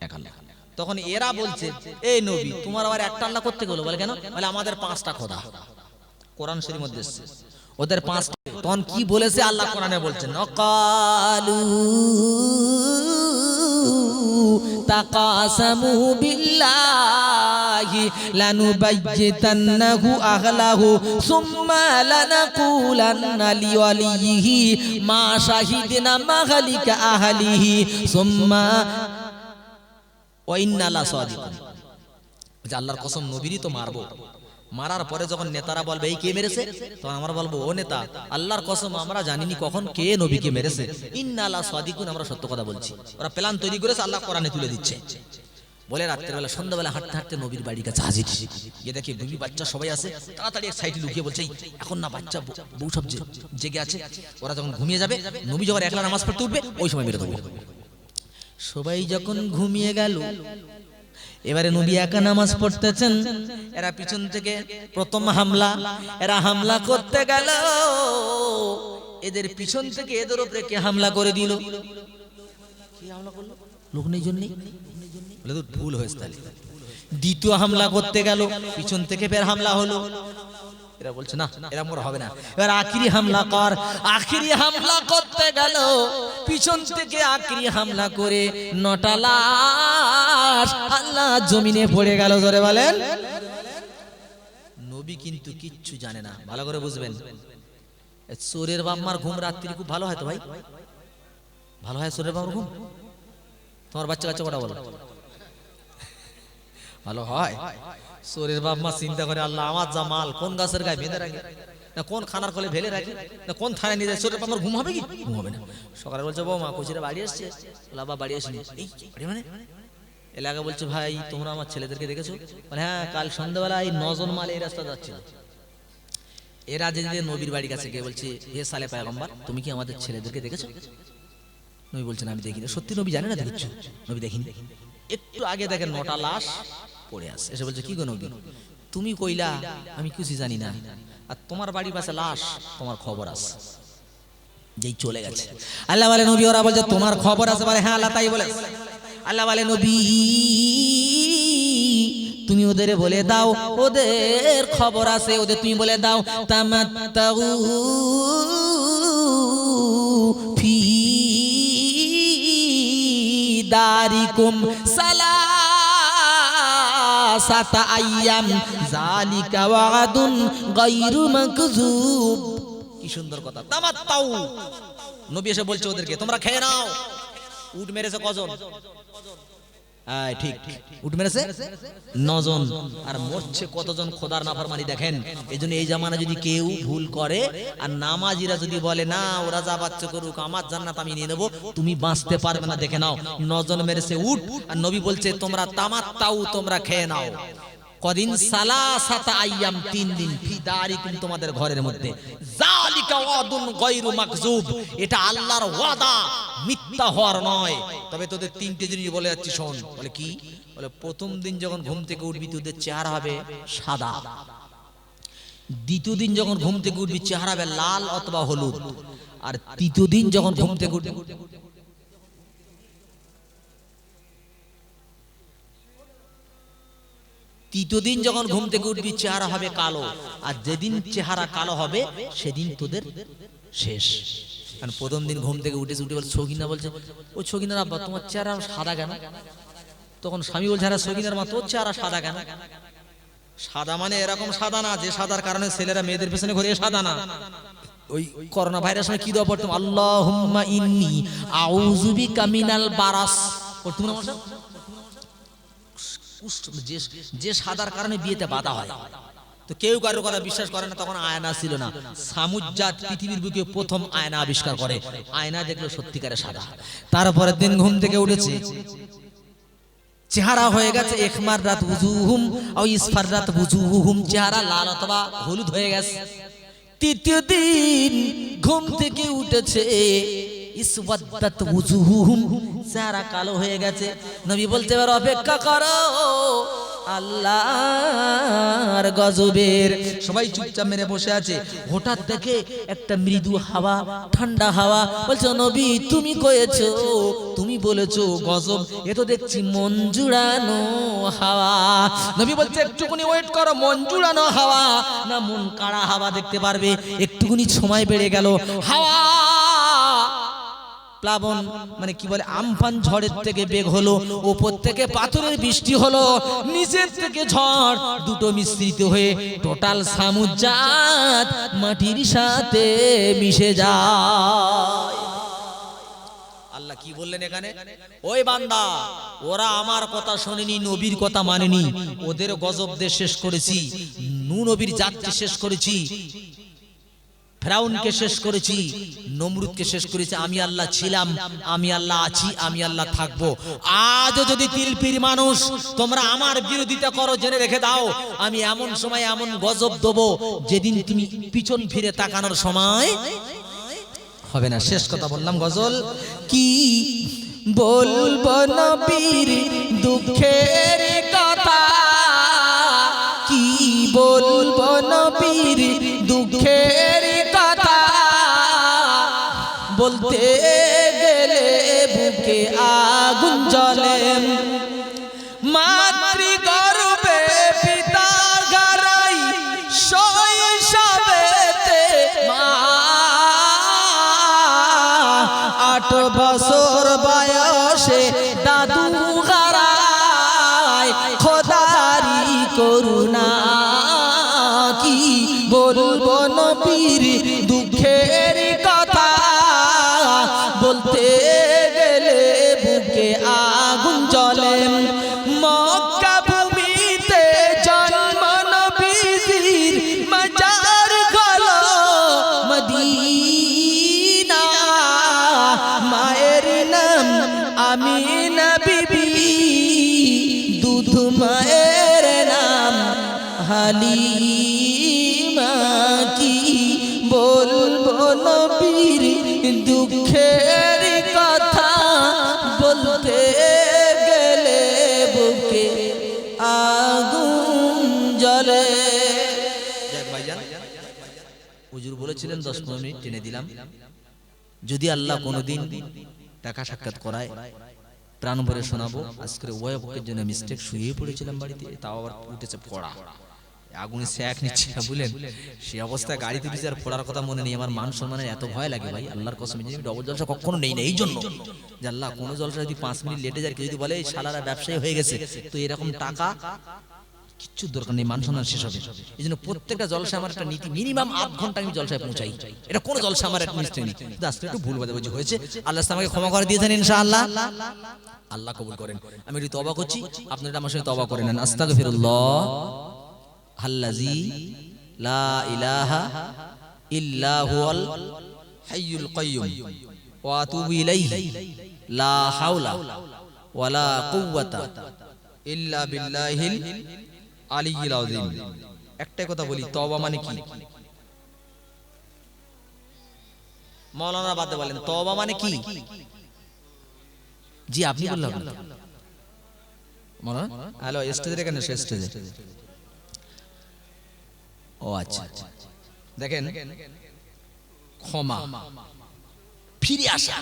এক আল্লাহ। তখন এরা বলছে, এই নবী তোমার আবার একটা আল্লাহ করতে গেলো? বলে কেন? বলে আমাদের 5টা খোদা, কোরআন শরীফের মধ্যে এসেছে, ওদের 5টা। তখন কি বলেছে আল্লাহ কোরআনে বলছেন, কালু তাকাসামু বিল্লাহি লানুবাইয়িতান্নাহু আহলাহু সুম্মা লানাকুলান্না লিওয়ালিহি মা শাহিদনা মাগালিকা আহলিহি সুম্মা ওয়া ইন্না লাসাদিকুন। যে আল্লাহর কসম, নবীরই তো মারবো। মারার পরে যখন নেতারা বলবে এই কে মেরেছে, তখন আমরা বলবো, ও নেতা, আল্লাহর কসম আমরা জানিনি কখন কে নবীকে মেরেছে, ইন্না লাসাদিকুন, আমরা সত্য কথা বলছি। ওরা প্ল্যান তৈরি করেছে, আল্লাহ কোরআনে তুলে দিচ্ছে। বলে রাত্রেবেলা, সন্ধ্যাবেলা হাঁটতে হাঁটতে নবীর বাড়ির কাছে হাজির। গিয়ে দেখে বিবি বাচ্চা সবাই আছে, তাড়াতাড়ি এক সাইডে লুকিয়ে বলছে, এখন না বাচ্চা বউ সব জেগে আছে, ওরা যখন ঘুমিয়ে যাবে, নবী যখন একলা নামাজ পড়তে উঠবে, ওই সময় মেরে দেবো। সবাই যখন ঘুমিয়ে গেল, এবারে নবী একা নামাজ পড়তেছেন, এরা পিছন থেকে প্রথম হামলা, এরা হামলা করতে গেল, এদের পিছন থেকে এদের উপরে কে হামলা করে দিল? কি হামলা করলো? লোক নেই জন্যই বলে তো ভুল হয়েছে। তাহলে দ্বিতীয় হামলা করতে গেল, পিছন থেকে ফের হামলা হলো, এরা বলছে না, এরা মোর হবে না। এবার আখিরি হামলা কর, আখিরি হামলা করতে গেল, পিছন থেকে আখিরি হামলা করে 9টা লাশ আল্লাহ জমিনে পড়ে গেল। জোরে বলেন। নবী কিন্তু কিচ্ছু জানে না, ভালো করে বুঝবেন। চোরের বাপ মার ঘুম রাত্রি খুব ভালো হয় তো ভাই, ভালো হয় চোরের বাপ মার ঘুম? তোমার বাচ্চা কাচ্চা কটা বলো? ভালো হয়। চোরের বাপ মা চিন্তা করে, আল্লাহ আমার জামাল কোন গাছের গায়ে বেঁধে রাখে, না কোন খানার কোলে ফেলে রাখি, না কোন থানায় নিয়ে যায়, চোরের বাপ মার ঘুম হবে কি? ঘুম হবে না। সকালে বলছে, বৌমা কচিরা বাড়ি এসছে? বাবা বাড়ি আসেনি। এই বাড়ি মানে? এলাকা বলছে, ভাই তোমরা আমার ছেলেদেরকে দেখেছো? বলে হ্যাঁ, কাল সন্ধ্যাবেলায় 9 জন মাল এই রাস্তা যাচ্ছিল। এরা যে নবীর বাড়ির কাছে গিয়ে বলছে, হে সালে পয়গম্বর, তুমি কি আমাদের ছেলেদেরকে দেখেছো? নবী বলছেন, আমি দেখিনি। সত্যি নবী জানে না দেখছো? নবী দেখিনি। একটু আগে দেখেন 9টা লাশ পড়ে আছে, এসে বলছে, কি গো নবী, তুমি কইলা আমি কিছু জানি না, আর তোমার বাড়ির পাশে লাশ, তোমার খবর আছে? যেই চলে গেছে আল্লাহ বলে, নবী, ওরা বলছে তোমার খবর আছে? বলে হ্যাঁ আল্লাহ তাই বলে। আল্লাহ বলে, নবী তুমি ওদের বলে দাও, ওদের খবর আছে, ওদের তুমি বলে দাও, তামাত্তাউ ফি দারিকুম সালাসাতা আইয়াম যালিকা ওয়াদুন গায়রু মাকযুব। কি সুন্দর কথা, তামাত্তাউ। নবী এসে বলছে ওদেরকে, তোমরা খেয়ে নাও। উট মেরেছে কজন? ঠিক, উট মেরেছে 9 জন। আর মরছে কতজন? খোদার নাফরমানি দেখেন। এইজন্য এই জামানা যদি কেউ ভুল করে, আর নামাজিরা যদি বলে না ওরা যা বাচ্চা করুক, আমার জান্নাত আমি নিয়ে নেবো, তুমি বাঁচতে পারবে না। দেখে নাও, 9 জন মেরেছে উট, আর নবী বলছে তোমরা তামাত্তাউ, তোমরা খেয়ে নাও। কদিন? সালাসাতা আইয়াম, 3 দিন, ফি দারিকুম, তোমাদের ঘরের মধ্যে। যালিকা ওয়াদুন গায়রু মাকযুব, এটা আল্লাহর ওয়াদা, মিথ্যা হওয়ার নয়। তবে তোদের 3টে জিনিস বলে যাচ্ছি, শোন। বলে কি? বলে প্রথম দিন যখন ঘুম থেকে উঠবি, তোদের চেহারা হবে সাদা। দ্বিতীয় দিন যখন ঘুম থেকে উঠবি, চেহারা হবে লাল অথবা হলুদ। আর তৃতীয় দিন যখন ঘুম থেকে উঠবি, তৃতীয় দিন যখন ঘুম থেকে উঠবি, চেহারা হবে কালো। আর যেদিন চেহারা কালো হবে, সেদিন তোদের শেষ। কারণ প্রথম দিন ঘুম থেকে উঠে বলছে, সগিনা বলছে, ও সগিনার আব্বা, তোমার চেহারা সাদা কেন? তখন স্বামী বলছে, আরে সগিনার মা, তোর চেহারা সাদা কেন? সাদা মানে এরকম সাদা না যে সাদার কারণে ছেলেরা মেয়েদের পেছনে ঘুরে, সাদা না। ওই করোনা ভাইরাস কি দোয়া পড়তাম, আল্লাহুম্মা ইন্নী আউযু বিকা মিনাল বারাস পড়তুম না? যে সাদার কারণে বিয়েতে বাধা হয়, তো কেউ কারো কথা বিশ্বাস করে না, তখন আয়না ছিল না। সামুজ্জাত পৃথিবীর বুকে প্রথম আয়না আবিষ্কার করে। আয়না দেখলো সত্যিকারে সাদা। তারপরের দিন ঘুম থেকে উঠেছে, চেহারা হয়ে গেছে ইখমার রাত উজুহুম আও ইসফার রাত উজুহুম, চেহারা লাল অথবা হলুদ হয়ে গেছে। তৃতীয় দিন ঘুম থেকে উঠেছে, ইসওয়াদ্দাত উজুহুম, চেহারা কালো হয়ে গেছে। নবী বলতে এবার অপেক্ষা করো আল্লাহর গজবের। সবাই চুপচাপ মেরে বসে আছে। হঠাৎ দেখে একটা মৃদু হাওয়া, ঠান্ডা হাওয়া। বলছো নবী তুমি কয়েছো, তুমি বলেছো গজব, এ তো দেখছি মন জুড়ানো হাওয়া। নবী বলছে একটুকুনি ওয়েট করো, মন জুড়ানো হাওয়া না মন কাড়া হাওয়া দেখতে পারবে। একটুকুনি সময় বেড়ে গেল, হাওয়া প্লাবন মানে কি বলে আমফান ঝড়ের থেকে বেগ হলো, উপর থেকে পাথরের বৃষ্টি হলো, নিচের থেকে ঝড়, দুটো মিশ্রিত হয়ে টোটাল সামুজ্জাত মাটির সাথে মিশে যায়। আল্লাহ কি বললেন এখানে? ওই বান্দা, ওরা আমার কথা শোনেনি, নবীর কথা মানেনি, ওদের গজব দিয়ে শেষ করেছি, নূহ নবীর জাতকে শেষ করেছি, ফেরাউনকে শেষ করেছি, নমরুদকে শেষ করেছি। আমি আল্লাহ ছিলাম, আমি আল্লাহ আছি, আমি আল্লাহ থাকবো। আজও যদি তিলপির মানুষ তোমরা আমার বিরোধিতা করো, জেনে রেখে দাও আমি এমন সময় এমন গজব দেবো যেদিন তুমি পিছন ফিরে তাকানোর সময় হবে না। শেষ কথা বললাম, গজল কি বলবো নবীর দুঃখের কথা, কি বলবো নবীর দুঃখের কথা, বলতে গেলে বুকে আগুন জ্বলে। মাতৃগর্ভে পিতার গারাই শৈশবেতে মা, 8 বছর বয়সে দাদু হারায়, খোদারি করুণা। কি বলবো নবীর দুঃখের কথা, বলতে গেলে বুকে আগুন জ্বলে। মক্কা ভূমিতে জন্ম নবীজির, মাজার হলো মদিনা, মায়ের নাম আমিনা বিবি, দুধ মায়ের নাম হালিমা। কি বলবো নবীর দুঃখের কথা, বলতে গেলে বুকে আগুন জ্বলে। হুজুর বলেছিলেন 10-15 মিনিট টেনে দিলাম। যদি আল্লাহ কোনোদিন দেখা সাক্ষাৎ করায় প্রাণ ভরে শোনাবো। আজকের ওয়াইফের জন্য মিস্টেক, শুয়ে পড়েছিলাম বাড়িতে, তাও আবার উঠেছে পড়া, আগুনে স্যাক নিচ্ছে না বুঝলেন, সে অবস্থায় গাড়িতে দিচ্ছে আর পড়ার কথা মনে নেই। আমার মান সম্মানের এত ভয় লাগে ভাই, আল্লাহর কসম, আমি ডবল জলসা কখনো নেই না, এই জন্য যে আল্লাহ কোনো জলসা যদি 5 মিনিট লেটে যায়, কেউ যদি বলে এই শালারা ব্যবসায়ী হয়ে গেছে, তো এরকম টাকা কিচ্ছু দরকার নেই, মান সম্মান শেষ হবে। এই জন্য প্রত্যেকটা জলসা আমার একটা নীতি, মিনিমাম 8 ঘন্টা আমি জলসায় পৌঁছাই। এটা কোনো জলসা আমার একটা মিস্টেক নেই, আজকে একটু ভুল বাজাবাজি হয়েছে, আল্লাহ আমাকে ক্ষমা করে দিয়েছেন ইনশাআল্লাহ, আল্লাহ কবুল করেন। আমি একটু তওবা করছি, আপনারা আমার সঙ্গে তওবা করে নেন। আস্তাগফিরুল্লাহ আল্লাযী লা ইলাহা ইল্লা হুয়াল হাইয়ুল কাইয়্যুম ওয়া আতুবু ইলাইহি লা হাওলা ওয়ালা কুওয়াতা ইল্লা বিল্লাহিল আলিয়্যিল আযীম। একটা কথা বলি, তওবা মানে কি? মাওলানা বাদে বলেন তওবা মানে কি? জি আপনি বললেন মাওলানা। হ্যালো, স্টেজে কেন? স্টেজে। ও আচ্ছা, দেখেন, ক্ষমা, ফিরে আসা।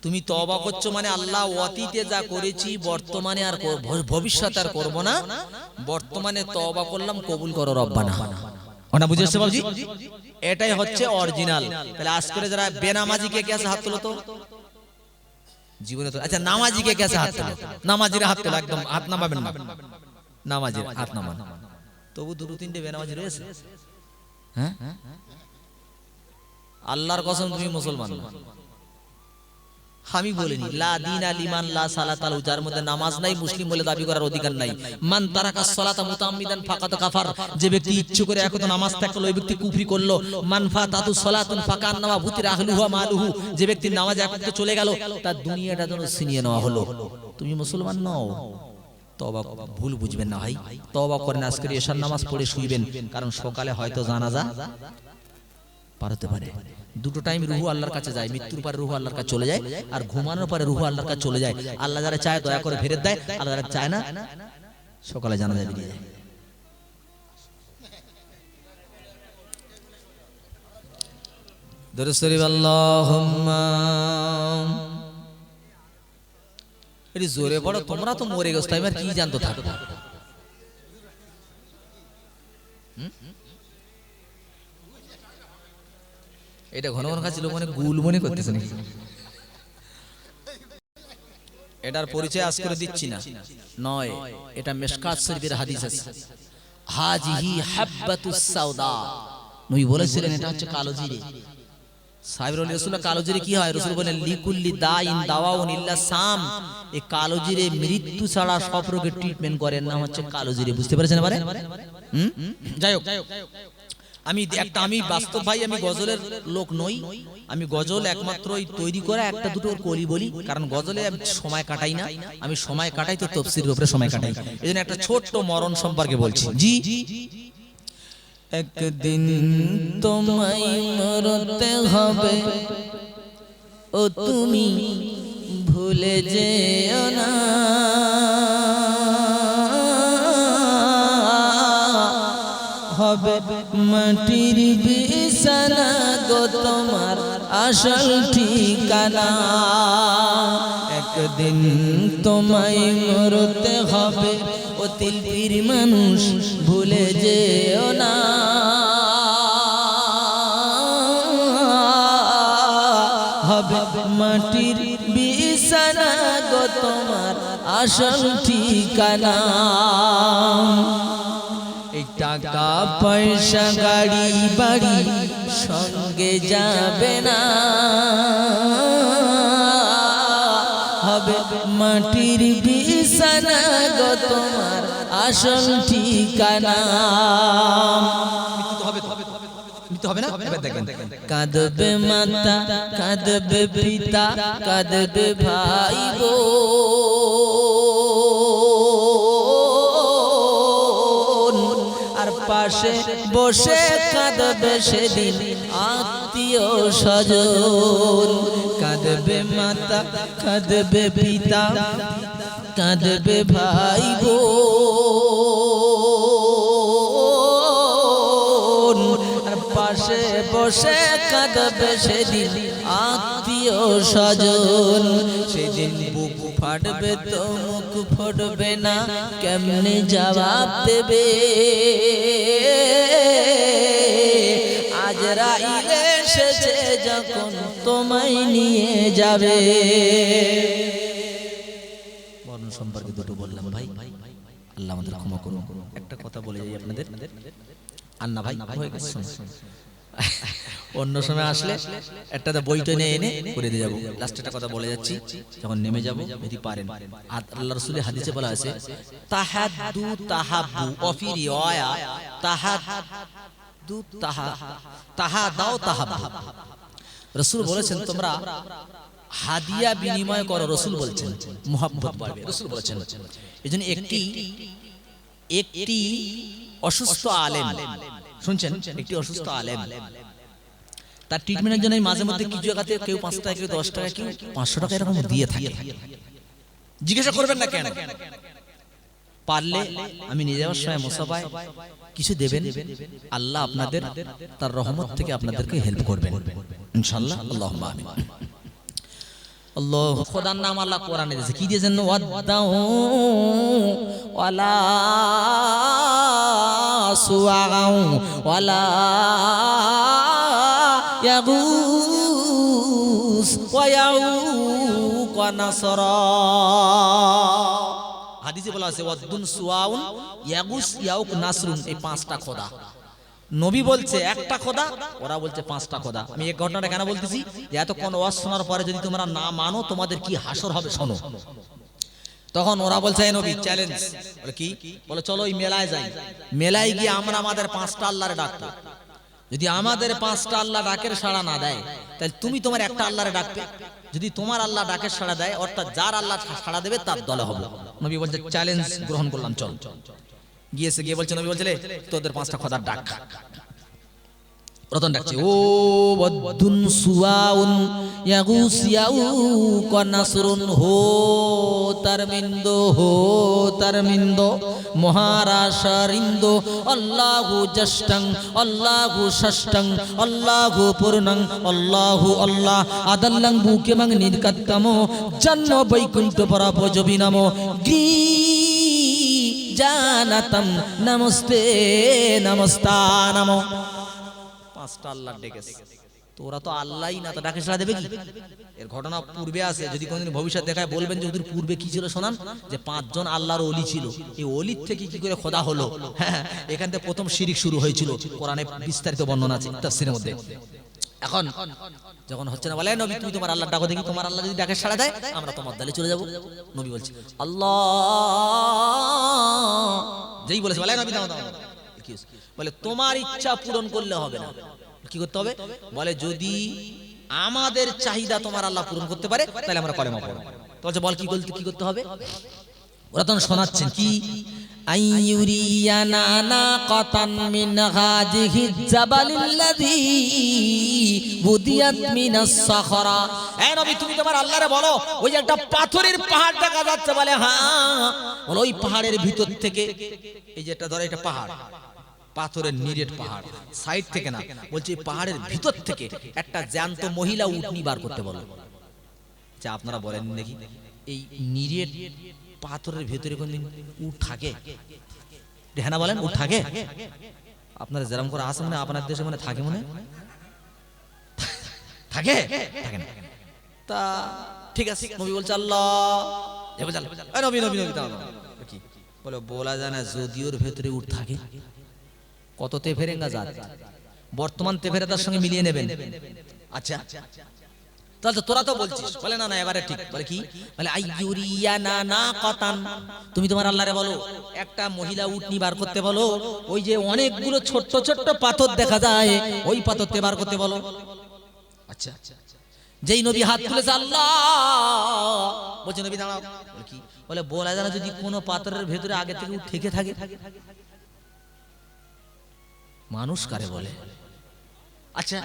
তুমি তওবা করছো মানে আল্লাহ অতীতে যা করেছি বর্তমানে আর ভবিষ্যতে আর করব না, বর্তমানে তওবা করলাম, কবুল করো রব্বানা। ওনা বুঝেছো বাবুজি? এটাই হচ্ছে অরিজিনাল। তাহলে আজকে যারা বেনামাজি কে আছে হাত তোলো তো, জীবনে তো। আচ্ছা নামাজি কে আছে হাত তোলো, নামাজির হাত তোলো, একদম হাত নামাবেন না, নামাজির হাত নামান। তবু 2-3টে বেনামাজি রয়েছে। হ্যাঁ, আল্লাহর কসম তুমি মুসলমান না। আমি বলিনি লা দিনা লিমান লা সালাতা লাহু, যার মধ্যে নামাজ নাই মুসলিম বলে দাবি করার অধিকার নাই। মান তারাকা সালাতা মুতাআম্মিদান ফাকাদ কাফার, যে ব্যক্তি ইচ্ছে করে একদম নামাজ ত্যাগ করলো ওই ব্যক্তি কুফরি করলো। মান ফাতাতু সালাতুন ফাকান্নামা বুতিরা আহলুহু ওয়া মালুহু, যে ব্যক্তি নামাজ একদম চলে গেল তার দুনিয়াটা যেন ছিনিয়ে নেওয়া হলো। তুমি মুসলমান নও, তওবা, ভুল বুঝবেন না ভাই, তওবা করেন, আজকের এশার নামাজ পড়ে শুইবেন, কারণ সকালে হয়তো জানাজা পার হতে পারে। দুটো টাইম রুহু আল্লাহর কাছে যায়, মৃত্যুর পরে রুহু আল্লাহর কাছে চলে যায়, আর ঘুমানোর পরে রুহু আল্লাহর কাছে চলে যায়। আল্লাহ যারা চায় দয়া করে ফেরত দেয়, আল্লাহ যারা চায় না সকালে জানাজা বেরিয়ে যায়। দরুদ শরীফ আল্লাহুম্মা, এটি জোরে পড়ো, তোমরা তো মরে গেছো, তাই আর কি জানতো থাকো। এটা ঘন ঘন কাছে লোক মনে গুল মনে করতেছে নাকি? এটার পরিচয় আজ করে দিচ্ছি না, নয়, এটা মিশকাত শরীফের হাদিস আছে। হাজিহি হাব্বাতুস সাউদা, নবী বলেছিলেন এটা হচ্ছে কালো জিরে। সাহেব রাসূলুল্লাহ, কালো জিরে কি হয়? রাসূল বলেন লিকুল্লি দাইন দাওয়াউন ইল্লা সাম, এই কালো জিরে মৃত্যু ছাড়া সব রোগের ট্রিটমেন্ট করেন, নাম হচ্ছে কালো জিরে। বুঝতে পেরেছেন এবারে? যাই হোক, আমি বাস্তব ভাই, আমি গজলের লোক নই। আমি গজল একমাত্র তৈরি করা একটা দুটো কলি বলি, কারণ গজলে আমি সময় কাটাই না, আমি সময় কাটাই তো তাফসীরের উপরে সময় কাটাই। এজন্য একটা ছোট্ট মরণ সম্পর্কে বলছি। জি, একদিন তোমায় মরতে হবে, ও তুমি ভুলে যেও না, হবে মাটির বিছানা গো তোমার আসল ঠিকানা। একদিন তোমায় মরতে হবে, ও তিলপির মানুষ ভুলে যেও না, হবে মাটির বিছানা গো তোমার আসল ঠিকানা। এই টাকা পয়সা গাড়ি বাড়ি সঙ্গে যাবে না, হবে মাটির বিছানা গো তোমার আসল ঠিকানা। কাঁদবে মাতা, কাঁদবে পিতা, কাঁদবে ভাই গো, আর পাশে বসে কাঁদবে সেদিন আত্মীয় স্বজন। কাঁদবে মাতা, কাঁদবে পিতা, কাঁদবে ভাই গো, আর পাশে বসে কাঁদবে সেদিন আত্মীয় স্বজন। সেদিন বুক ফাটবে তো মুখ ফুটবে না, কেমনে জবাব দেবে? আজরাইল এসেছে যখন তোমায় নিয়ে যাবে। মরণ সম্পর্কে দুটো বললাম ভাই, আল্লাহ আমাদের ক্ষমা করুন। একটা কথা বলে যাই আপনাদের, আন্না ভাই হয়ে গেছে, অন্য সময় আসলে একটা বইটা এনে করে দিয়ে যাবো। লাস্টে একটা কথা বলে যাচ্ছি, যখন নেমে যাবো যদি পারেন, আল্লাহ রাসূলের হাদিসে বলা আছে তাহাদ্দু তাহাব্বু, অফি রিওয়ায়া তাহাদ্দু তাহাদাও তাহাব্বু। রাসূল বলেছেন তোমরা হাদিয়া বিনিময় করো, রাসূল বলছেন মুহাব্বত বাড়বে, রাসূল বলেছেন। এজন্য একটি অসুস্থ আলেম, শুনছেন, একটি অসুস্থ আলেম, তার ট্রিটমেন্টের জন্য মাঝে মধ্যে কিছু জায়গাতে কেউ 5 টাকা, কেউ 10 টাকা, কেউ 500 টাকা এরকম দিয়ে থাকে। জিজ্ঞাসা করবেন না কেন, পারলে আমি নিয়ে যাওয়ার সময় মুসাফায় কিছু দেবেন, আল্লাহ আপনাদের তার রহমত থেকে আপনাদেরকে হেল্প করবেন ইনশাআল্লাহ। আল্লাহুম্মা আমিন। আল্লাহ, খোদার নাম আল্লাহ কোরআনে দিয়েছে, কি দিয়েছেন? ওয়াদাউ ওয়ালা সুআউ ওয়ালা ইয়াগুস ওয়া ইয়াউক ওয়া নাসরা। হাদিসে বলা আছে ওয়াদুন সুআউন ইয়াগুস ইয়াউক নাসরুন, এই 5টা খোদা। নবী বলছে একটা খোদা, ওরা বলছে 5টা খোদা। আমি এই ঘটনাটা কেন বলতেছি, যে এতক্ষণ ওয়াজ শোনার পরে যদি তোমরা না মানো তোমাদের কি হাসর হবে শোনো। তখন ওরা বলছে এই নবী চ্যালেঞ্জ। বলে কি? বলে চলো ওই মেলায় যাই, মেলায় গিয়ে আমরা আমাদের 5টা আল্লাহরে ডাকবো। যদি আমাদের 5টা আল্লাহ ডাকের সাড়া না দেয়, তাহলে তুমি তোমার একটা আল্লাহরে ডাকবে। যদি তোমার আল্লাহ ডাকের সাড়া দেয়, অর্থাৎ যার আল্লাহ সাড়া দেবে তার দলে হবে। নবী বলছে চ্যালেঞ্জ গ্রহণ করলাম, চল। গিয়েছে, গিয়ে বলছে, নবী বলছে তোদের 5টা খোদার ডাক। রতন ডাকছে, ও বদ্দুন সুয়াউন ইয়াগুস ইয়াউক নাসরুন, হো তারমিন্দ মহারাশারিন্দ, আল্লাহু জষ্টং আল্লাহু ষষ্ঠং আল্লাহু পূর্ণং আল্লাহু আল্লাহ আদাল্লাং বুকে মাং নির্কাত্তামো জন্ম বৈকুণ্ঠ পরাপজবি নামো গি জানাতম নমস্তে নমস্তা নামো। 5টা আল্লাহ ডেকেছে, তো ওরা তো আল্লাহই না, তো ডাকে সাড়া দেবে কি? এর ঘটনা পূর্বে আছে, যদি কোনদিন ভবিষ্যৎ দেখায় বলবেন যে ওদের পূর্বে কি ছিল শোনান, যে 5 জন আল্লাহর ওলি ছিল। এই ওলির থেকে কি করে খোদা হলো? হ্যাঁ, এখান থেকে প্রথম শিরিক শুরু হয়েছিল। কোরআনে বিস্তারিত বর্ণনা আছে তাফসীরের মধ্যে। এখন যখন হচ্ছে না, বলে নবী তুমি তোমার আল্লাহ ডাকো দেখি, তোমার আল্লাহ যদি ডাকে সাড়া দেয় আমরা তোমার দলে চলে যাব। নবী বলছে আল্লাহ, যেই বলেছে বলে নবী দাও দাও, কি বলে তোমার ইচ্ছা পূরণ করলে হবে না, কি করতে হবে? বলে যদি আমাদের চাহিদা তোমার আল্লাহ পূরণ করতে পারে তাহলে আমরা কলেমা পড়ব। তো বলছে বল কি করতে হবে? ওরা তখন শোনাচ্ছেন কি, আইয়ুরিয়ানা নাকাতান মিন হাযিহি জাবালিল্লাযী বুদিয়াত মিনাস সাখরা। এ নবী তুমি তোমার আল্লাহরে বলো, ওই যে একটা পাথরের পাহাড় দেখা যাচ্ছে, বলে হ্যাঁ। বলো ওই পাহাড়ের ভিতর থেকে, এই যে এটা ধরো এটা পাহাড়, পাথরের নিরেট পাহাড়, সাইড থেকে না, বলছে পাহাড়ের ভিতর থেকে একটা জ্যান্ত মহিলা উটনি বার করতে বলো। যা আপনারা বলেন নাকি এই নিরেট পাথরের ভিতরে কোনদিন উট থাকে? হ্যাঁ বলেন, উট থাকে? আপনারা যেরকম করে আসেন না, আপনার দেশে মানে থাকে, মনে থাকে থাকে না। তা ঠিক আছে, নবী বলছে আল্লাহ, নবী নবী নবী কি বলে বলা যায় না, যদিওর ভেতরে উট থাকে। কত তেফেরেঙ্গা জাত, বর্তমান তেফেরেদার সঙ্গে মিলিয়ে নেবেন। আচ্ছা তাহলে তোরা তো বলছিস, বলে না না এবারে ঠিক। বলে কি? বলে আইয়ুরিয়ানা নাকাতান, তুমি তোমার আল্লাহরে বলো একটা মহিলা উটনি বার করতে বলো। ওই যে অনেকগুলো ছোট্ট ছোট্ট পাথর দেখা যায়, ওই পাথরতে বার করতে বলো। আচ্ছা, যেই নবী হাত তুলেছে আল্লাহ, বলছে নবী দাঁড়াও। বলে কি? বলে বলা যায় না যদি কোনো পাথরের ভেতরে আগে থেকে উট থেকে থাকে, মানুষ কারে বলে? আচ্ছা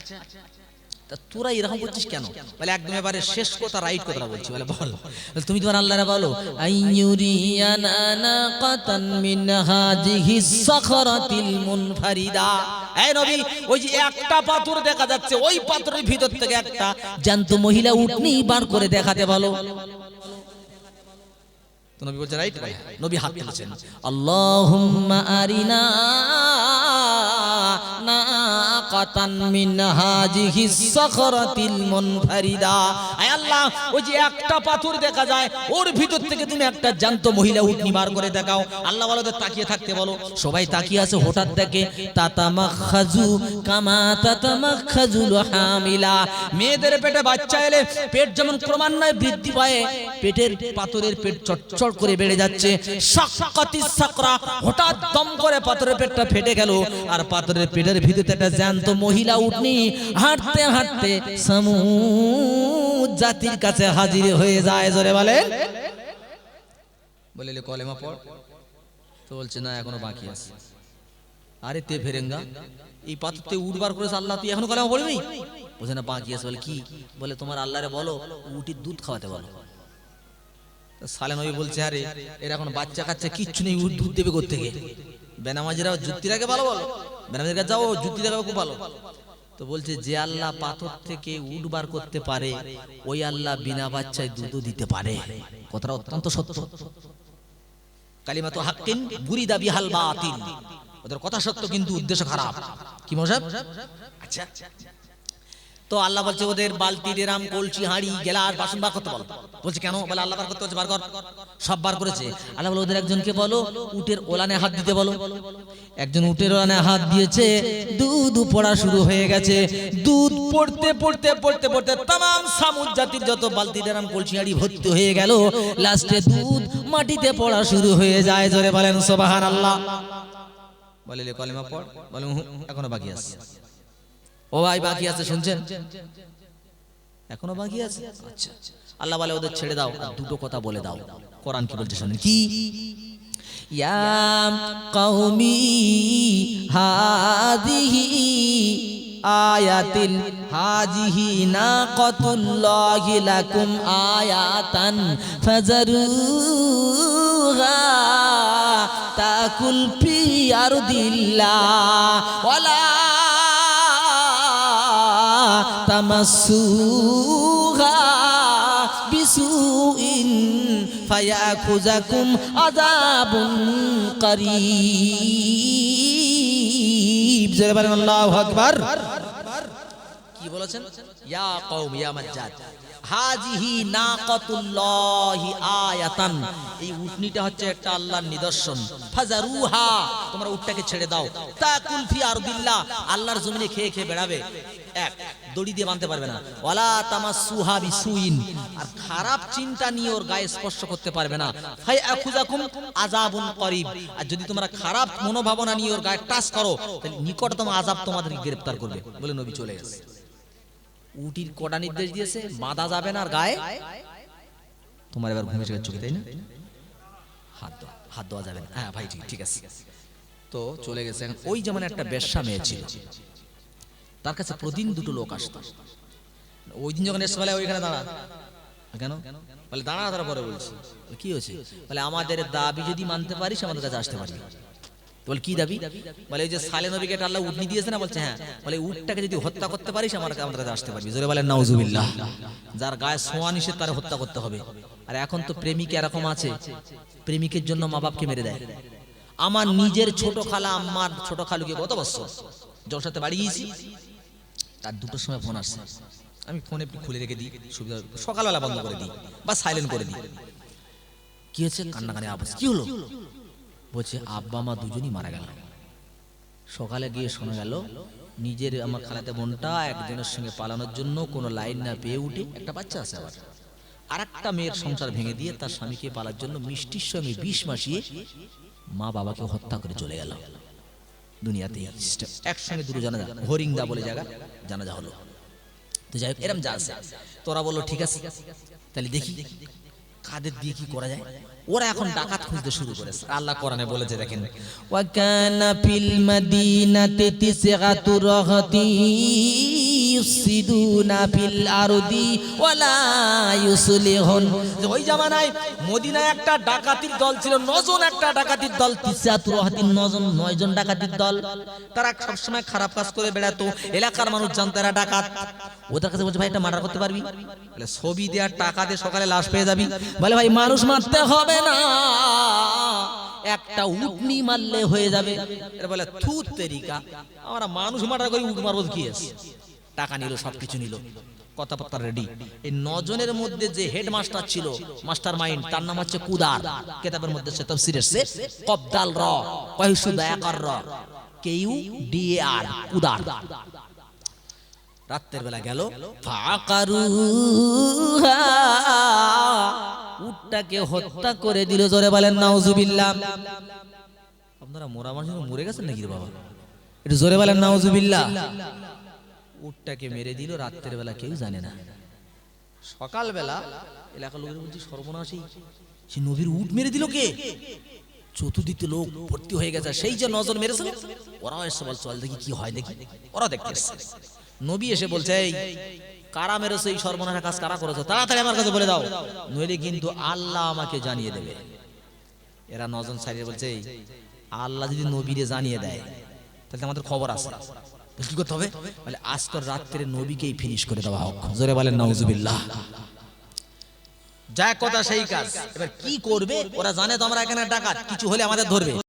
তা তোরা এরকম করছিস কেন? বলে একদম এবারে শেষ কথা, রাইট কথা বলছি। বলে বল, তুমি তোমার আল্লাহরে বলো আইয়ুরিয়ানা নাকাতান মিন হাযিহিস সাখরাতিল মুনফারিদা। এই নবী ওই যে একটা পাথর দেখা যাচ্ছে, ওই পাথরের ভিতর থেকে একটা জ্যান্ত মহিলা উটনি বার করে দেখাতে বলো। তো নবী বলছেন রাইট। নবী হাত তুলেছেন, আল্লাহুম্মা আরিনা নাকাতান মিন হাযিহিস সাখরাতিল মুনফারিদা। আয় আল্লাহ ওই যে একটা পাথর দেখা যায়, ওর ভিতর থেকে তুমি একটা জ্যান্ত মহিলা উটনি বার করে দেখাও। আল্লাহ বলে তাকিয়ে থাকতে বলো। সবাই তাকিয়ে আছে, হঠাৎ দেখে তাতামাখাজু কামা তাতামাখাজুল হামিলা। মেয়েদের পেটে বাচ্চা এলে পেট যেমন ক্রমান্বয়ে বৃদ্ধি পায়, পেটের পাথরের পেট চটচট করে বেড়ে যাচ্ছে। শাক্কাতিস সাকরা, হঠাৎ দম করে পাথরের পেটটা ফেটে গেল, আর পাথরের পেটের ভিতরে একটা জ্যান্ত মহিলা উটনি হাঁটতে হাঁটতে সামুদ জাতির কাছে হাজির হয়ে যায়। জোরে বলেন। বলে কলেমা পড়। তো বলছে না এখনো বাকি আছে। আরে তে ফেরেঙ্গা, এই পাথরতে উঠবার করেছে আল্লাহ, তুই এখনো কলেমা পড়বি? বলছে না বাকি আছে। বলে কি? বলে তোমার আল্লাহরে বলো উটির দুধ খাওয়াতে বলো। সালে নবী বলছে আরে এর এখন বাচ্চা কাচ্চা কিচ্ছু নেই, উট দুধ দেবে কোত্থেকে? বেনামাজিরা যুক্তি রাখে ভালো, বলো বেনামাজির কাছে যাও, যুক্তি রাখে খুব ভালো। তো বলছে যে আল্লাহ পাথর থেকে উট বার করতে পারে, ওই আল্লাহ বিনা বাচ্চায় দুধও দিতে পারে। কথাটা অত্যন্ত সত্য। কালিমাতু হাক্কিন বুরিদা বিহাল বাতিল। ওদের কথা সত্য কিন্তু উদ্দেশ্য খারাপ। কি মজাব? আচ্ছা তো আল্লাহ বলছে ওদের বালতি ডেরাম কলসি হাঁড়ি গেলাস বাসন বার করতে বলো। বলছে কেন? বলে আল্লাহ বার করতে বলছে, বার কর। সব বার করেছে। আল্লাহ বলে ওদের একজনকে বলো উটের ওলানে হাত দিতে বলো। একজন উটের ওলানে হাত দিয়েছে, দুধ পড়া শুরু হয়ে গেছে। দুধ পড়তে পড়তে পড়তে পড়তে তাম সামুদ জাতির যত বালতি ডেরাম কলসি হাঁড়ি ভর্তি হয়ে গেল। লাস্টে দুধ মাটিতে পড়া শুরু হয়ে যায়। জোরে বলেন সুবহানাল্লাহ। বলে লে কলেমা পড়। বলে এখনো বাকি আছে। ও ভাই বাকি আছে, শুনছেন? এখনো বাকি আছে। আচ্ছা, আল্লাহ বলে ওদের ছেড়ে দাও, আর দুটো কথা বলে দাও। কোরআন কি বলছে শুনুন। কি? ইয়া কওমি হাযিহি আয়াতিন হাযিহি নাকাতুল্লাহি লাকুম আয়াতান ফাজারুহা তাকুল ফি আরদিল্লাহ ওয়ালা তামাসসুহা বিসুইন ফায়াখুযাকুম আযাবুন করিব। জোরে বলেন আল্লাহু আকবার। কি বলেছেন? ইয়া কওম ইয়া মাজ্জাদ হাযিহি নাকাতুল্লাহি আয়াতান, এই উটনিটা হচ্ছে একটা আল্লাহর নিদর্শন। ফাজারুহা, তোমরা উটটাকে ছেড়ে দাও। তাকুল ফি আরদিল্লাহ, আল্লাহর জমিনে খেয়ে খেয়ে বেড়াবে। এক, দড়ি দিয়ে বাঁধতে পারবে না। ওয়ালা তামাসসুহা বিসুইন, আর খারাপ চিন্তা নিয়ে ওর গায়ে স্পর্শ করতে পারবে না। ফায়াখুযাকুম আযাবুন করিব, আর যদি তোমরা খারাপ মনোভাবনা নিয়ে ওর গায়ে টাচ করো তাহলে নিকটতম আযাব তোমাদেরকে গ্রেফতার করবে বলে নবী চলে গেছে। উটির কড়া নির্দেশ দিয়েছে, বাঁধা যাবে না আর গায়ে। তোমার এবার ঘুমে চোখে চোখে, তাই না? হাত দেওয়া যাবে না। হ্যাঁ ভাই, ঠিক আছে। তো চলে গেছে। এখন ওই যেমন একটা বেশ্যা মেয়ে ছিল, তার কাছে প্রতিদিন দুটো লোক আসতো। ওই দিন যখন এসে বলে ওইখানে দাঁড়া। কেন? বলে দাঁড়া, তারা পরে বলছি। কি হয়েছে? বলে আমাদের দাবি যদি মানতে পারিস আমাদের কাছে আসতে পারবি। বলে কি দাবি? বলে ওই যে সালে নবীকে একটা আল্লাহ উটনি দিয়েছে না? বলছে হ্যাঁ। বলে উটটাকে যদি হত্যা করতে পারিস আমাদের কাছে আসতে পারবি। জোরে বলেন নাউজুবিল্লাহ। যার গায়ে ছোঁয়া নিষেধ তারে হত্যা করতে হবে। আর এখন তো প্রেমিক এরকম আছে, প্রেমিকের জন্য মা বাপকে মেরে দেয়। আমার নিজের ছোট খালা, আমার ছোট খালুকে গত বছর জলসাতে বাড়ি গিয়েছি, তার দুটোর সময় ফোন আসছে। আমি ফোনে খুলে রেখে দিই, সুবিধা সকালবেলা বন্ধ করে দিই বা সাইলেন্ট করে দিই। কি হচ্ছে? কান্নাকানি আওয়াজ। কি হলো? বলছে আব্বা মা দুজনই মারা গেল। সকালে গিয়ে শোনা গেল নিজের আমার খালাতে বোনটা একজনের সঙ্গে পালানোর জন্য কোনো লাইন না পেয়ে উঠে, একটা বাচ্চা আছে আবার, আর একটা মেয়ের সংসার ভেঙে দিয়ে তার স্বামীকে পালার জন্য মিষ্টির সঙ্গে বিষ মাসিয়ে মা বাবাকে হত্যা করে চলে গেল। দুনিয়াতে একসঙ্গে দুটো জানাজা, হরিংদা বলে জায়গা, জানাজা হলো। তো যাই হোক, এরম যা আছে। তোরা বললো ঠিক আছে, তাহলে দেখি কাদের দিয়ে কি করা যায়। ওরা এখন ডাকাত খুঁজতে শুরু করেছে। আল্লাহ কোরআনে বলেছে, দেখেন, ওয়া কানা ফিল মাদিনাতি তিসআতু রাহাতি ইউসিদুনা ফিল আরদি ওয়ালা ইউসলিহুন। ওই জামানায় মদিনায় একটা ডাকাতির দল ছিল, 9 জন একটা ডাকাতির দল। তিসআতু রাহাতি 9 জন ডাকাতির দল। তারা সবসময় খারাপ কাজ করে বেড়াতো, এলাকার মানুষ জানতো এরা ডাকাত। ওদের কাছে বলছে ভাই এটা মার্ডার করতে পারবি? বলে ছবি দেওয়ার টাকা দিয়ে সকালে লাশ পেয়ে যাবি। বলে ভাই মানুষ মারতে হবে না, একটা উটনি মারলে হয়ে যাবে। এরা বলে থুত তেরিকা, আমরা মানুষ মার্ডার করি, উট মারবো কি আছে? টাকা নিল, সবকিছু নিল, কথাবার্তা রেডি। এই 9 জনের মধ্যে যে হেডমাস্টার ছিল, মাস্টার মাইন্ড, তার নাম হচ্ছে কুদার। কিতাবের মধ্যে সে তাফসীর এসেছে কবদাল র কয়সু দায়াকার র কেইউ ডিআর, কুদার। রাতের বেলা গেল, ফাকারুহা, উটটাকে হত্যা করে দিল। জোরে বলেন নাউজুবিল্লাহ। আপনারা মোরা মানুষ মরে গেছেন নাকি বাবা? একটু জোরে বলেন নাউজুবিল্লাহ। উটটাকে মেরে দিল রাতের বেলা, কেউ জানে না। সকালবেলা এলাকার লোকের বলছে সর্বনাশী, সে নবীর উট মেরে দিল কে? চতুর্দিকে লোক ভর্তি হয়ে গেছে। সেই যে 9 জন মেরেছিল, ওরাও এসে বল চল দেখি কি হয়, দেখি। ওরা দেখতে এসছে। নবী এসে বলছে এই কারা মেরেছে, এই সর্বনাশা কাজ কারা করেছে, তাড়াতাড়ি আমার কাছে বলে দাও, নইলে কিন্তু আল্লাহ আমাকে জানিয়ে দেবে। এরা 9 জন সাইডে বলছে আল্লাহ যদি নবীরে জানিয়ে দেয় তাহলে আমাদের খবর আছে, কি করতে হবে? বলে আজকের রাত্রে নবীকেই ফিনিশ করে দেওয়া হোক। জোরে বলেন নাউজুবিল্লাহ। যা কথা সেই কাজ। এবার কি করবে? ওরা জানে তো আমরা এখানে ডাকাত, কিছু হলে আমাদের ধরবে।